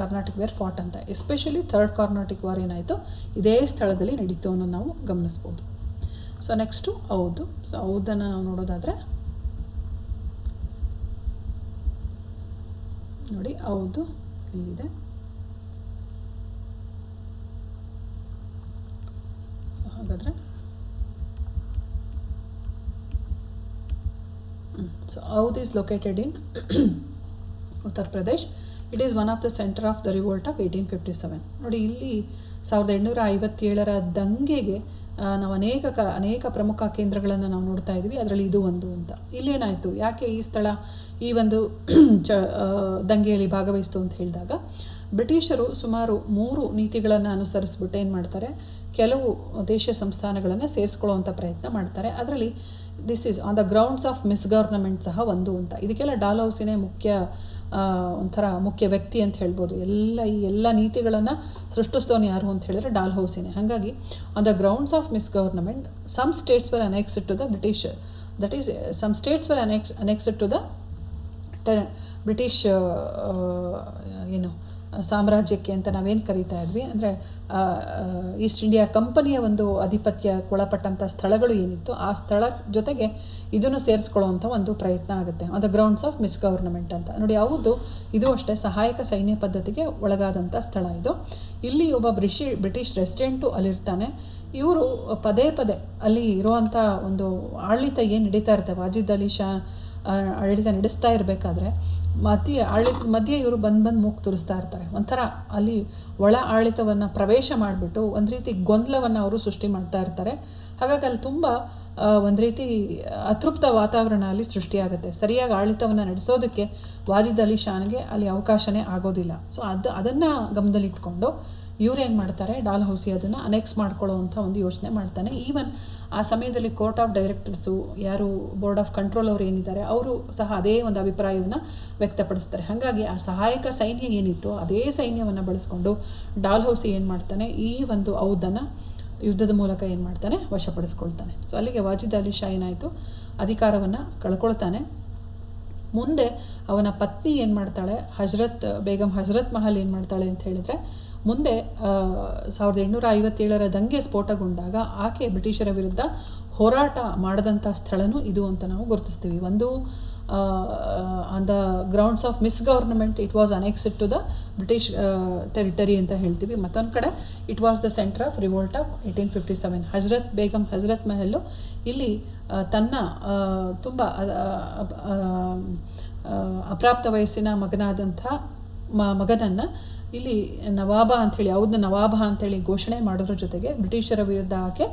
Carnatic were fought ಅಂತ. ಎಸ್ಪೆಷಲಿ ಥರ್ಡ್ ಕರ್ನಾಟಿಕ್ ವಾರ್ ಏನಾಯಿತು ಇದೇ ಸ್ಥಳದಲ್ಲಿ ನಡೀತು ಅನ್ನೋದು ನಾವು ಗಮನಿಸ್ಬೋದು. So next Oudh. ಸೊ ಔದನ್ನು ನಾವು ನೋಡೋದಾದರೆ ನೋಡಿ ಔದು ಇಲ್ಲಿದೆ. ಹಾಗಾದರೆ so Oudh is located in Uttar Pradesh. It is one of the centre of the revolt of 1857. ನೋಡಿ ಇಲ್ಲಿ 1857ರ ದಂಗೆಗೆ ನಾವು ಅನೇಕ ಪ್ರಮುಖ ಕೇಂದ್ರಗಳನ್ನು ನಾವು ನೋಡ್ತಾ ಇದ್ವಿ. ಅದರಲ್ಲಿ ಇದು ಒಂದು ಅಂತ. ಇಲ್ಲೇನಾಯಿತು, ಯಾಕೆ ಈ ಸ್ಥಳ ಈ ಒಂದು ದಂಗೆಯಲ್ಲಿ ಭಾಗವಹಿಸ್ತು ಅಂತ ಹೇಳಿದಾಗ, ಬ್ರಿಟಿಷರು ಸುಮಾರು 3 ನೀತಿಗಳನ್ನು ಅನುಸರಿಸ್ಬಿಟ್ಟು ಏನು ಮಾಡ್ತಾರೆ, ಕೆಲವು ದೇಶ ಸಂಸ್ಥಾನಗಳನ್ನು ಸೇರಿಸ್ಕೊಳ್ಳುವಂಥ ಪ್ರಯತ್ನ ಮಾಡ್ತಾರೆ. ಅದರಲ್ಲಿ this is on the grounds of misgovernment ಸಹ ಒಂದು ಅಂತ. ಇದಕ್ಕೆಲ್ಲ ಡಾಲ್ಹೌಸಿನೇ ಮುಖ್ಯ ವ್ಯಕ್ತಿ ಅಂತ ಹೇಳ್ಬೋದು. ಈ ಎಲ್ಲ ನೀತಿಗಳನ್ನು ಸೃಷ್ಟಿಸ್ತವನು ಯಾರು ಅಂತ ಹೇಳಿದ್ರೆ ಡಾಲ್ಹೌಸಿನೇ. ಹಾಗಾಗಿ on the grounds of misgovernment some states were annexed to the British, that is some states were annexed to the British ಸಾಮ್ರಾಜ್ಯಕ್ಕೆ ಅಂತ ನಾವೇನು ಕರೀತಾ ಇದ್ವಿ. ಅಂದರೆ ಈಸ್ಟ್ ಇಂಡಿಯಾ ಕಂಪನಿಯ ಒಂದು ಆಧಿಪತ್ಯಕ್ಕೊಳಪಟ್ಟಂಥ ಸ್ಥಳಗಳು ಏನಿತ್ತು ಆ ಸ್ಥಳ ಜೊತೆಗೆ ಇದನ್ನು ಸೇರಿಸ್ಕೊಳ್ಳುವಂಥ ಒಂದು ಪ್ರಯತ್ನ ಆಗುತ್ತೆ. ಆನ್ ದ ಗ್ರೌಂಡ್ಸ್ ಆಫ್ ಮಿಸ್ಗವರ್ನಮೆಂಟ್ ಅಂತ. ನೋಡಿ ಇದು ಅಷ್ಟೇ ಸಹಾಯಕ ಸೈನ್ಯ ಪದ್ಧತಿಗೆ ಒಳಗಾದಂಥ ಸ್ಥಳ ಇದು. ಇಲ್ಲಿ ಒಬ್ಬ ಬ್ರಿಟಿಷ್ ರೆಸಿಡೆಂಟು ಅಲ್ಲಿರ್ತಾನೆ. ಇವರು ಪದೇ ಅಲ್ಲಿ ಇರುವಂಥ ಒಂದು ಆಡಳಿತ ಏನು ನಡೀತಾ ಇರುತ್ತೆ, ವಾಜಿದ್ ಅಲಿ ಶಾ ಆಡಳಿತ ನಡೆಸ್ತಾ ಇರಬೇಕಾದ್ರೆ ಆಡಳಿತದ ಮಧ್ಯೆ ಇವರು ಬಂದು ಮೂಗು ತುರಿಸ್ತಾ ಇರ್ತಾರೆ. ಒಂಥರ ಅಲ್ಲಿ ಒಳ ಆಡಳಿತವನ್ನು ಪ್ರವೇಶ ಮಾಡಿಬಿಟ್ಟು ಒಂದು ರೀತಿ ಗೊಂದಲವನ್ನು ಅವರು ಸೃಷ್ಟಿ ಮಾಡ್ತಾ ಇರ್ತಾರೆ. ಹಾಗಾಗಿ ಅಲ್ಲಿ ತುಂಬ ಒಂದು ರೀತಿ ಅತೃಪ್ತ ವಾತಾವರಣ ಅಲ್ಲಿ ಸೃಷ್ಟಿಯಾಗುತ್ತೆ. ಸರಿಯಾಗಿ ಆಡಳಿತವನ್ನು ನಡೆಸೋದಕ್ಕೆ ವಾಜಿದ್ ಅಲಿ ಶಾನ್ಗೆ ಅಲ್ಲಿ ಅವಕಾಶನೇ ಆಗೋದಿಲ್ಲ. ಸೊ ಅದನ್ನು ಗಮನದಲ್ಲಿಟ್ಕೊಂಡು ಇವರೇನು ಮಾಡ್ತಾರೆ, ಡಾಲ್ಹೌಸಿ ಅದನ್ನು ಅನೆಕ್ಸ್ ಮಾಡ್ಕೊಳ್ಳೋವಂಥ ಒಂದು ಯೋಚನೆ ಮಾಡ್ತಾನೆ. ಈವನ್ ಆ ಸಮಯದಲ್ಲಿ ಕೋರ್ಟ್ ಆಫ್ ಡೈರೆಕ್ಟರ್ಸು ಯಾರು ಬೋರ್ಡ್ ಆಫ್ ಕಂಟ್ರೋಲ್ ಅವರು ಏನಿದ್ದಾರೆ ಅವರು ಸಹ ಅದೇ ಒಂದು ಅಭಿಪ್ರಾಯವನ್ನು ವ್ಯಕ್ತಪಡಿಸ್ತಾರೆ. ಹಾಗಾಗಿ ಆ ಸಹಾಯಕ ಸೈನ್ಯ ಏನಿತ್ತು ಅದೇ ಸೈನ್ಯವನ್ನು ಬಳಸ್ಕೊಂಡು ಡಾಲ್ಹೌಸಿ ಏನು ಮಾಡ್ತಾನೆ, ಈ ಒಂದು ಔದನ್ನು ಯುದ್ಧದ ಮೂಲಕ ಏನು ಮಾಡ್ತಾನೆ, ವಶಪಡಿಸ್ಕೊಳ್ತಾನೆ. ಸೊ ಅಲ್ಲಿಗೆ ವಾಜಿದ್ ಅಲಿ ಶಾ ಏನಾಯಿತು, ಅಧಿಕಾರವನ್ನು ಕಳ್ಕೊಳ್ತಾನೆ. ಮುಂದೆ ಅವನ ಪತ್ನಿ ಏನು ಮಾಡ್ತಾಳೆ, ಬೇಗಂ ಹಜರತ್ ಮಹಲ್ ಏನು ಮಾಡ್ತಾಳೆ ಅಂತ ಹೇಳಿದ್ರೆ, ಮುಂದೆ 1857 ದಂಗೆ ಸ್ಫೋಟಗೊಂಡಾಗ ಆಕೆ ಬ್ರಿಟಿಷರ ವಿರುದ್ಧ ಹೋರಾಟ ಮಾಡಿದಂಥ ಸ್ಥಳನೂ ಇದು ಅಂತ ನಾವು ಗುರುತಿಸ್ತೀವಿ. ಒಂದು on the grounds of misgovernment it was annexed to the British territory ಅಂತ ಹೇಳ್ತೀವಿ. ಮತ್ತೊಂದು ಕಡೆ it was the centre of revolt of 1857. Begum Hazrat Mahal ಇಲ್ಲಿ ತನ್ನ ತುಂಬ ಅಪ್ರಾಪ್ತ ವಯಸ್ಸಿನ ಮಗನಾದಂಥ ಮಗನನ್ನು ಇಲ್ಲಿ ನವಾಬ ಅಂಥೇಳಿ, ಯಾವುದನ್ನ ನವಾಬ ಅಂಥೇಳಿ ಘೋಷಣೆ ಮಾಡೋದ್ರ ಜೊತೆಗೆ ಬ್ರಿಟಿಷರ ವಿರುದ್ಧ ಆಕೆ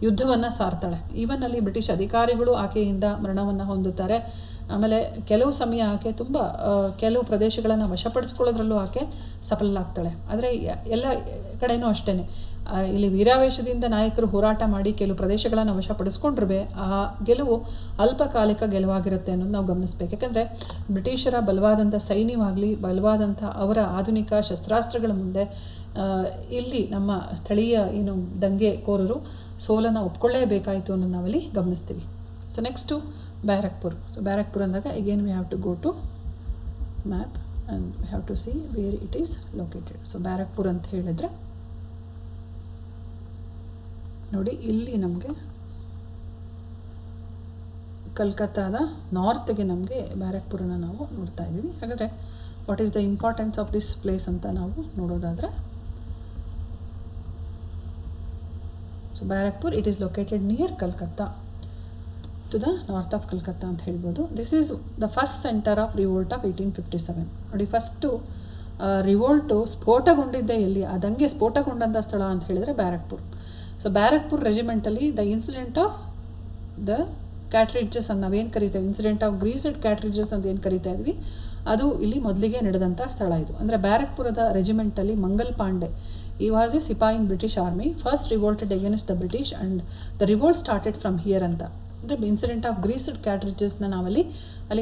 ಯುದ್ಧವನ್ನು ಸಾರ್ತಾಳೆ. ಈವನ್ ಅಲ್ಲಿ ಬ್ರಿಟಿಷ್ ಅಧಿಕಾರಿಗಳು ಆಕೆಯಿಂದ ಮರಣವನ್ನು ಹೊಂದುತ್ತಾರೆ. ಆಮೇಲೆ ಕೆಲವು ಸಮಯ ಆಕೆ ತುಂಬ ಕೆಲವು ಪ್ರದೇಶಗಳನ್ನು ವಶಪಡಿಸ್ಕೊಳ್ಳೋದ್ರಲ್ಲೂ ಆಕೆ ಸಫಲರಾಗ್ತಾಳೆ. ಆದರೆ ಎಲ್ಲ ಕಡೆಯೂ ಅಷ್ಟೇ, ಇಲ್ಲಿ ವೀರಾವೇಶದಿಂದ ನಾಯಕರು ಹೋರಾಟ ಮಾಡಿ ಕೆಲವು ಪ್ರದೇಶಗಳನ್ನು ವಶಪಡಿಸ್ಕೊಂಡ್ರೆ ಆ ಗೆಲುವು ಅಲ್ಪಕಾಲಿಕ ಗೆಲುವಾಗಿರುತ್ತೆ ಅನ್ನೋದು ನಾವು ಗಮನಿಸಬೇಕು. ಯಾಕಂದರೆ ಬ್ರಿಟಿಷರ ಬಲವಾದಂಥ ಸೈನ್ಯವಾಗಲಿ, ಬಲವಾದಂಥ ಅವರ ಆಧುನಿಕ ಶಸ್ತ್ರಾಸ್ತ್ರಗಳ ಮುಂದೆ ಇಲ್ಲಿ ನಮ್ಮ ಸ್ಥಳೀಯ ಏನು ದಂಗೆಕೋರರು ಸೋಲನ್ನು ಒಪ್ಕೊಳ್ಳೇಬೇಕಾಯಿತು ಅನ್ನೋದು ನಾವಲ್ಲಿ ಗಮನಿಸ್ತೀವಿ. So next Barrackpore. So Barrackpore ಅಂದಾಗ again we have to go to map and we have to see where it is located. So Barrackpore ಅಂತ ಹೇಳಿದರೆ ನೋಡಿ, ಇಲ್ಲಿ ನಮಗೆ ಕಲ್ಕತ್ತಾದ ನಾರ್ತ್ಗೆ ನಮಗೆ ಬ್ಯಾರಕ್ಪುರನ ನಾವು ನೋಡ್ತಾ ಇದ್ದೀವಿ. ಹಾಗಾದರೆ what is the importance of this place ಅಂತ ನಾವು ನೋಡೋದಾದರೆ, so Barrackpore it is located near Calcutta to the north of Calcutta ಅಂತ ಹೇಳ್ಬೋದು. This is the first centre of revolt of 1857. ನೋಡಿ, ಫಸ್ಟು ರಿವೋಲ್ಟು ಸ್ಫೋಟಗೊಂಡಿದ್ದೆ ಎಲ್ಲಿ, ಆ ದಂಗೆ ಸ್ಫೋಟಗೊಂಡಂಥ ಸ್ಥಳ ಅಂತ ಹೇಳಿದರೆ ಬ್ಯಾರಕ್ಪುರ್. ಸೊ ಬ್ಯಾರಕ್ಪುರ್ ರೆಜಿಮೆಂಟಲ್ಲಿ the incident of the cartridges ಅಂತ ನಾವೇನು ಕರಿತಾ, ಇನ್ಸಿಡೆಂಟ್ ಆಫ್ ಗ್ರೀಸ್ಡ್ ಕ್ಯಾಟ್ರಿಡ್ಜಸ್ ಅಂತ ಏನು ಕರಿತಾ ಇದ್ವಿ, ಅದು ಇಲ್ಲಿ ಮೊದಲಿಗೆ ನಡೆದಂಥ ಸ್ಥಳ ಇದು. ಅಂದರೆ ಬ್ಯಾರಕ್ಪುರದ ರೆಜಿಮೆಂಟಲ್ಲಿ ಮಂಗಲ್ ಪಾಂಡೆ, ಈ was a sepoy in British army, first revolted against the British and the revolt started from here ಅಂತ. ಅಂದರೆ ಇನ್ಸಿಡೆಂಟ್ ಆಫ್ ಗ್ರೀಸ್ಡ್ ಕ್ಯಾಟ್ರಿಡ್ಜಸ್ನ ನಾವಲ್ಲಿ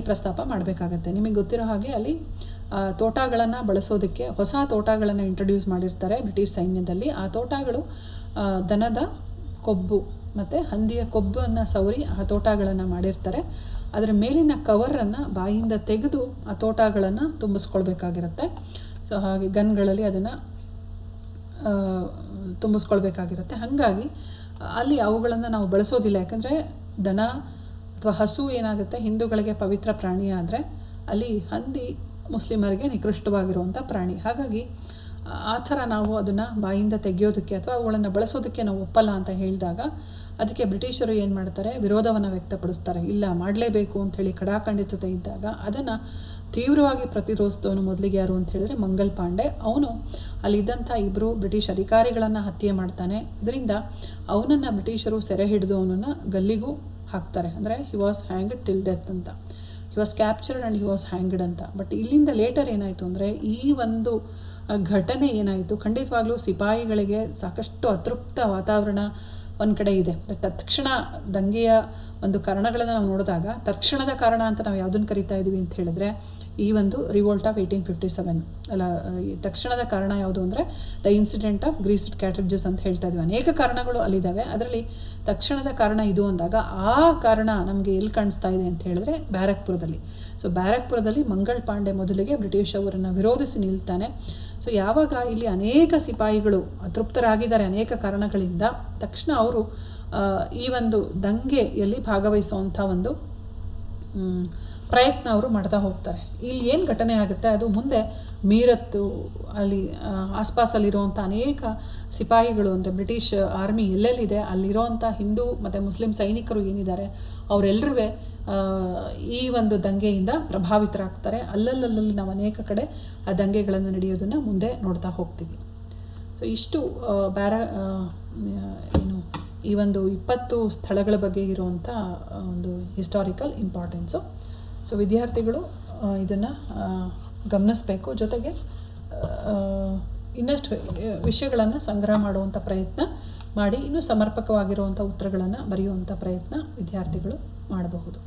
ಪ್ರಸ್ತಾಪ ಮಾಡಬೇಕಾಗತ್ತೆ. ನಿಮಗೆ ಗೊತ್ತಿರೋ ಹಾಗೆ ಅಲ್ಲಿ ತೋಟಗಳನ್ನು ಬಳಸೋದಕ್ಕೆ ಹೊಸ ತೋಟಗಳನ್ನು ಇಂಟ್ರೊಡ್ಯೂಸ್ ಮಾಡಿರ್ತಾರೆ ಬ್ರಿಟಿಷ್ ಸೈನ್ಯದಲ್ಲಿ. ಆ ತೋಟಗಳು ದನದ ಕೊಬ್ಬು ಮತ್ತು ಹಂದಿಯ ಕೊಬ್ಬನ್ನು ಸವರಿ ಆ ತೋಟಗಳನ್ನು ಮಾಡಿರ್ತಾರೆ. ಅದರ ಮೇಲಿನ ಕವರನ್ನು ಬಾಯಿಂದ ತೆಗೆದು ಆ ತೋಟಗಳನ್ನು ತುಂಬಿಸ್ಕೊಳ್ಬೇಕಾಗಿರುತ್ತೆ. ಸೊ ಹಾಗೆ ಗನ್ಗಳಲ್ಲಿ ಅದನ್ನು ತುಂಬಿಸ್ಕೊಳ್ಬೇಕಾಗಿರುತ್ತೆ. ಹಾಗಾಗಿ ಅಲ್ಲಿ ಅವುಗಳನ್ನು ನಾವು ಬಳಸೋದಿಲ್ಲ. ಯಾಕಂದರೆ ದನ ಅಥವಾ ಹಸು ಏನಾಗುತ್ತೆ, ಹಿಂದೂಗಳಿಗೆ ಪವಿತ್ರ ಪ್ರಾಣಿ, ಆದರೆ ಅಲ್ಲಿ ಹಂದಿ ಮುಸ್ಲಿಮರಿಗೆ ನಿಕೃಷ್ಟವಾಗಿರುವಂಥ ಪ್ರಾಣಿ. ಹಾಗಾಗಿ ಆ ಥರ ನಾವು ಅದನ್ನು ಬಾಯಿಂದ ತೆಗೆಯೋದಕ್ಕೆ ಅಥವಾ ಅವುಗಳನ್ನು ಬಳಸೋದಕ್ಕೆ ನಾವು ಒಪ್ಪಲ್ಲ ಅಂತ ಹೇಳಿದಾಗ ಅದಕ್ಕೆ ಬ್ರಿಟಿಷರು ಏನು ಮಾಡ್ತಾರೆ, ವಿರೋಧವನ್ನು ವ್ಯಕ್ತಪಡಿಸ್ತಾರೆ. ಇಲ್ಲ, ಮಾಡಲೇಬೇಕು ಅಂಥೇಳಿ ಕಡಾಖಂಡಿತತೆ ಇದ್ದಾಗ ಅದನ್ನು ತೀವ್ರವಾಗಿ ಪ್ರತಿರೋಧಿಸಿದವನು ಮೊದಲಿಗೆ ಯಾರು ಅಂತ ಹೇಳಿದ್ರೆ ಮಂಗಲ್ ಪಾಂಡೆ. ಅವನು ಅಲ್ಲಿದ್ದಂಥ ಇಬ್ಬರು ಬ್ರಿಟಿಷ್ ಅಧಿಕಾರಿಗಳನ್ನು ಹತ್ಯೆ ಮಾಡ್ತಾನೆ. ಇದರಿಂದ ಅವನನ್ನು ಬ್ರಿಟಿಷರು ಸೆರೆ ಹಿಡಿದು ಅವನನ್ನು ಗಲ್ಲಿಗೂ ಹಾಕ್ತಾರೆ. ಅಂದರೆ he was hanged till death ಅಂತ, he was captured and he was hanged ಅಂತ. ಬಟ್ ಇಲ್ಲಿಂದ ಲೇಟರ್ ಏನಾಯಿತು ಅಂದರೆ, ಈ ಒಂದು ಘಟನೆ ಏನಾಯಿತು, ಖಂಡಿತವಾಗ್ಲೂ ಸಿಪಾಯಿಗಳಿಗೆ ಸಾಕಷ್ಟು ಅತೃಪ್ತ ವಾತಾವರಣ ಒಂದು ಕಡೆ ಇದೆ. ತಕ್ಷಣ ದಂಗೆಯ ಒಂದು ಕಾರಣಗಳನ್ನು ನಾವು ನೋಡಿದಾಗ ತಕ್ಷಣದ ಕಾರಣ ಅಂತ ನಾವು ಯಾವುದನ್ನು ಕರಿತಾ ಇದ್ದೀವಿ ಅಂತ ಹೇಳಿದ್ರೆ ಈ ಒಂದು ರಿವೋಲ್ಟ್ ಆಫ್ 1857 ಅಲ್ಲ, ತಕ್ಷಣದ ಕಾರಣ ಯಾವುದು ಅಂದರೆ ದ ಇನ್ಸಿಡೆಂಟ್ ಆಫ್ ಗ್ರೀಸ್ಡ್ ಕ್ಯಾಟ್ರಿಡ್ಜಸ್ ಅಂತ ಹೇಳ್ತಾ ಇದ್ದೀವಿ. ಅನೇಕ ಕಾರಣಗಳು ಅಲ್ಲಿದ್ದಾವೆ, ಅದರಲ್ಲಿ ತಕ್ಷಣದ ಕಾರಣ ಇದು ಅಂದಾಗ ಆ ಕಾರಣ ನಮಗೆ ಎಲ್ಲಿ ಕಾಣಿಸ್ತಾ ಇದೆ ಅಂತ ಹೇಳಿದ್ರೆ ಬ್ಯಾರಕ್ಪುರದಲ್ಲಿ. ಸೊ ಬ್ಯಾರಕ್ಪುರದಲ್ಲಿ ಮಂಗಲ್ ಪಾಂಡೆ ಮೊದಲಿಗೆ ಬ್ರಿಟಿಷ್ ಅವರನ್ನು ವಿರೋಧಿಸಿ ನಿಲ್ತಾನೆ. ಸೊ ಯಾವಾಗ ಇಲ್ಲಿ ಅನೇಕ ಸಿಪಾಯಿಗಳು ಅತೃಪ್ತರಾಗಿದ್ದಾರೆ ಅನೇಕ ಕಾರಣಗಳಿಂದ, ತಕ್ಷಣ ಅವರು ಈ ಒಂದು ದಂಗೆಯಲ್ಲಿ ಭಾಗವಹಿಸುವಂಥ ಒಂದು ಪ್ರಯತ್ನ ಅವರು ಮಾಡ್ತಾ ಹೋಗ್ತಾರೆ. ಇಲ್ಲಿ ಏನು ಘಟನೆ ಆಗುತ್ತೆ ಅದು ಮುಂದೆ ಮೀರತ್ತು ಅಲ್ಲಿ ಆಸ್ಪಾಸಲ್ಲಿರುವಂಥ ಅನೇಕ ಸಿಪಾಯಿಗಳು, ಅಂದರೆ ಬ್ರಿಟಿಷ್ ಆರ್ಮಿ ಎಲ್ಲೆಲ್ಲಿದೆ ಅಲ್ಲಿರುವಂಥ ಹಿಂದೂ ಮತ್ತು ಮುಸ್ಲಿಂ ಸೈನಿಕರು ಏನಿದ್ದಾರೆ ಅವರೆಲ್ಲರೂ ಈ ಒಂದು ದಂಗೆಯಿಂದ ಪ್ರಭಾವಿತರಾಗ್ತಾರೆ. ಅಲ್ಲಲ್ಲಿ ನಾವು ಅನೇಕ ಕಡೆ ಆ ದಂಗೆಗಳನ್ನು ನಡೆಯೋದನ್ನು ಮುಂದೆ ನೋಡ್ತಾ ಹೋಗ್ತೀವಿ. ಸೊ ಇಷ್ಟು ಏನು ಈ ಒಂದು 20 ಸ್ಥಳಗಳ ಬಗ್ಗೆ ಇರುವಂಥ ಒಂದು ಹಿಸ್ಟಾರಿಕಲ್ ಇಂಪಾರ್ಟೆನ್ಸು. ಸೊ ವಿದ್ಯಾರ್ಥಿಗಳು ಇದನ್ನು ಗಮನಿಸಬೇಕು. ಜೊತೆಗೆ ಇನ್ನಷ್ಟು ವಿಷಯಗಳನ್ನು ಸಂಗ್ರಹ ಮಾಡುವಂಥ ಪ್ರಯತ್ನ ಮಾಡಿ ಇನ್ನೂ ಸಮರ್ಪಕವಾಗಿರುವಂಥ ಉತ್ತರಗಳನ್ನು ಬರೆಯುವಂಥ ಪ್ರಯತ್ನ ವಿದ್ಯಾರ್ಥಿಗಳು ಮಾಡಬಹುದು.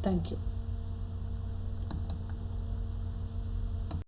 Thank you.